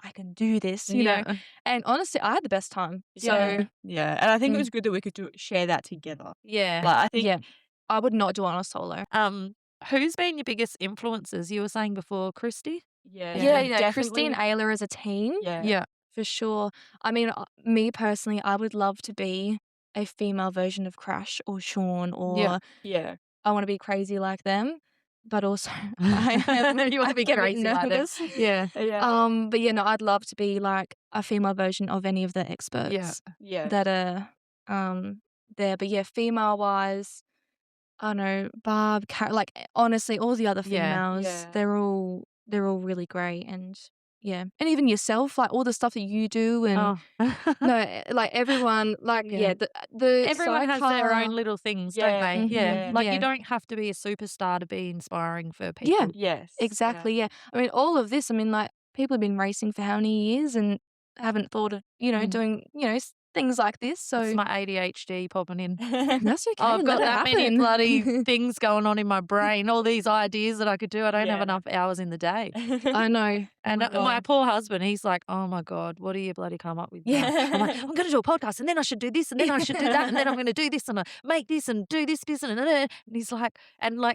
I can do this, Yeah. And honestly, I had the best time. So Yeah. Yeah, and I think it Mm. was good that we could share that together. Yeah. Like I think yeah, I would not do it on a solo. Who's been your biggest influences? You were saying before, Christy? yeah, Christy and definitely. Ayla as a team, Yeah. Yeah. for sure. I mean, me personally, I would love to be a female version of Crash or Sean, or Yeah. I want to be crazy like them. But also, You want I to be get a bit crazy like them. nervous. Yeah. Yeah. But yeah, no, I'd love to be like a female version of any of the experts Yeah. that are there. But yeah, female wise, I don't know, Barb, like honestly, all the other Yeah. females, Yeah. they're all really great, and yeah, and even yourself, like all the stuff that you do, and Oh. no, like everyone, like Yeah. the Everyone has their sidecar- own little things, Yeah. don't they? Mhm. Yeah. Like Yeah. you don't have to be a superstar to be inspiring for people. Yes. Exactly, yeah. I mean, all of this, I mean, like, people have been racing for how many years and haven't thought of, Mm. doing, things like this. It's So my ADHD popping in. that's okay. I've got let it that many happen. bloody things going on in my brain, all these ideas that I could do. I don't have enough hours in the day. I know. And my poor husband, he's like, "Oh my God, what do you bloody come up with now?" I'm like, "I'm going to do a podcast and then I should do this and then I should do that and then I'm going to do this and make this and do this business." And he's like,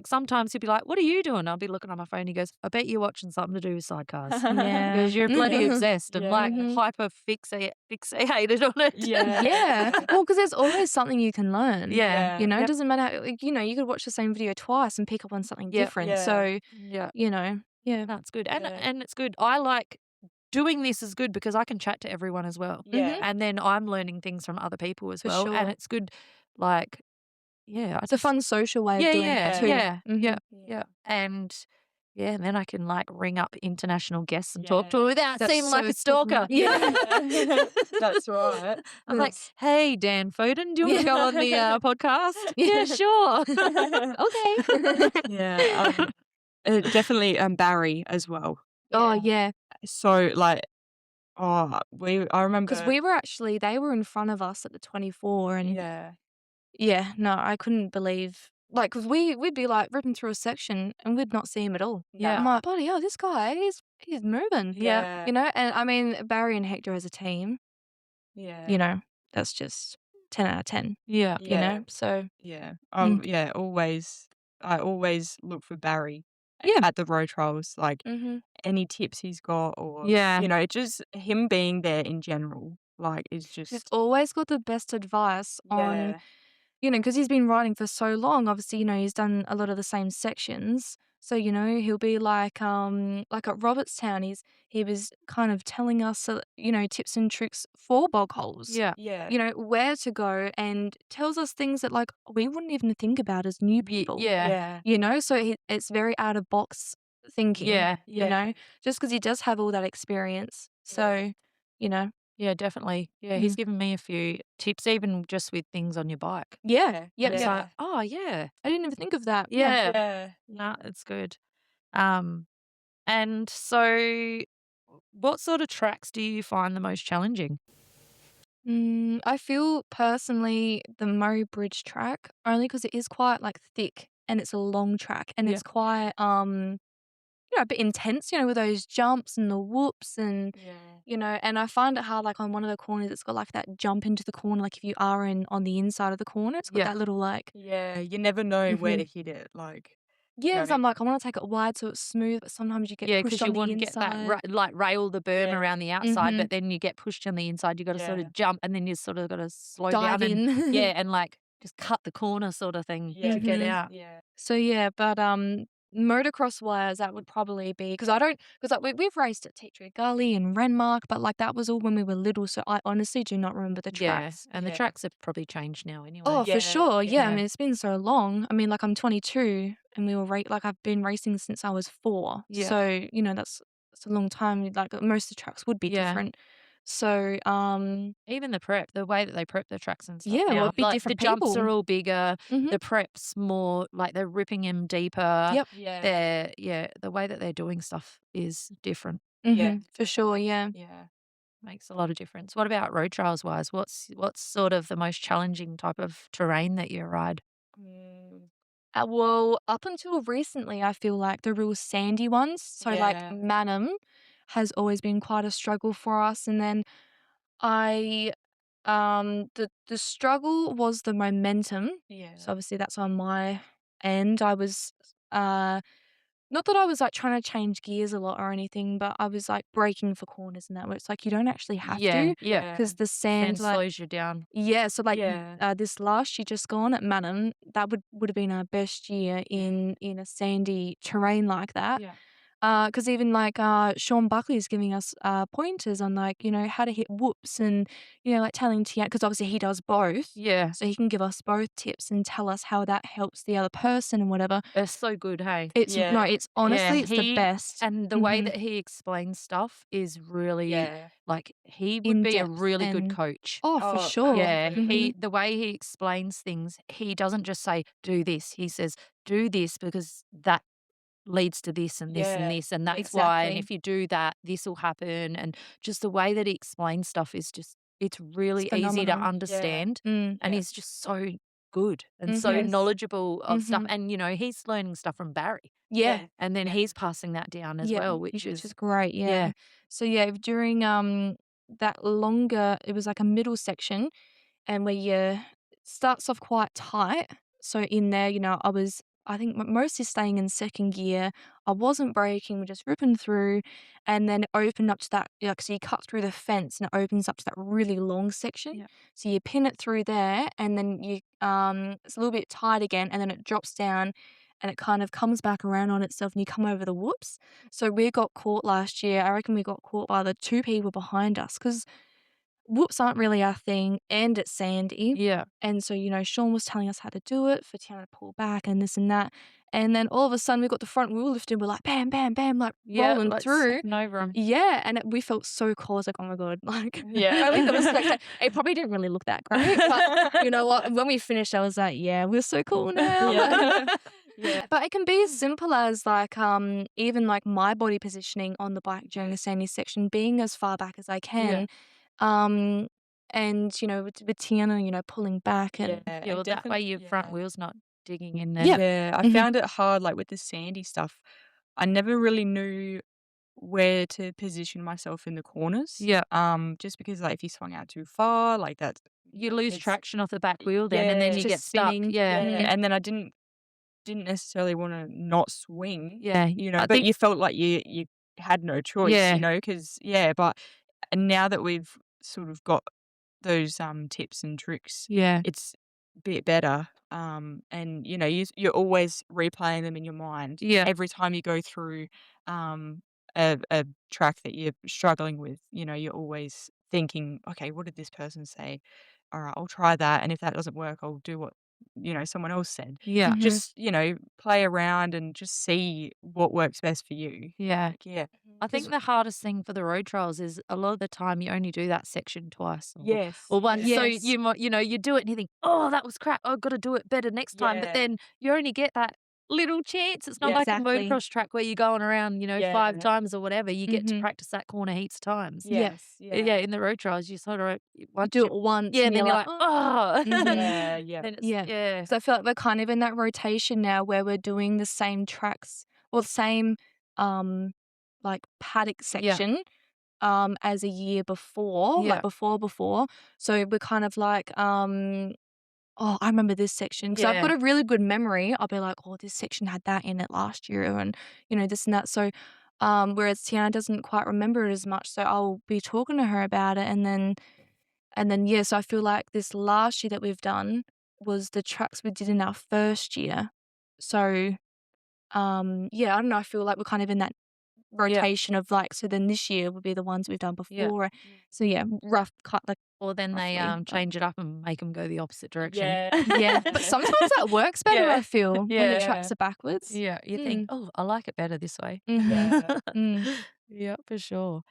sometimes he'll be like, "What are you doing?" I'll be looking on my phone. He goes, "I bet you're watching something to do with sidecars." Yeah. Because you're bloody Mhm. obsessed and like Mhm. hyper fixated on it. Yeah. Well, because there's always something you can learn. Yeah. You know, it Yep. doesn't matter. Like, you know, you could watch the same video twice and pick up on something Yep. different. Yeah. So, Yeah. you know, yeah. That's good. Yeah. And it's good. I like doing this is good because I can chat to everyone as well. Yeah. And then I'm learning things from other people as For well. And sure. it's good, like, yeah. It's a fun social way of doing it too. Yeah. Mhm. Yeah. And yeah, then I can like ring up international guests and Yeah. talk to them without That's seeming like so a stalker. cool. Yeah. That's right. I'm like, "Hey, Dan Foden, do you want to go on the podcast?" Yeah. Yeah, sure. Okay. Yeah. Definitely Barry as well. Oh, yeah. So like, I Because remember. they were in front of us at the 24 and Yeah. yeah, no, I couldn't believe, like, because we'd be like ripping through a section and we'd not see him at all. Yeah. I'm like, bloody hell, this guy, he's moving. Yeah. You know, and I mean, Barry and Hector as a team, Yeah. you know, that's just 10 out of 10, Yeah. you know, so. Yeah. Mm. Always. I always look for Barry Yeah. at the road trials, like Mm-hmm. any tips he's got, or Yeah. just him being there in general, like is He's just always got the best advice on, yeah, you know, because he's been riding for so long. Obviously, you know, he's done a lot of the same sections. So, you know, he'll be like at Robertstown, he was kind of telling us, you know, tips and tricks for bog holes. Yeah. yeah, You know, where to go, and tells us things that like we wouldn't even think about as new people. Yeah. yeah, You know, so it's very out of box thinking. Yeah. You know, just because he does have all that experience. So, you know, Yeah, definitely. Yeah, Mm. he's given me a few tips, even just with things on your bike. yeah, yeah, It's yeah. like, oh yeah, I didn't even think of that. yeah. yeah. No, it's good. And so, what sort of tracks do you find the most challenging? I feel personally the Murray Bridge track, only because it is quite like thick and it's a long track and Yeah. it's quite you know, a bit intense, you know, with those jumps and the whoops and Yeah. you know, and I find it hard like on one of the corners it's got like that jump into the corner, like if you are on the inside of the corner, it's got Yeah. that little like Yeah, you never know where to hit it. Like, yeah, know, so I'm like, I want to take it wide so it's smooth, but sometimes you get Yeah, pushed because you on the want to get that inside. like rail the berm Yeah. around the outside, Mhm. but then you get pushed on the inside. You got to sort Yeah. of jump, and then you sort of got to slow Dive down and in. yeah, and like just cut the corner sort of thing to get Mhm. out. yeah, So yeah, but motocross wise, that would probably be because like we've raced at Tea Tree Gully and Renmark, but like that was all when we were little, so I honestly do not remember the Yeah, tracks. and the Yeah. tracks have probably changed now anyway. Oh, for Yeah, sure. Yeah, I yeah. mean it's been so long. I mean, like I'm 22 and we were like I've been racing since I was 4. Yeah. So, you know, that's a long time. Like most of the tracks would be Yeah. different. So, Even the prep, the way that they prep the tracks and stuff yeah, well, now, it'd be like the different jumps are people. all bigger, Mhm. the prep's more like they're ripping him deeper. Yep. yeah, The way that they're doing stuff is different. Mhm. For sure, yeah. yeah. Makes a lot of difference. What about road trials wise? What's sort of the most challenging type of terrain that you ride? Mm, Well, up until recently, I feel like the real sandy ones, so like Yeah. Manham has always been quite a struggle for us. And then I, the struggle was the momentum. yeah, So obviously that's on my end. I was, not that I was like trying to change gears a lot or anything, but I was like braking for corners and that where it's like you don't actually have to Yeah. because the sand Sand like slows you down. yeah, so like Yeah. this last year just gone at Manham, that would have been our best year in a sandy terrain like that. yeah, Because even like Sean Buckley's giving us pointers on like you know how to hit whoops and you know like telling Tianna because obviously he does both, Yeah. so he can give us both tips and tell us how that helps the other person and whatever. They're so good, hey? It's no, Yeah. it's honestly it's the he best. and the way Mhm. that he explains stuff is really yeah. like he would In be a depth really good and coach. oh for Oh, sure. Yeah, absolutely. the way he explains things, he doesn't just say do this. He says do this because that leads to this and this and Yeah, this and that's why and exactly. if you do that this will happen and just the way that he explains stuff is just it's really easy to phenomenal. Yeah. understand, Mm. and Yeah. he's just so good and so Mhm. Yes. knowledgeable of stuff. Mhm. And he's learning stuff from Barry, Yeah. Yeah. and then Yeah. he's passing that down as Yeah, well, which which is is great, yeah. yeah, So, yeah, during, that longer it was like a middle section and where you it starts off quite tight. So in there, I think mostly staying in second gear. I wasn't braking, we're just ripping through, and then it opened up to that like, so you cut through the fence and it opens up to that really long section. yeah, So you pin it through there and then it's a little bit tight again and then it drops down and it kind of comes back around on itself and you come over the whoops. So we got caught last year. I reckon we got caught by the two people behind us because whoops aren't really our thing and it's sandy. yeah, And so, Sean was telling us how to do it for Tiana to pull back and this and that. And then all of a sudden we got the front wheel lifted. We're like, bam, bam, bam, like yeah, rolling like through. skipping over them. Yeah. And we felt so cool. I was like, oh my God, like, Yeah. at least it was spectacular. It probably didn't really look that great. But you know what? When we finished, I was like, yeah, we're so cool now. Yeah. Yeah. But it can be as simple as like even like my body positioning on the bike during a sandy section, being as far back as I Yeah. can. Um and with Tiana, pulling back Yeah. and Yeah, And well, that way definitely. your front Yeah. wheel's not digging in there. yeah. Yeah. I Mhm. found it hard, like with the sandy stuff. I never really knew where to position myself in the corners. Yeah. Just because like if you swung out too far, like that's You lose it's traction off the back wheel then, and then yeah. you Just get stuck. spinning. Yeah. Yeah. Mm. And then I didn't necessarily want to not swing, Yeah. I but think you felt like you had no choice, yeah. because yeah, but and now that we've sort of got those tips and tricks, Yeah. it's a bit better. And you're always replaying them in your mind Yeah. every time you go through a track that you're struggling with. You're always thinking, okay, what did this person say? All right, I'll try that, and if that doesn't work, I'll do what someone else said. Yeah. Mhm. Just play around and just see what works best for you. Yeah. Like, yeah, I think the hardest thing for the road trials is a lot of the time you only do that section twice yes, or once. So Yes. you might, you do it and you think, oh, that was crap. I've got to do it better next time. But yeah, then you only get that little chance. It's not yeah, like a Exactly. motocross track where you're going around, five yeah, times or whatever. You get to Mhm. practice that corner heaps of times. Yeah. yes, yeah, Yeah, in the road trials, you sort of You once do you it once yeah, and and you're then you're like, like, "Oh." oh, Mhm. yeah, yeah, then it's Yeah. yeah, So I feel like we're kind of in that rotation now where we're doing the same tracks or the same um like paddock yeah, section as a year before, like yeah, before. So we're kind of like oh, I remember this section because I've yeah, got a really good memory. I'll be like, oh, this section had that in it last year and this and that. So whereas Tiana doesn't quite remember it as much. So I'll be talking to her about it and then yeah, so I feel like this last year that we've done was the tracks we did in our first year. So yeah, I don't know, I feel like we're kind of in that yeah, rotation of like so then this year will be the ones we've done yeah. before. So yeah, rough cut like Or then they roughly. But change it up and make them go the opposite direction. yeah, yeah, but sometimes that works better, Yeah. I feel, when the Yeah. tracks are backwards. Yeah, you think, Mm. "Oh, I like it better this way." Mhm. yeah, Mm. Yeah, for sure.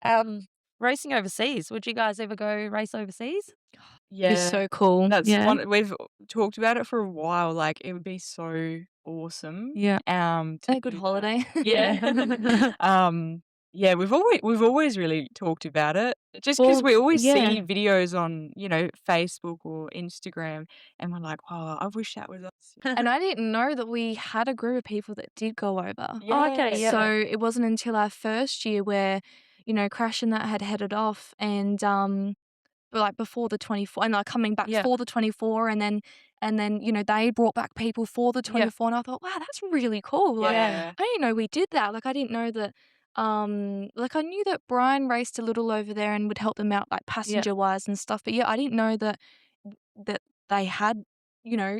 Um, Racing overseas, would you guys ever go race overseas? Be yeah. so cool. That's Yeah. one we've talked about it for a while. Like it would be so awesome. Yeah. To A good do that. holiday. Yeah. Yeah, we've always really talked about it just because Well, we always yeah. see videos on, Facebook or Instagram, and we're like, "Oh, I wish that was us." And I didn't know that we had a group of people that did go over. Oh, okay, yeah. So it wasn't until our first year where, Crash and that had headed off and but like before the 24 and like coming back Yeah. for the 24 and then they brought back people for the Yeah. 24 and I thought, wow, that's really cool. Like Yeah. I didn't know we did that. Like I didn't know that like I knew that Brian raced a little over there and would help them out like Yeah. passenger wise and stuff. But yeah, I didn't know that they had,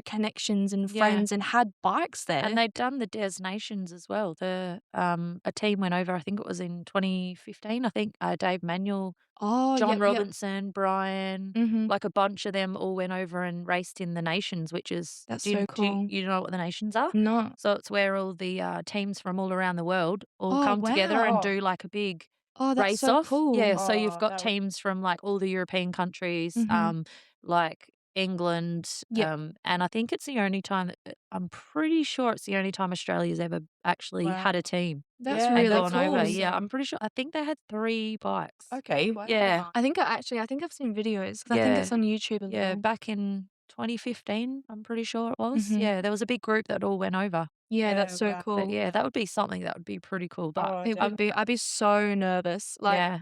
connections and Yeah. friends and had bikes there. And they'd done the Des Nations as well. A team went over, I think it was in 2015, I think, Dave Manuel, Oh, John yep, yep. Robinson, Brian, Mhm. like a bunch of them all went over and raced in the Nations, which is That's do you so do you cool. you know what the Nations are? No. So it's where all the, teams from all around the world all Oh, come together and wow. Oh, do like a big Oh, that's race so off. cool. Yeah, so you've oh, got that would teams from like all the European countries, Mhm. like England, Yep. and I think it's the only time I'm pretty sure it's the only time Australia's ever actually had a team That's Yeah, and really gone over. cool. Yeah, I'm pretty sure. I think they had 3 bikes. Okay, wow. Yeah. I think I've seen videos 'cause I think Yeah. it's on YouTube a Yeah, little. back in 2015, I'm pretty sure it was. Mhm. Yeah, there was a big group that all went over. Yeah, that's Yeah, so wow. But cool. yeah, that would be something that would be pretty cool. But Oh, It would be. definitely. I'd be so nervous. Like, yeah,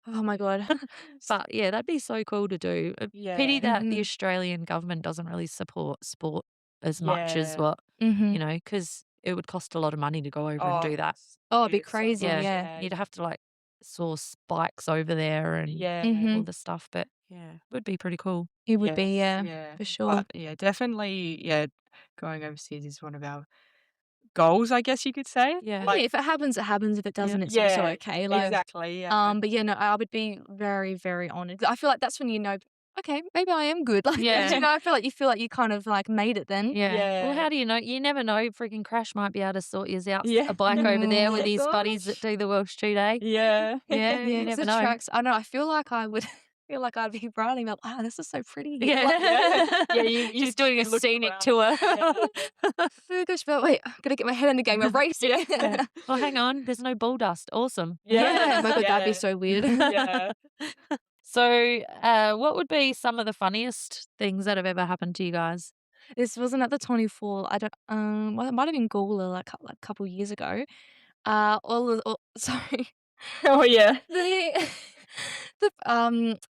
oh my God. but yeah, that'd be so cool to do. Pity Yeah. that the Mhm. Australian government doesn't really support sport as much as Yeah. what, Mhm. because it would cost a lot of money to go over and Oh, do that. Oh, it'd be so crazy. much, Yeah, Yeah. you'd have to like source bikes over there and Yeah. all Mhm. the stuff. But yeah, it would be pretty cool. It would be, Yes, yeah, yeah. for sure. But yeah, definitely, yeah, going overseas is one of our goals, I guess you could say. Yeah. Yeah, Like, if it happens, it happens. If it Yeah. doesn't, it's also yeah, okay. Like, exactly, yeah. but yeah, no, I would be very, very honored. I feel like that's when you know, okay, maybe I am good. Like, Yeah. I feel like you kind of like made it then. Yeah. Well, Yeah. how do you know? You never know. Freaking Crash might be able to sort you out Yeah. a bike over there Oh with my his buddies that gosh. do the Welsh 2 day. Yeah. Yeah, Yeah, you 'cause never the know. tracks. I know. I feel like I would feel like I'd be riding. Like, wow, this is so pretty here. Yeah. Like, Yeah, you Just doing a look scenic around. tour. Yeah. oh gosh, but wait, I gotta get my head in the game of racing. Yeah. Oh, hang on. There's no bull dust. Awesome. Yeah, my God, that'd be Yeah. so weird. Yeah. So, what would be some of the funniest things that have ever happened to you guys? This wasn't at the 24. I don't. Well, it might have been Gawler like a couple years ago. Sorry. Oh, yeah. The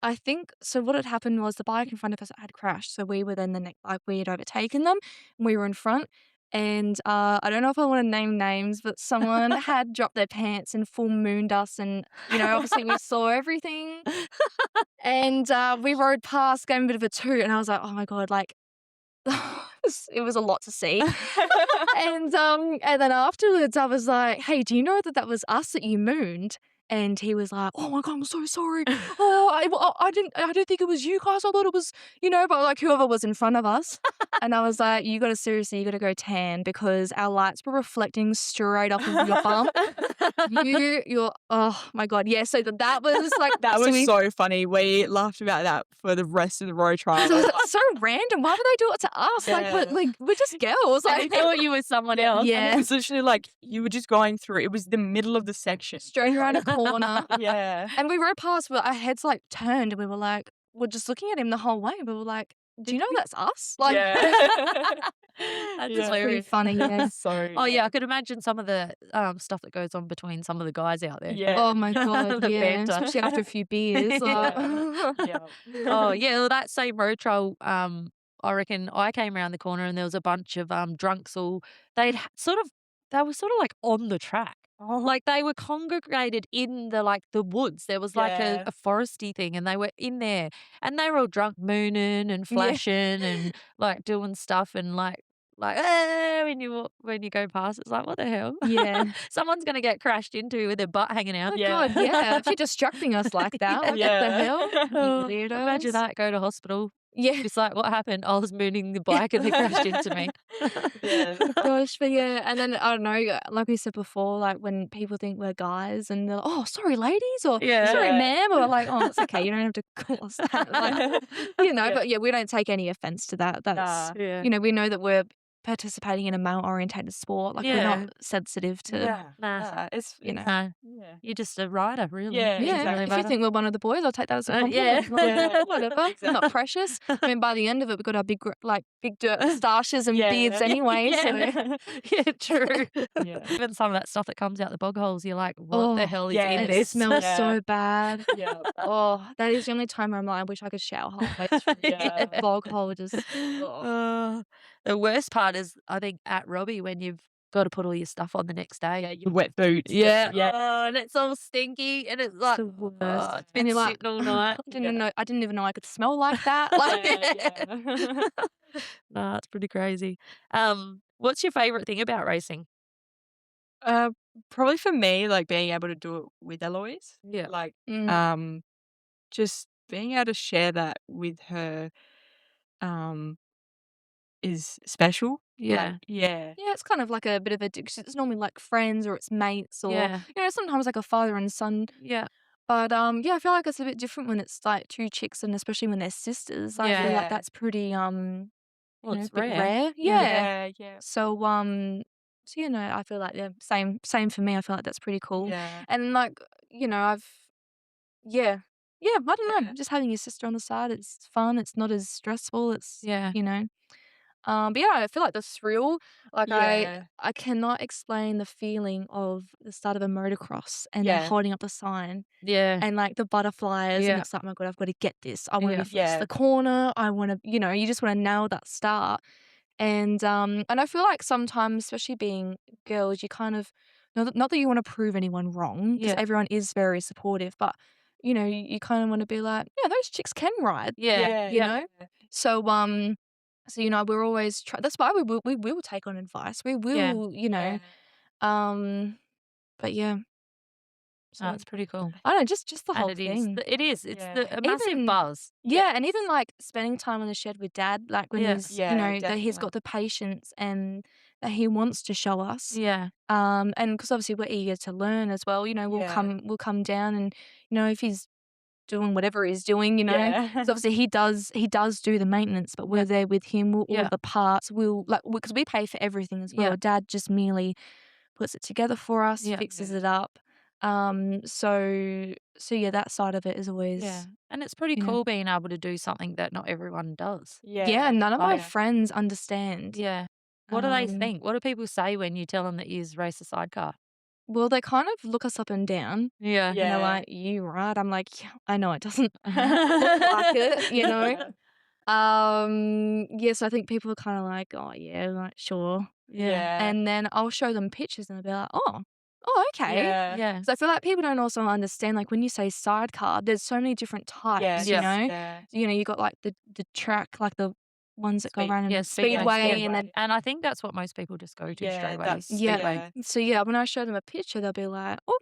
I think so. What had happened was the bike in front of us had crashed, so we were then the next like we had overtaken them, and we were in front. And I don't know if I want to name names, but someone had dropped their pants in full moon dust, and obviously we saw everything. And we rode past, gave him a bit of a toot, and I was like, oh my God, like it was a lot to see. And then afterwards, I was like, "Hey, do you know that was us that you mooned?" And he was like, "Oh my God, I'm so sorry. Oh, I didn't think it was you guys. I thought it was, but like whoever was in front of us." And I was like, you got to go tan because our lights were reflecting straight off of your bump. Oh my God, yeah. So that was like That so was so funny. We laughed about that for the rest of the road trial. it's so random. Why would they do it to us? Yeah. Like we're just girls. I Like thought you were someone else. And yeah. it was literally like you were just going through. It was the middle of the section. Straight around a corner. Yeah. And we rode past, but our heads like turned and we were like, we're just looking at him the whole way. We were like, do you know that's us? Like, Yeah. That's Yeah. pretty hilarious. funny, yeah. So Oh yeah, I could imagine some of the stuff that goes on between some of the guys out there. Yeah. Oh my God, The yeah. banter. Especially after a few beers. Like, Yeah. Oh yeah, well, that same road trial. I reckon I came around the corner and there was a bunch of drunks. All they were sort of like on the track. Oh, Like they were congregated in the woods. There was like Yeah. a foresty thing, and they were in there, and they were all drunk, mooning and Yeah. flashing and like doing stuff, and like when you go past, it's like what the hell? yeah. Someone's gonna get crashed into with their butt hanging Oh out. my Yeah. God, yeah. If you're distracting us like that, like, what the Yeah. hell? Oh, You imagine weirdos. that. Go to hospital. Yeah. It's like, what happened? I was mooning the bike and they crashed into me. Yeah. Gosh, but yeah, and then I don't know, like we said before, like when people think we're guys and they're like, oh, sorry, ladies, or Yeah. sorry, Yeah. ma'am, or like, oh, it's okay, you don't have to call us that. Like, Yeah. but yeah, we don't take any offense to that. That's, Nah. Yeah. we know that we're participating in a male orientated sport. Like, we're Yeah. not sensitive to, Yeah. Nah. Nah. It's No, yeah. you're just a rider, really. Yeah, It doesn't yeah. exactly. really If you matter. think we're one of the boys, I'll take that as a Yeah. compliment. Like, Yeah. whatever, we're not Exactly. precious. I mean, by the end of it, we've got our big dirt moustaches and Yeah. beards anyway. So. Yeah, true. Yeah. Even some of that stuff that comes out the bog holes, you're like, what the Oh, hell is yeah, in It this? smells Yeah. so bad. Yeah. Oh, that is the only time I'm like, I wish I could shower halfway through. Yeah. The bog hole just. Oh. Uh, the worst part is, I think, at Robbie when you've got to put all your stuff on the next day. Yeah, your wet boots. Yeah. Yeah. Oh, and it's all stinky, and it's It's like, the worst. oh, it's And been you're like, sitting all night. I didn't even know I could smell like that. Like, Yeah. Nah, it's pretty crazy. What's your favorite thing about racing? Uh, Probably for me, like being able to do it with Eloise. Yeah. Like, mm, just being able to share that with her, um, is special. Yeah. Like, yeah. yeah, it's kind of like a bit of addiction. It's normally like friends or it's mates or, Yeah. sometimes like a father and son. Yeah. But yeah, I feel like it's a bit different when it's like two chicks, and especially when they're sisters. I feel like Yeah. that's pretty Well, a it's bit rare. rare. Yeah. Yeah. So I feel like same for me. I feel like that's pretty cool. Yeah. And like, I've yeah. Yeah, I don't know. Yeah. Just having your sister on the side, it's fun. It's not as stressful. Yeah. But yeah, I feel like the thrill, like Yeah. I cannot explain the feeling of the start of a motocross and they're Yeah. holding up the sign Yeah. and like the butterflies and Yeah. it's like, oh my God, I've got to get this. I want to Yeah. be first to Yeah. the corner. I want to, you just want to nail that start. And I feel like sometimes, especially being girls, you kind of not that you want to prove anyone wrong because Yeah. everyone is very supportive, but you kind of want to be like, yeah, those chicks can ride, Yeah. Yeah. you Yeah. know. So we're always that's why we will take on advice. We Yeah. will, Yeah. um, but yeah. Oh, So it's pretty cool. I don't know, just the And whole it is. thing. It is. It's Yeah. a massive Even buzz. yeah, and even like spending time on the shed with dad, like when Yeah. he's, Yeah, that he's definitely. got the patience and that he wants to show us. Yeah. And because obviously we're eager to learn as well, Yeah. we'll come down and if he's doing whatever he's doing, Yeah. 'cause obviously he does do the maintenance, but we're Yeah. there with him. We'll order Yeah. the parts. We'll like because we pay for everything as well. Yeah. Dad just merely puts it together for us, Yeah. fixes Yeah. it up. So yeah, that side of it is Yeah. always, And it's pretty you know. cool being able to do something that not everyone does. Yeah, Yeah. none of my Like, Yeah. friends understand. yeah. What do they Um, think? What do people say when you tell them that you race a sidecar? well, they kind of look us up and down, Yeah. and they're Yeah. like, "You right?" I'm like, "Yeah, I know it doesn't look like it." Yeah. Yes, I think people are kind of like, "Oh yeah, like sure." Yeah. Yeah. And then I'll show them pictures and they'll be like, "Oh, okay." Yeah. Yeah. So I feel like people don't also understand, like when you say sidecar, there's so many different types, Yeah. Yes. Yeah. You got like the track, like the ones that go Speed. around in Yeah. the Speedway. speedway, Yeah. and then And I think that's what most people just go to straight Yeah, away. that's yeah. Speedway. yeah. So yeah, when I show them a picture, they'll be like, "Oh,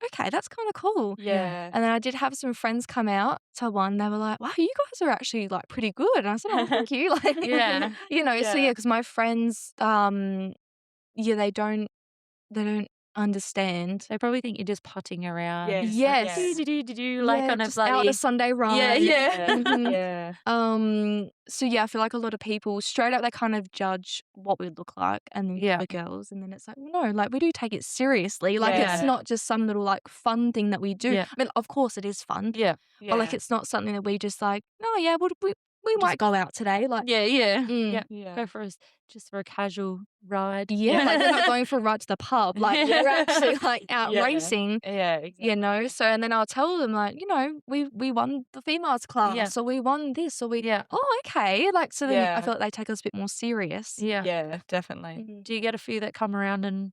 okay, that's kind of cool." Yeah. Yeah. And then I did have some friends come out to one. They were like, "Wow, you guys are actually like pretty good." And I said, "Oh, thank you." Like, Yeah. So Yeah. because my friends, yeah, they don't understand. They probably think you're just putting around. Yes. Like, Yes. Yeah. like Yeah, on a just out on a bloody. Sunday Yeah. ride. Yeah. Mhm. Yeah. So yeah, I feel like a lot of people straight up they kind of judge what we look like and then Yeah. the girls, and then it's like, well, no, like we do take it seriously. Like it's Yeah. not just some little like fun thing that we do. Yeah. I mean, of course it is fun, Yeah. but like Yeah. it's not something that we just like, oh yeah, we might go out today. Like, Yeah. Yeah. mm, Yeah. Yeah. Go for just for a casual ride. yeah, like we're not going for a ride to the pub. Like Yeah. we're actually like out Yeah. racing. Yeah, exactly. So and then I'll tell them like, we won the females class, Yeah. or we won this, or we, Yeah. oh, okay. Like, so then I Yeah. feel like they take us a bit more serious. Yeah. Yeah, definitely. Mhm. Do you get a few that come around and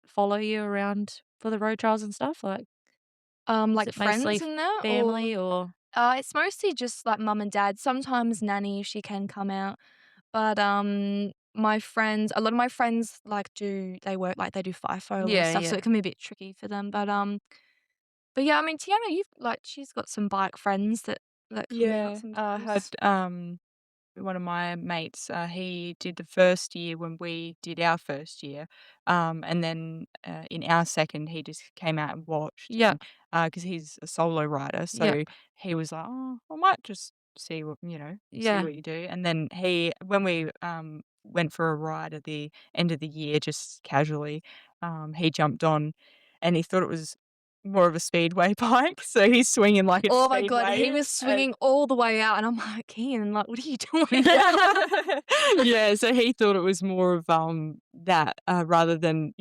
follow you around for the road trials and stuff? Like, is Like it mostly friends and that, family or? it's mostly just like mum and dad. Sometimes nanny, she can come out, but a lot of my friends they work like they do FIFO and Yeah. stuff, so Yeah. it can be a bit tricky for them. But yeah, I mean, Tiana, she's got some bike friends that come out Yeah. I had sometimes. one of my mates, he did the first year when we did our first year. And then in our second, he just came out and watched. Yeah. Because he's a solo rider. Yeah. So he was like, oh, I might just see see Yeah. what you do. And then when we went for a ride at the end of the year, just casually, he jumped on and he thought it was more of a speedway bike. So he's swinging like it's Oh my God, he speedway. was swinging all the way out, and I'm like, Ian, like, what are you doing? Yeah, so he thought it was more of that rather than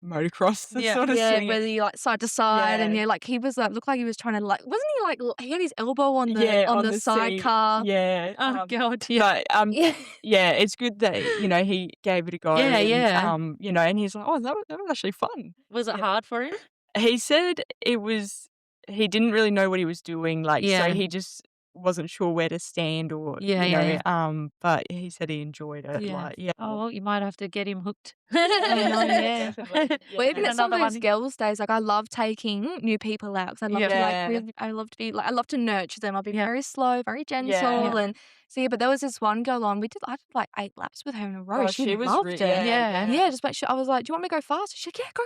motocross Yeah. sort of Yeah, swinging. whether you like side to side, and Yeah. like he was like looked like he was trying to like, wasn't he like he had his elbow on the Yeah, on on the the seat. sidecar? Yeah. Oh God. Yeah. But Yeah. yeah, it's good that he gave it a go. Yeah. And, Yeah. and he's like, oh, that was actually fun. Was it Yeah. hard for him? He said he didn't really know what he was doing. Like, Yeah. so he just wasn't sure where to stand or, but he said he enjoyed it. Yeah. Like, yeah. Oh, well, you might have to get him hooked. Yeah. Definitely. Well, even Yeah. at some of Another those one. girls' days, like I love taking new people out because I love to Yeah. really, I love to be like, I love to nurture them. I'll be Yeah. very slow, very gentle, Yeah. and so yeah. But there was this one girl on. I did like 8 laps with her in a row. Oh, She she was loved it. Yeah. Yeah, just make sure. I was like, "Do you want me to go fast?" She said, "Yeah, go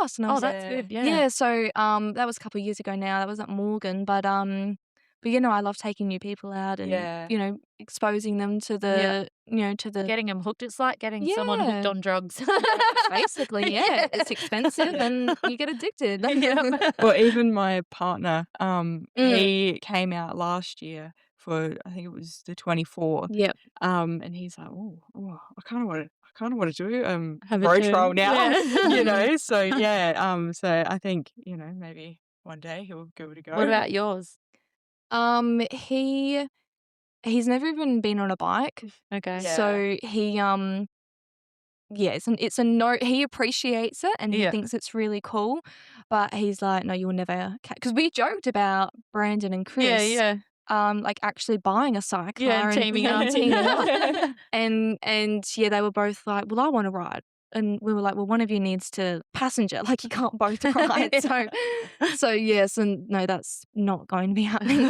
fast." And I Oh, was like, that's Yeah. good. Yeah. "Yeah." So that was a couple of years ago now. That was at Morgan, but you know, I love taking new people out and Yeah. you know, exposing them to the to the Getting them hooked. It's like getting someone hooked yeah. on drugs. Basically, yeah. It's expensive and you get addicted. Yep. Well, even my partner, Mm. he came out last year for, I think it was the 24th. Yep. And he's like, oh, I kind of want to do Have a road turn. trial now, Yeah. So yeah, so I think maybe one day he'll give it a go. What about yours? He he's never even been on a bike. Okay. Yeah. So he yeah, it's a no. He appreciates it and he Yeah. thinks it's really cool, but he's like, no, you'll never. Because we joked about Brandon and Chris, Yeah. like actually buying a cycler Yeah, and teaming up. teaming up. and yeah, they were both like, well, I want to ride, and we were like, well, one of you needs to passenger, like you can't both ride. So yes, and no, that's not going to be happening.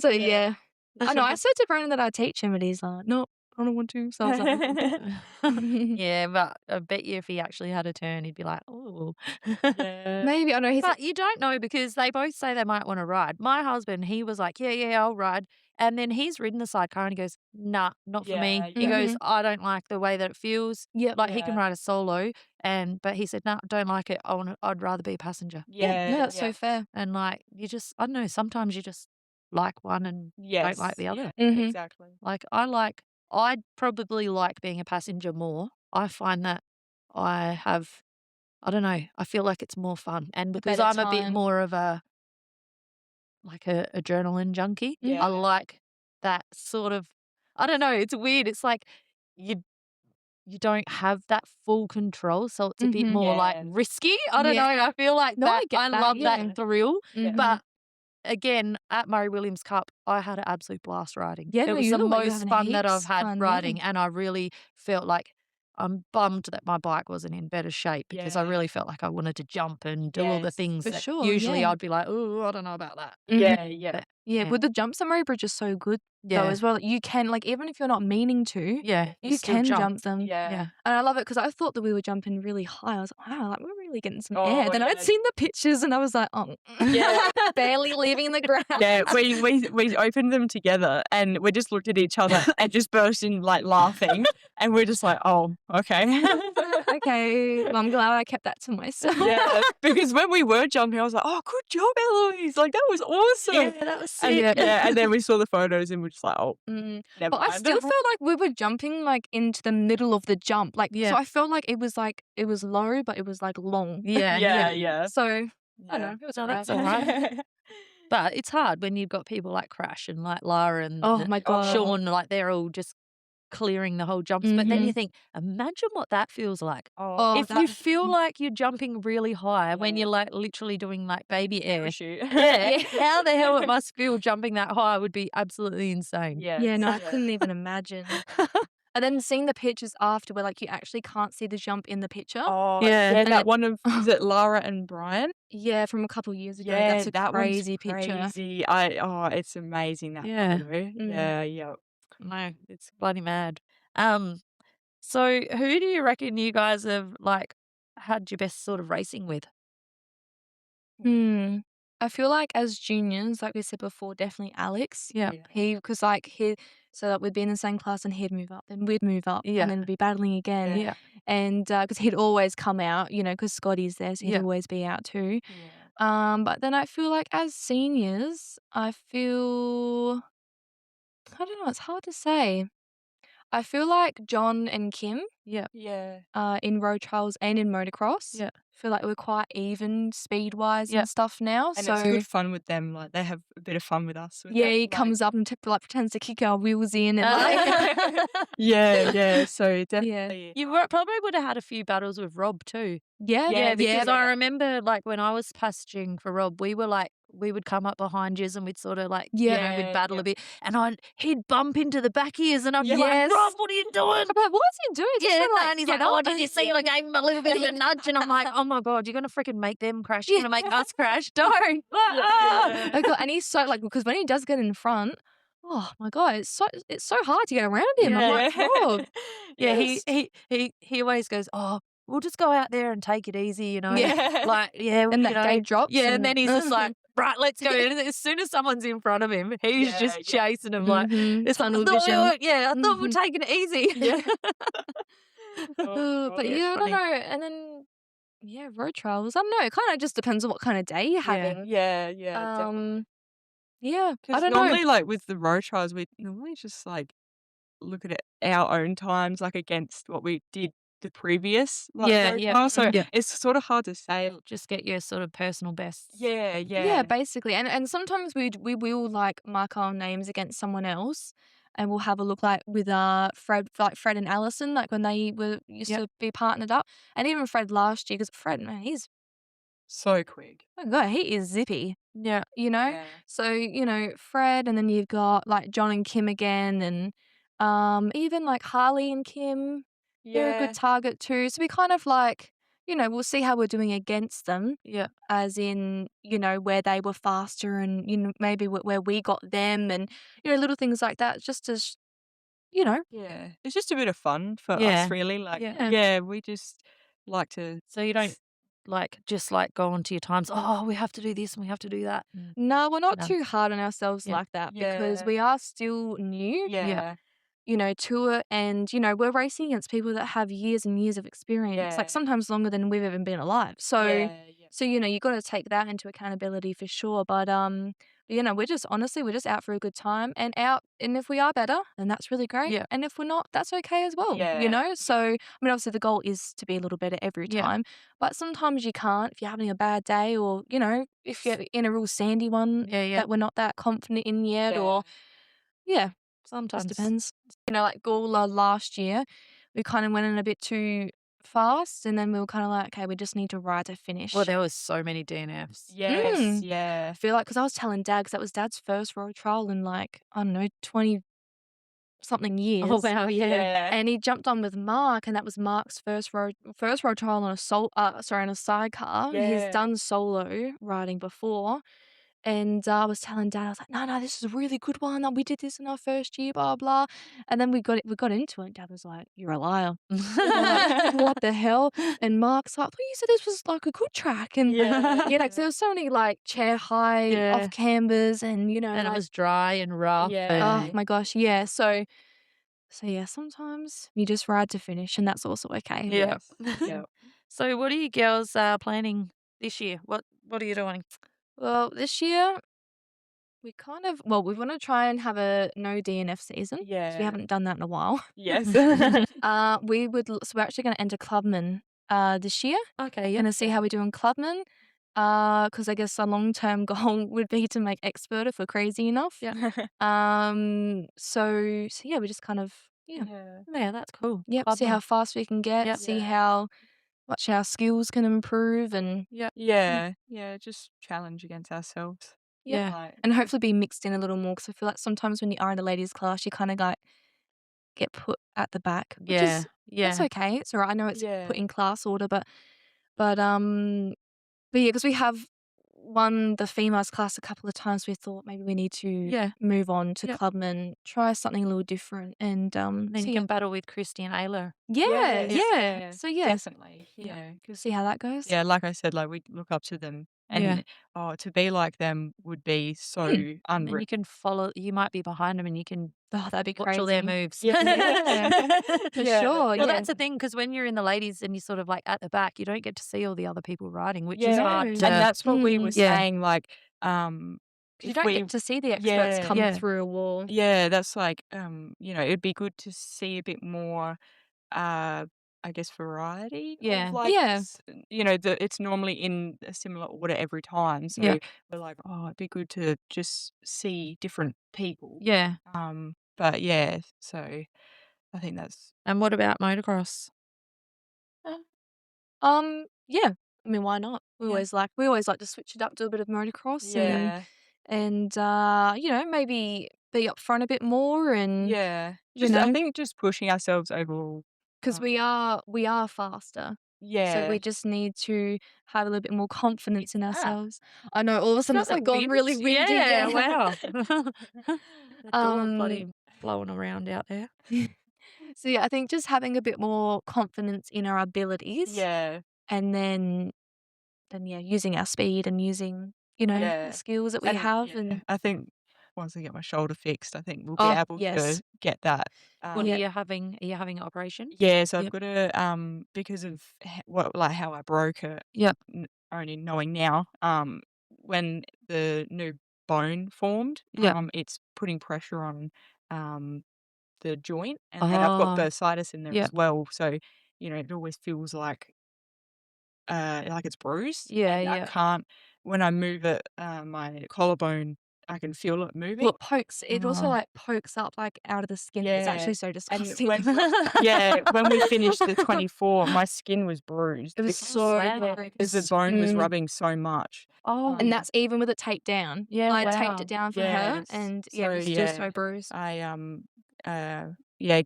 So yeah, I know. I said to Brandon that I'd teach him, but he's like, no, I don't want to. So I was like, Yeah, but I bet you if he actually had a turn, he'd be like, oh. Yeah. maybe I know he's. But you don't know because they both say they might want to ride. My husband, he was like, yeah, I'll ride. And then he's ridden the sidecar and he goes, nah, not for me. Yeah, He goes, Mhm. I don't like the way that it feels. Yep. Like he can Yeah. ride a solo, but he said, nah, don't like it. I'd rather be a passenger. Yeah, no, that's so fair. And like I don't know, sometimes you just like one and don't like the other. Yeah, Mhm. exactly. Like I'd probably like being a passenger more. I find that I don't know, I feel like it's more fun. And because better I'm a bit time. more of a adrenaline junkie, Yeah. I like that sort of I don't know, it's weird. It's like you don't have that full control, so it's a bit Mhm. more like Yeah. risky. I don't know. Yeah. I feel like No, that. I get I that, love yeah. that thrill. Mhm. But again, at Murray Williams Cup, I had an absolute blast riding. Yeah, It no, was you the look like you're most having fun that I've heaps had fun, yeah. riding, and I really felt like I'm bummed that my bike wasn't in better shape because I Yeah. really felt like I wanted to jump and do all the Yes, things for that sure, usually yeah. I'd be like, oh, I don't know about that. Yeah, Mhm. yeah. But Yeah, yeah, but the jumps on Murray Bridge are so good though yeah, as well. You can like even if you're not meaning to, yeah, you still can jump them. Yeah. Yeah. And I love it because I thought that we were jumping really high. I was like, wow, like we're really getting some Oh, air. Then I'd yeah. seen the pictures and I was like, oh, Yeah. barely leaving the ground. Yeah, we opened them together and we just looked at each other and just burst in like laughing, and we're just like, oh, okay. Okay, well, I'm glad I kept that to myself. Yeah, because when we were jumping, I was like, oh, good job, Elouise, like that was awesome. Yeah, that was And sick. and then we saw the photos and we're just like, oh, Mm. never But I mind. still felt like we were jumping like into the middle of the jump. Like, Yeah. so I felt like it was low, but it was like long. Yeah. So I don't know. Yeah. It was No, alright. that's all right. But it's hard when you've got people like Crash and like Lara and Oh my God. Sean, like they're all just clearing the whole jumps. But then you Mhm. think, imagine what that feels like. Oh, If you feel like you're jumping really high when Yeah. you're like literally doing like baby air, Parachute. yeah, how the hell it must feel jumping that high would be absolutely insane. yeah, no, I couldn't even imagine. And then seeing the pictures after where like you actually can't see the jump in the picture. Oh, Yeah. yeah, And that it- one of, is it Lara and Brian? Yeah, from a couple of years ago. Yeah, That's a that one's crazy picture. crazy. It's amazing, that Yeah. photo. Yeah. No, it's bloody mad. So who do you reckon you guys have like had your best sort of racing with? I feel like as juniors, like we said before, definitely Alex. Yeah. Because so that we'd be in the same class and he'd move up, then we'd move up, Yeah. and then be battling again. Yeah. And because he'd always come out, because Scotty's there, so he'd Yeah. always be out too. Yeah. But then I feel like as seniors, I don't know, it's hard to say. I feel like John and Kim Yeah. Yeah. in road trials and in motocross. Yeah. Feel like we're quite even speed wise Yeah. and stuff now. And so it's good fun with them. Like they have a bit of fun with us. With yeah, it, he like- comes up and pretends to kick our wheels in and like Yeah. So definitely. You probably would have had a few battles with Rob too. yeah, Yeah, because yeah, I remember like when I was passaging for Rob, we were like we would come up behind yous and we'd sort of like, we'd Yeah, battle yeah. a bit. And he'd bump into the back ears and I'd be like, Yes. Rob, what are you doing? I'm like, "What's he doing?" Just Yeah, wanna, no, like, and he's get like, "Oh, up." did you see?" I gave him a little bit of a nudge, and I'm like, "Oh my god, you're gonna freaking make them crash. You're Yeah. gonna make us crash. Don't!" Yeah. Oh god, and he's so like because when he does get in front, oh my god, it's so hard to get around him. I'm like, Yeah. "Rob, Yeah, Yes. he always goes, "Oh, we'll just go out there and take it easy, you know." yeah." Like, yeah, And you that know, gate drops yeah, and and then he's just like, "Right, let's go." And as soon as someone's in front of him, he's Yeah, just yeah. chasing him like, it's like, tunnel vision. I thought we were Mhm. taking it easy." Yeah. Oh But gosh. yeah, I don't Funny. know. And then yeah, road trials. I don't know. It kind of just depends on what kind of day you're Yeah. having. Yeah, yeah, Um, definitely. yeah, I Because don't know. normally, like, with the road trials, we normally just, like, look at it our own times, like, against what we did the previous, like, Yeah, road yeah, trial, so yeah. it's sort of hard to say. Just get your sort of personal bests. Yeah, Yeah, yeah. basically. And sometimes we will like mark our names against someone else and we'll have a look like with Fred and Allison, like when they were used Yep. to be partnered up. And even Fred last year, because Fred, man, he's So quick. oh god, he is zippy, Yeah. you know? Yeah. So, Fred and then you've got like John and Kim again and even like Harley and Kim, they're a good Yeah. target too. So we kind of like, we'll see how we're doing against them Yeah. as in, where they were faster and, maybe where we got them and, little things like that just to, Yeah. It's just a bit of fun for us, Yeah. really, like, Yeah. yeah, we just like to So you don't just go onto your times, "Oh, we have to do this and we have to do that." And, no, we're not no. too hard on ourselves Yeah. like that because Yeah. we are still new, Yeah. Yeah. to it and, we're racing against people that have years and years of experience, like Yeah. sometimes longer than we've even been alive. So, Yeah, yeah. you got to take that into accountability for sure. But we're just out for a good time and if we are better, then that's really great. Yeah. And if we're not, that's okay as well, Yeah. So, I mean, obviously the goal is to be a little better every Yeah. time, but sometimes you can't if you're having a bad day or, if you're in a real sandy one Yeah, yeah. that we're not that confident in yet Yeah. or yeah, just Sometimes. depends. Like Gawler last year, we kind of went in a bit too fast, and then we were kind of like, okay, we just need to ride to Well, finish. there was so many DNFs. Yes, Mm. yeah. I feel like because I was telling Dad, because that was Dad's first road trial in like I don't know 20 something Oh, years, wow, yeah. Yeah. and he jumped on with Mark, and that was Mark's first road trial on on a sidecar. He's Yeah. done solo riding before, and I was telling Dad, I was like, "No, no, this is a really good one. We did this in our first year, blah blah." And then we got into it. Dad was like, "You're a liar." I'm like, "What the hell?" And Mark's like, "Well, you said this was like a good track." And Yeah. yeah, 'cause there was so many like chair high Yeah. off cambers, and And it like was dry and rough oh Yeah. and my gosh, yeah. So yeah, sometimes you just ride to finish, and that's also okay. yeah. Yes. Yeah. So what are you girls planning this year? What are you doing? Well, this year we want to try and have a no DNF season because we Yeah. haven't done that in a while. Yes. So we're actually going to enter Clubman this year. Okay, yep. Going to see how we do in Clubman. Because I guess our long-term goal would be to make expert if we're crazy enough. Yeah. So yeah, we just kind of Yeah. Yeah, that's cool. yep, see Clubman. how fast we can get, Yep. see Yeah. how much our skills can improve, and Yep. Yeah. Yeah, just challenge against ourselves. yep, Yeah. Like, and hopefully be mixed in a little more. Because I feel like sometimes when you are in a ladies' class, you kind of like get put at the back, which Yeah. is that's Yeah. okay. It's all right. I know it's yeah. put in class order, but yeah, because we have won the females class a couple of times, we thought maybe we need to Yeah. move on to Yep. Clubman, try something a little different, and Then so you yeah, can battle with Christy and Ayla. yeah, Yes, yeah. yeah. So yeah, Definitely. Yeah. Yeah. 'Cause see how that goes. yeah, like I said, like, we look up to them Yeah. and, oh, to be like them would be so Mm. And then unreal. you can follow. You might be behind them, and you can Oh, that'd be watch all their crazy. moves. Yeah. Yeah, for Yeah. sure. Well, Yeah, that's the thing because when you're in the ladies and you're sort of like at the back, you don't get to see all the other people riding, which is Yeah, hard no, to. and that's what we were Yeah. saying, like, 'cause you if don't we get to see the experts yeah, come Yeah. through a wall. yeah, that's like, it'd be good to see a bit more, uh, I guess, variety of, Yeah. like, Yeah, it's normally in a similar order every time, so Yeah. we're like, "Oh, it'd be good to just see different people." Yeah. But yeah, so I think that's And what about motocross? yeah. I mean, why not? We always like to switch it up, do a bit of motocross Yeah. and maybe be upfront a bit more and, Yeah. you I know, think just pushing ourselves overall. because Um, we are faster. So we yeah. just need to have a little bit more confidence in Ah, ourselves. I know all of a sudden got it's like some gone wind. really windy. Yeah, Yeah. wow. The door Um, bloody blowing around out there. so yeah, I think just having a bit more confidence in our abilities Yeah. and then yeah, using our speed and using, the Yeah. skills that we And have yeah, and I think once I get my shoulder fixed, I think we'll be oh, able yes. to get that. What Yeah. are you having an operation? Yeah, so I've Yep. got to because of like how I broke it, Yep. only knowing now, when the new bone formed, Yep. it's putting pressure on the joint, and then I've got Oh, bursitis in there yep. as well. So, it always feels like it's bruised, Yeah, and I yeah. can't when I move it, my collarbone, I can feel it moving. Well, it also, Oh. like, pokes up, like, out of the skin. It's Yeah, actually so and disgusting. when we finished the 24, my skin was bruised It was because Oh, so wow. the gross. bone was Mm. rubbing so much. Oh, And Um, that's even with it taped down. yeah, I taped wow. it down for her yes. and, yeah, it So, was still yeah, so bruised. I,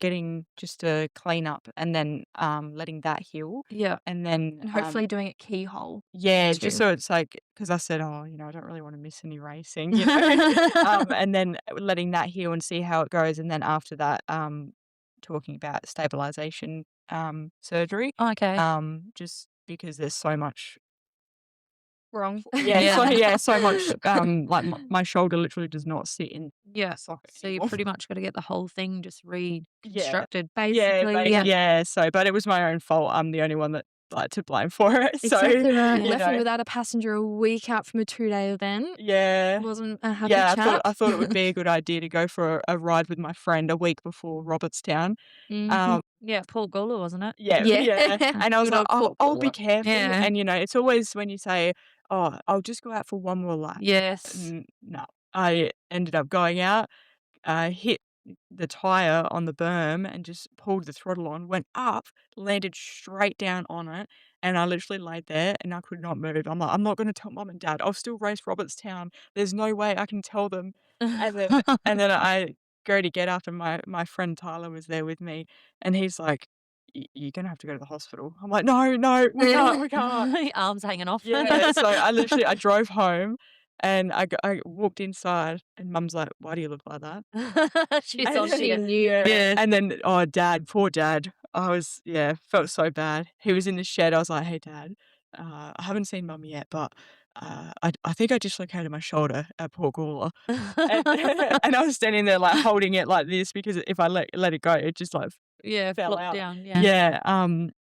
getting just a clean up and then, letting that heal, Yeah, and then, and hopefully doing it keyhole yeah, just too. so it's like because I said, "Oh, I don't really wanna miss any racing," and then letting that heal and see how it goes, and then after that, talking about stabilization, surgery, Okay. just because there's so much Wrong. so much, like, my shoulder literally does not sit in Yeah. a socket So you anymore. pretty much got to get the whole thing just Yeah. reconstructed. Yeah, Basically, yeah. so but it was my own fault, I'm the only one that, like, to blame for it, so, Exactly right. Yeah. Left me without a passenger a week out from a 2-day event. yeah. Wasn't a happy Yeah, chap. I thought it would be a good idea to go for a ride with my friend a week before Robertstown. Mhm. Um, Yeah, Port Gula, wasn't it? yeah, Yeah. yeah, and I was Good like, old Port I'll be Gawler. careful," Yeah. and, it's always when you say, "Oh, I'll just go out for one more lap." Yes. No, I ended up going out, hit the tyre on the berm and just pulled the throttle on, went up, landed straight down on it, and I literally laid there and I could not move. I'm like, "I'm not gonna tell mum and dad. I'll still race Robertstown. There's no way I can tell them." And then I go to get up and my friend Tyler was there with me, and he's like, You're gonna have to go to the hospital." I'm like, "No, no, we can't." Your arms hanging off. Yeah, so I drove home and I walked inside and mum's like, "Why do you look like that?" She's And on to She you. knew. yeah, Yeah. and then oh, dad, poor dad. Felt so bad. He was in the shed. I was like, "Hey, dad, I haven't seen mum yet, but, I think I dislocated my shoulder at Port Gawler." And and I was standing there, like, holding it like this because if I let it go, it just, like, Yeah, fell flop out. down. Yeah. Yeah,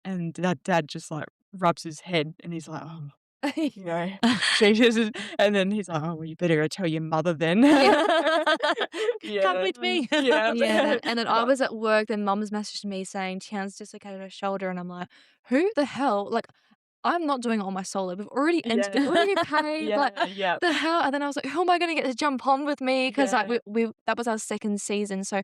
and dad just, like, rubs his head and he's like, "Oh." You know, Jesus, and then he's like, "Oh, well, you better go tell your mother then." Come Yeah. with me. Yeah. Yeah, and then I But was at work, then mum's messaged me saying Tian's dislocated her shoulder, and I'm like, "Who the hell?" Like, I'm not doing it on my solo. We've already entered it, yeah. already paid. Like, Yeah, yeah. the hell? And then I was like, "Who am I going to get to jump on with me?" Because like Yeah. we that was our second season, so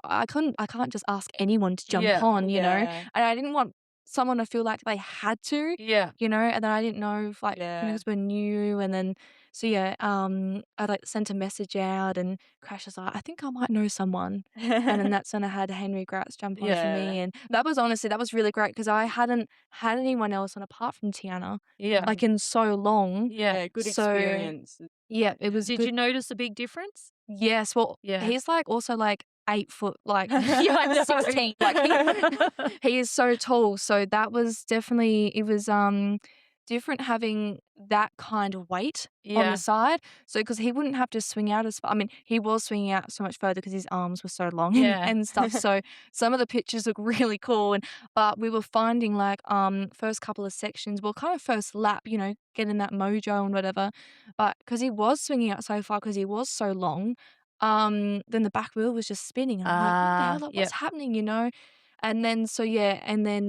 I can't just ask anyone to jump Yeah. on, Yeah. and I didn't want someone to feel like they had to, Yeah. and then I didn't know if like Yeah. because we're new, and then so yeah, I like sent a message out, and Crash was like, "I think I might know someone." And then that's when I had Henry Gratz jump on for Yeah. me, and that was really great because I hadn't had anyone else on apart from Tiana, Yeah. like, in so long. Yeah. Yeah, good So, experience. yeah, it Yeah. was Did good. you notice a big difference? Yes, well, Yeah. he's, like, also, like, 8 foot, like, yeah, I'm 16, like, he is so tall, so that was definitely it was, different having that kind of weight on the Yeah. side, so because he wouldn't have to swing out as far. I mean, he was swinging out so much further because his arms were so long and Yeah. stuff, so some of the pictures look really cool, but we were finding, like, first couple of sections, well, kind of first lap, getting that mojo and whatever, but because he was swinging out so far because he was so long, then the back wheel was just spinning, and I'm like, "What the hell? Like, Yep. what's happening?" And then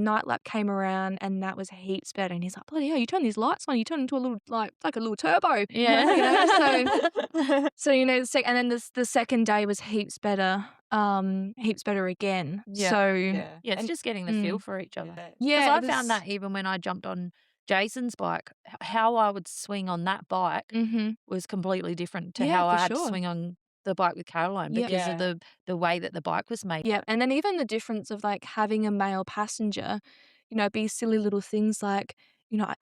night lap came around, and that was heaps better, and he's like, "Bloody hell, you turn these lights on, you turn into a little like a little turbo." Yeah. So, and then the second day was heaps better again. Yeah. So, Yeah. Yeah, it's And just getting the feel mm, for each other. yeah. Because yeah, I it found was that even when I jumped on Jason's bike, how I would swing on that bike was completely different to how I had to swing on the bike with Caroline because of the way that the bike was made. Yeah, and then even the difference of like having a male passenger, be silly little things like,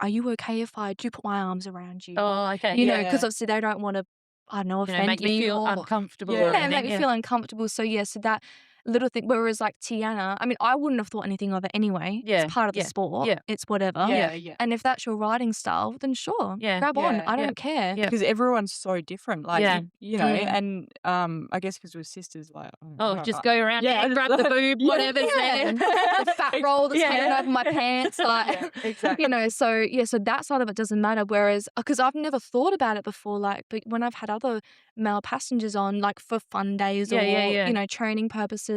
are you okay if I do put my arms around you? Oh, okay. Because obviously they don't want to, I don't know, offend make you me feel or uncomfortable. yeah, or and make anything, me feel uncomfortable. So so that little thing. Whereas like Tianna, I mean, I wouldn't have thought anything of it anyway. Yeah, It's part of the yeah, sport. yeah. It's whatever. Yeah. And if that's your riding style, then sure, grab on. I don't care. Yeah. Because everyone's so different. Like, Yeah. you know, and I guess because we're sisters, like, Oh, just go around and grab the boob, whatever's there. The fat roll that's hanging over my pants, like, exactly. So that side of it doesn't matter. Whereas, because I've never thought about it before, like, but when I've had other male passengers on, like for fun days or training purposes,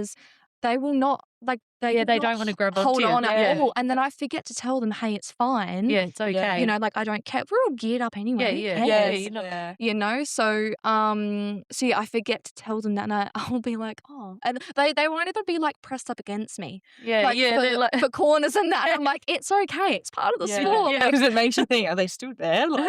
they will not like they they will don't not want to grab hold onto you. on at all, and then I forget to tell them, hey, it's fine. Yeah, it's okay. Like I don't care. We're all geared up anyway. Who cares? So I forget to tell them that, and I'll be like, oh, and they won't even be like pressed up against me. For corners and that. I'm like, it's okay. It's part of the sport. Because it makes you think, are they still there? Like,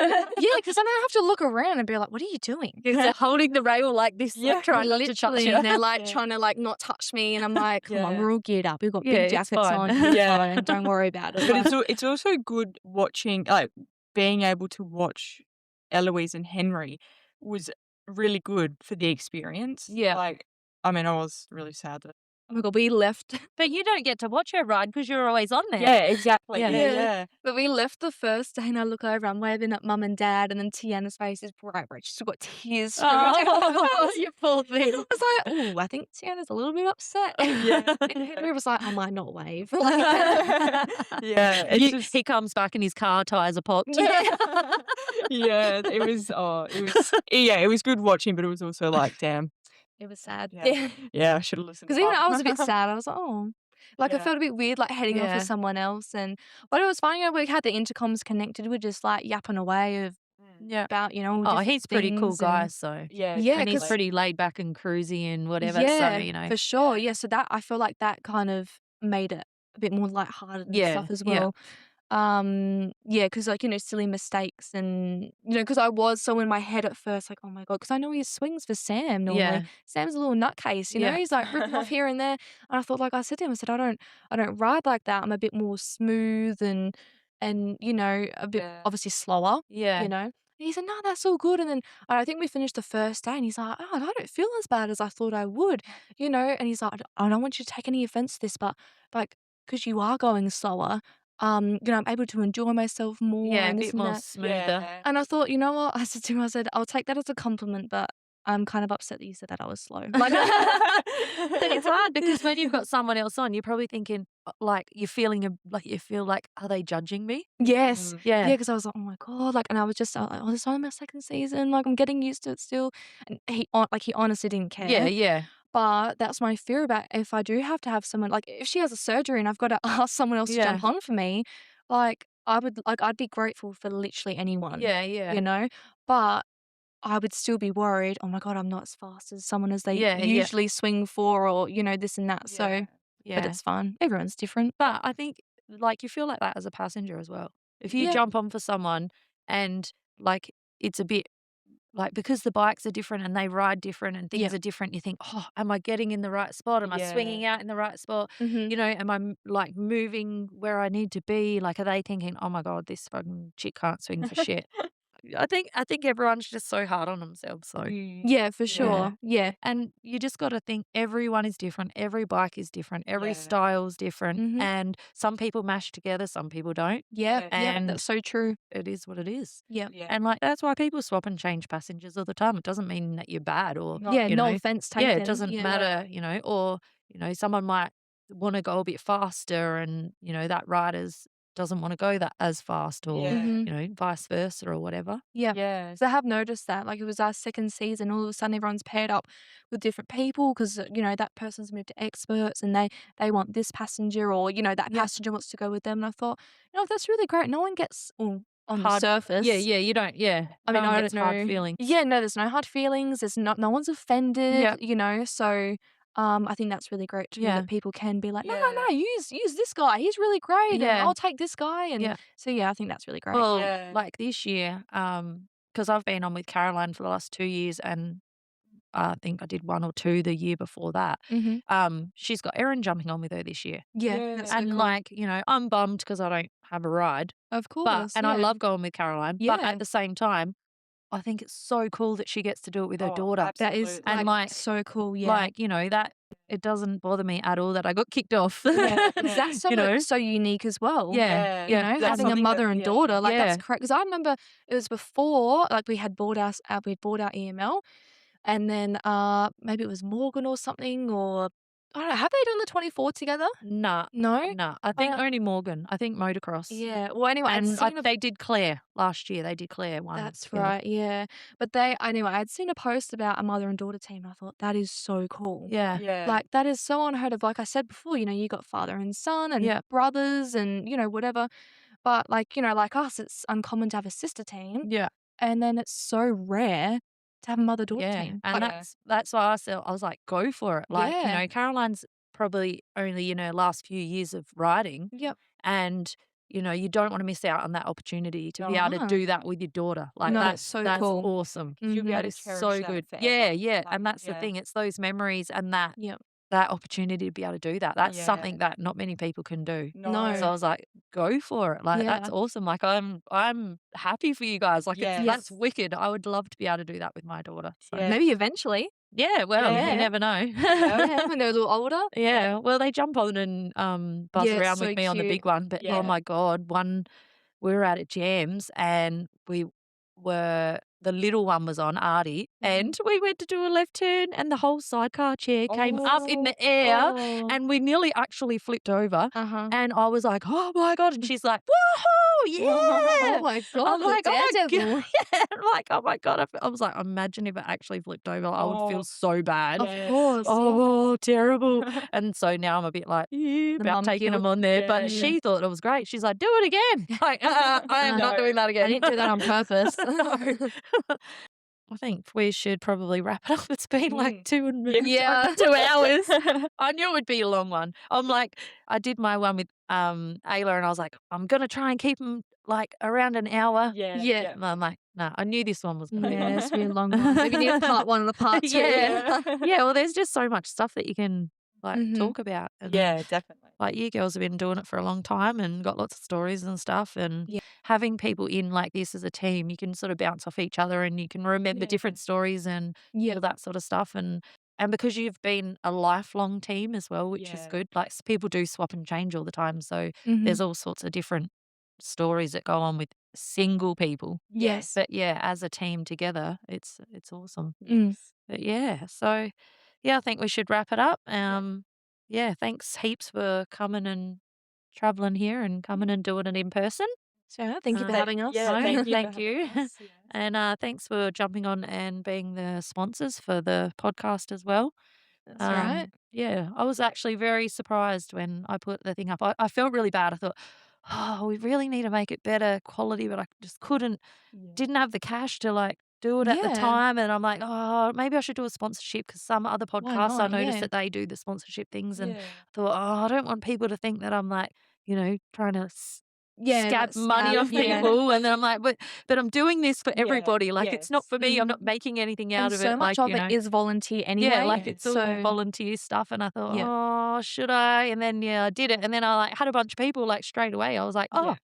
because then I have to look around and be like, what are you doing? They're holding the rail like this, trying not to touch you. And they're like trying to like not touch me, and I'm like, come on, we're all geared up. We've got big jackets on. Don't worry about it. But it's also good watching, like being able to watch Elouise and Henry was really good for the experience. Yeah. Like, I mean, I was really sad that. Oh my God, we left. But you don't get to watch her ride because you're always on there. Yeah, exactly. Yeah. But we left the first day, and I look over, I'm waving at Mum and Dad, and then Tiana's face is bright red. She's got tears streaming down her face. You poor thing. I was like, oh, I think Tiana's a little bit upset. And Henry was like, I might not wave. He comes back and his car tires are popped. It was good watching, but it was also like, damn. It was sad. Yeah, I should have listened. Because even I was a bit sad. I was like, oh. Like, I felt a bit weird, like, heading off with someone else. But it was fine. We had the intercoms connected. We're just, like, yapping away about, he's a pretty cool guy, so. And he's pretty laid back and cruisy and whatever, so, for sure. Yeah, so that, I feel like that kind of made it a bit more lighthearted and stuff as well. Because like, silly mistakes and, because I was so in my head at first, like, oh my God, because I know he swings for Sam normally. Sam's a little nutcase, he's like ripping off here and there. And I thought, like I said to him, I said, I don't ride like that. I'm a bit more smooth and a bit obviously slower. And he said, no, that's all good. And then I think we finished the first day and he's like, oh, I don't feel as bad as I thought I would, and he's like, I don't want you to take any offense to this, but like, because you are going slower, I'm able to enjoy myself more. Yeah, and a this bit and more that. smoother. And I thought, you know what? I said to him, I'll take that as a compliment, but I'm kind of upset that you said that I was slow. But it's hard because when you've got someone else on, you're probably thinking, like, you feel like, are they judging me? Yes. Yeah. Because I was like, oh my God. Like, and I was just like, oh, this is only my second season. Like, I'm getting used to it still. And he honestly didn't care. Yeah. But that's my fear about if I do have to have someone, like if she has a surgery and I've got to ask someone else to jump on for me, like I'd be grateful for literally anyone. Yeah. But I would still be worried, oh my God, I'm not as fast as someone as they usually swing for or, this and that. So, but it's fine. Everyone's different. But I think like you feel like that as a passenger as well. If you jump on for someone and like it's a bit like because the bikes are different and they ride different and things are different, you think, oh, am I getting in the right spot? Am I swinging out in the right spot? Am I like moving where I need to be? Like, are they thinking, oh my God, this fucking chick can't swing for shit? I think everyone's just so hard on themselves. So yeah, for sure. Yeah. And you just got to think everyone is different. Every bike is different. Every style's different. And some people mash together, some people don't. Yeah. And that's so true. it is what it is. Yeah. And like that's why people swap and change passengers all the time. It doesn't mean that you're bad or no offense taken. Yeah, it doesn't matter, or someone might want to go a bit faster and that rider's doesn't want to go that as fast or vice versa or whatever. Yeah. So I have noticed that, like, it was our second season, all of a sudden everyone's paired up with different people because that person's moved to experts and they want this passenger or that passenger wants to go with them. And I thought, that's really great. No one gets on the surface. Yeah, you don't. Yeah, I mean, I don't know. Hard feelings. Yeah, no, there's no hard feelings. There's no one's offended. So I think that's really great too, Yeah. that people can be like, no, Yeah. use this guy. He's really great, and Yeah. I'll take this guy. And Yeah. so I think that's really great. Well, Yeah. like this year, because I've been on with Caroline for the last 2 years, and I think I did 1 or 2 the year before that. She's got Erin jumping on with her this year. Yeah, that's so And, cool. like, I'm bummed because I don't have a ride, Of but course, and I love going with Caroline, but Yeah. at the same time, I think it's so cool that she gets to do it with her Oh, daughter. That is And, like so cool. Yeah. like, that it doesn't bother me at all that I got kicked off. Yeah, because that's You so unique as well. Yeah, You yeah, know, that's having a something mother that and daughter, like that's Yeah. correct. Because I remember it was before, like we had bought our EML, and then maybe it was Morgan or something, or I don't know. Have they done the 24 together? Nah, No. nah. I think only Morgan. I think motocross. Yeah. Well, anyway, I'd And seen a they did Clare last year. They did Clare one That's together. right, yeah. But anyway, I'd seen a post about a mother and daughter team. And I thought that is so cool. Yeah. Yeah. Like that is so unheard of. Like I said before, you got father and son and Yeah. brothers and whatever. But like like us, it's uncommon to have a sister team, Yeah. and then it's so rare to have a mother daughter Yeah. team. And Yeah. that's why I was like, go for it. Like, Yeah. Caroline's probably only in her last few years of riding. Yep. And, you don't want to miss out on that opportunity to be able to No. do that with your daughter. Like No, that's it's so that's cool. awesome. You'll be Mhm. able That to is cherish so that good. forever. Yeah, yeah. Like, And that's the thing. It's those memories and that Yep. that opportunity to be able to do that. That's Yeah. something that not many people can do. No. So I was like, go for it. Like that's Yeah. awesome. Like I'm happy for you guys. Like Yes. that's wicked. I would love to be able to do that with my daughter. So Yeah. Maybe eventually. yeah, well, Yeah. you never know. Yeah, when they're a little older. Yeah, well, they jump on and buzz Yeah, it's around so with me on the cute. big one, but oh Yeah. my God, we were out at Jams and the little one was on, Artie, and we went to do a left turn and the whole sidecar chair came up in the air and we nearly actually flipped over. Uh-huh. And I was like, oh my God. And she's like, woohoo, yeah. Oh my God, I'm like, oh my God. daredevil. Yeah. I'm like, oh my God. I was like, imagine if it actually flipped over. I would feel Oh, so bad. Of Yes. course. Oh, terrible. And so now I'm a bit like, The about mum taking guilt. them on there. Yeah, But yeah. she thought it was great. She's like, do it again. Like, I am not No. doing that again. I didn't do that on purpose. No. I think we should probably wrap it up. It's been like 2 Yeah. 2 hours. I knew it would be a long one. I'm like, I did my one with Ayla, and I was like, I'm gonna try and keep them like around an hour. Yeah. Yeah. And I'm like, no, I knew this one was gonna be Yeah, long. it's been a long one. Maybe need a part 1 and a part 2. Yeah. Yeah, well, there's just so much stuff that you can like Mhm. talk about. And, Yeah, definitely. like you girls have been doing it for a long time and got lots of stories and stuff. And Yeah. having people in like this as a team, you can sort of bounce off each other and you can remember different stories and Yeah. all that sort of stuff. And because you've been a lifelong team as well, which is Yeah. good. Like people do swap and change all the time. So Mhm. there's all sorts of different stories that go on with single people. Yes. But yeah, as a team together, it's awesome. Mm. But yeah, so yeah, I think we should wrap it up. Yeah, thanks heaps for coming and traveling here and coming and doing it in person. So, thank you for Thank- having us. Yeah, No, thank you. thank for you. having us, yes. And thanks for jumping on and being the sponsors for the podcast as well. That's all right. Yeah, I was actually very surprised when I put the thing up. I felt really bad. I thought, oh, we really need to make it better quality, but I just couldn't, Yeah. didn't have the cash to like do it at the Yeah. time. And I'm like, oh, maybe I should do a sponsorship because some other podcasts I not? noticed Yeah. that they do the sponsorship things. And Yeah. I thought, oh, I don't want people to think that I'm like, trying to Yeah, scab like money scab, off yeah. people. And then I'm like, but I'm doing this for Yeah, everybody. Like, it's not yes. for me. I'm Mhm. not making anything out And of so it. much Like, of it is volunteer anyway. yeah, like it's all so volunteer stuff. And I thought, Yeah. oh, should I? And then, yeah, I did it. And then I like had a bunch of people like straight away. I was like, Yeah.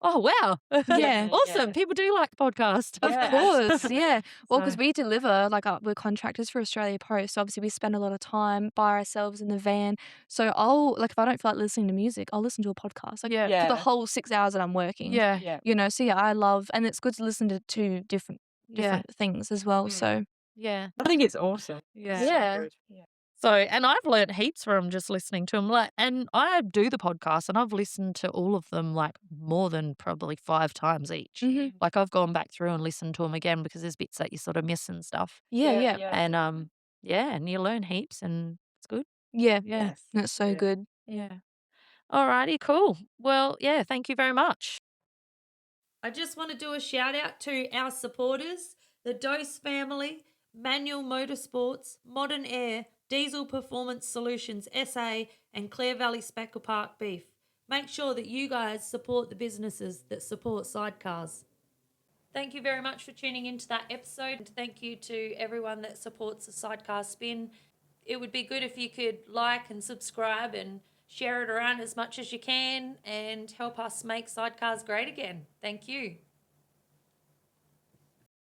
oh, wow. Yeah. Awesome. Yeah. People do like the podcast. Of Yeah, course, yeah. Well, because So- we deliver, like, we're contractors for Australia Post. So obviously, we spend a lot of time by ourselves in the van. So if I don't feel like listening to music, I'll listen to a podcast. Like, Yeah. for the Yeah. whole 6 hours that I'm working. Yeah. Yeah. So yeah, I love, and it's good to listen to different Yeah. things as well. Mm. So Yeah. I think it's awesome. Yeah. Yeah. So good. Yeah. So, and I've learned heaps from just listening to them. Like, and I do the podcast and I've listened to all of them like more than probably 5 times each. Mhm. Like I've gone back through and listened to them again because there's bits that you sort of miss and stuff. yeah. And yeah, and you learn heaps and it's good. Yeah. Yeah. Yes. That's so Yeah. good. Yeah. Alrighty, cool. Well, yeah, thank you very much. I just want to do a shout out to our supporters, the Dohse Family, Manuel MotoSports, Modern Air, Diesel Performance Solutions SA, and Clare Valley Speckle Park Beef. Make sure that you guys support the businesses that support sidecars. Thank you very much for tuning into that episode. And thank you to everyone that supports the Sidecar Spin. It would be good if you could like and subscribe and share it around as much as you can and help us make sidecars great again. Thank you.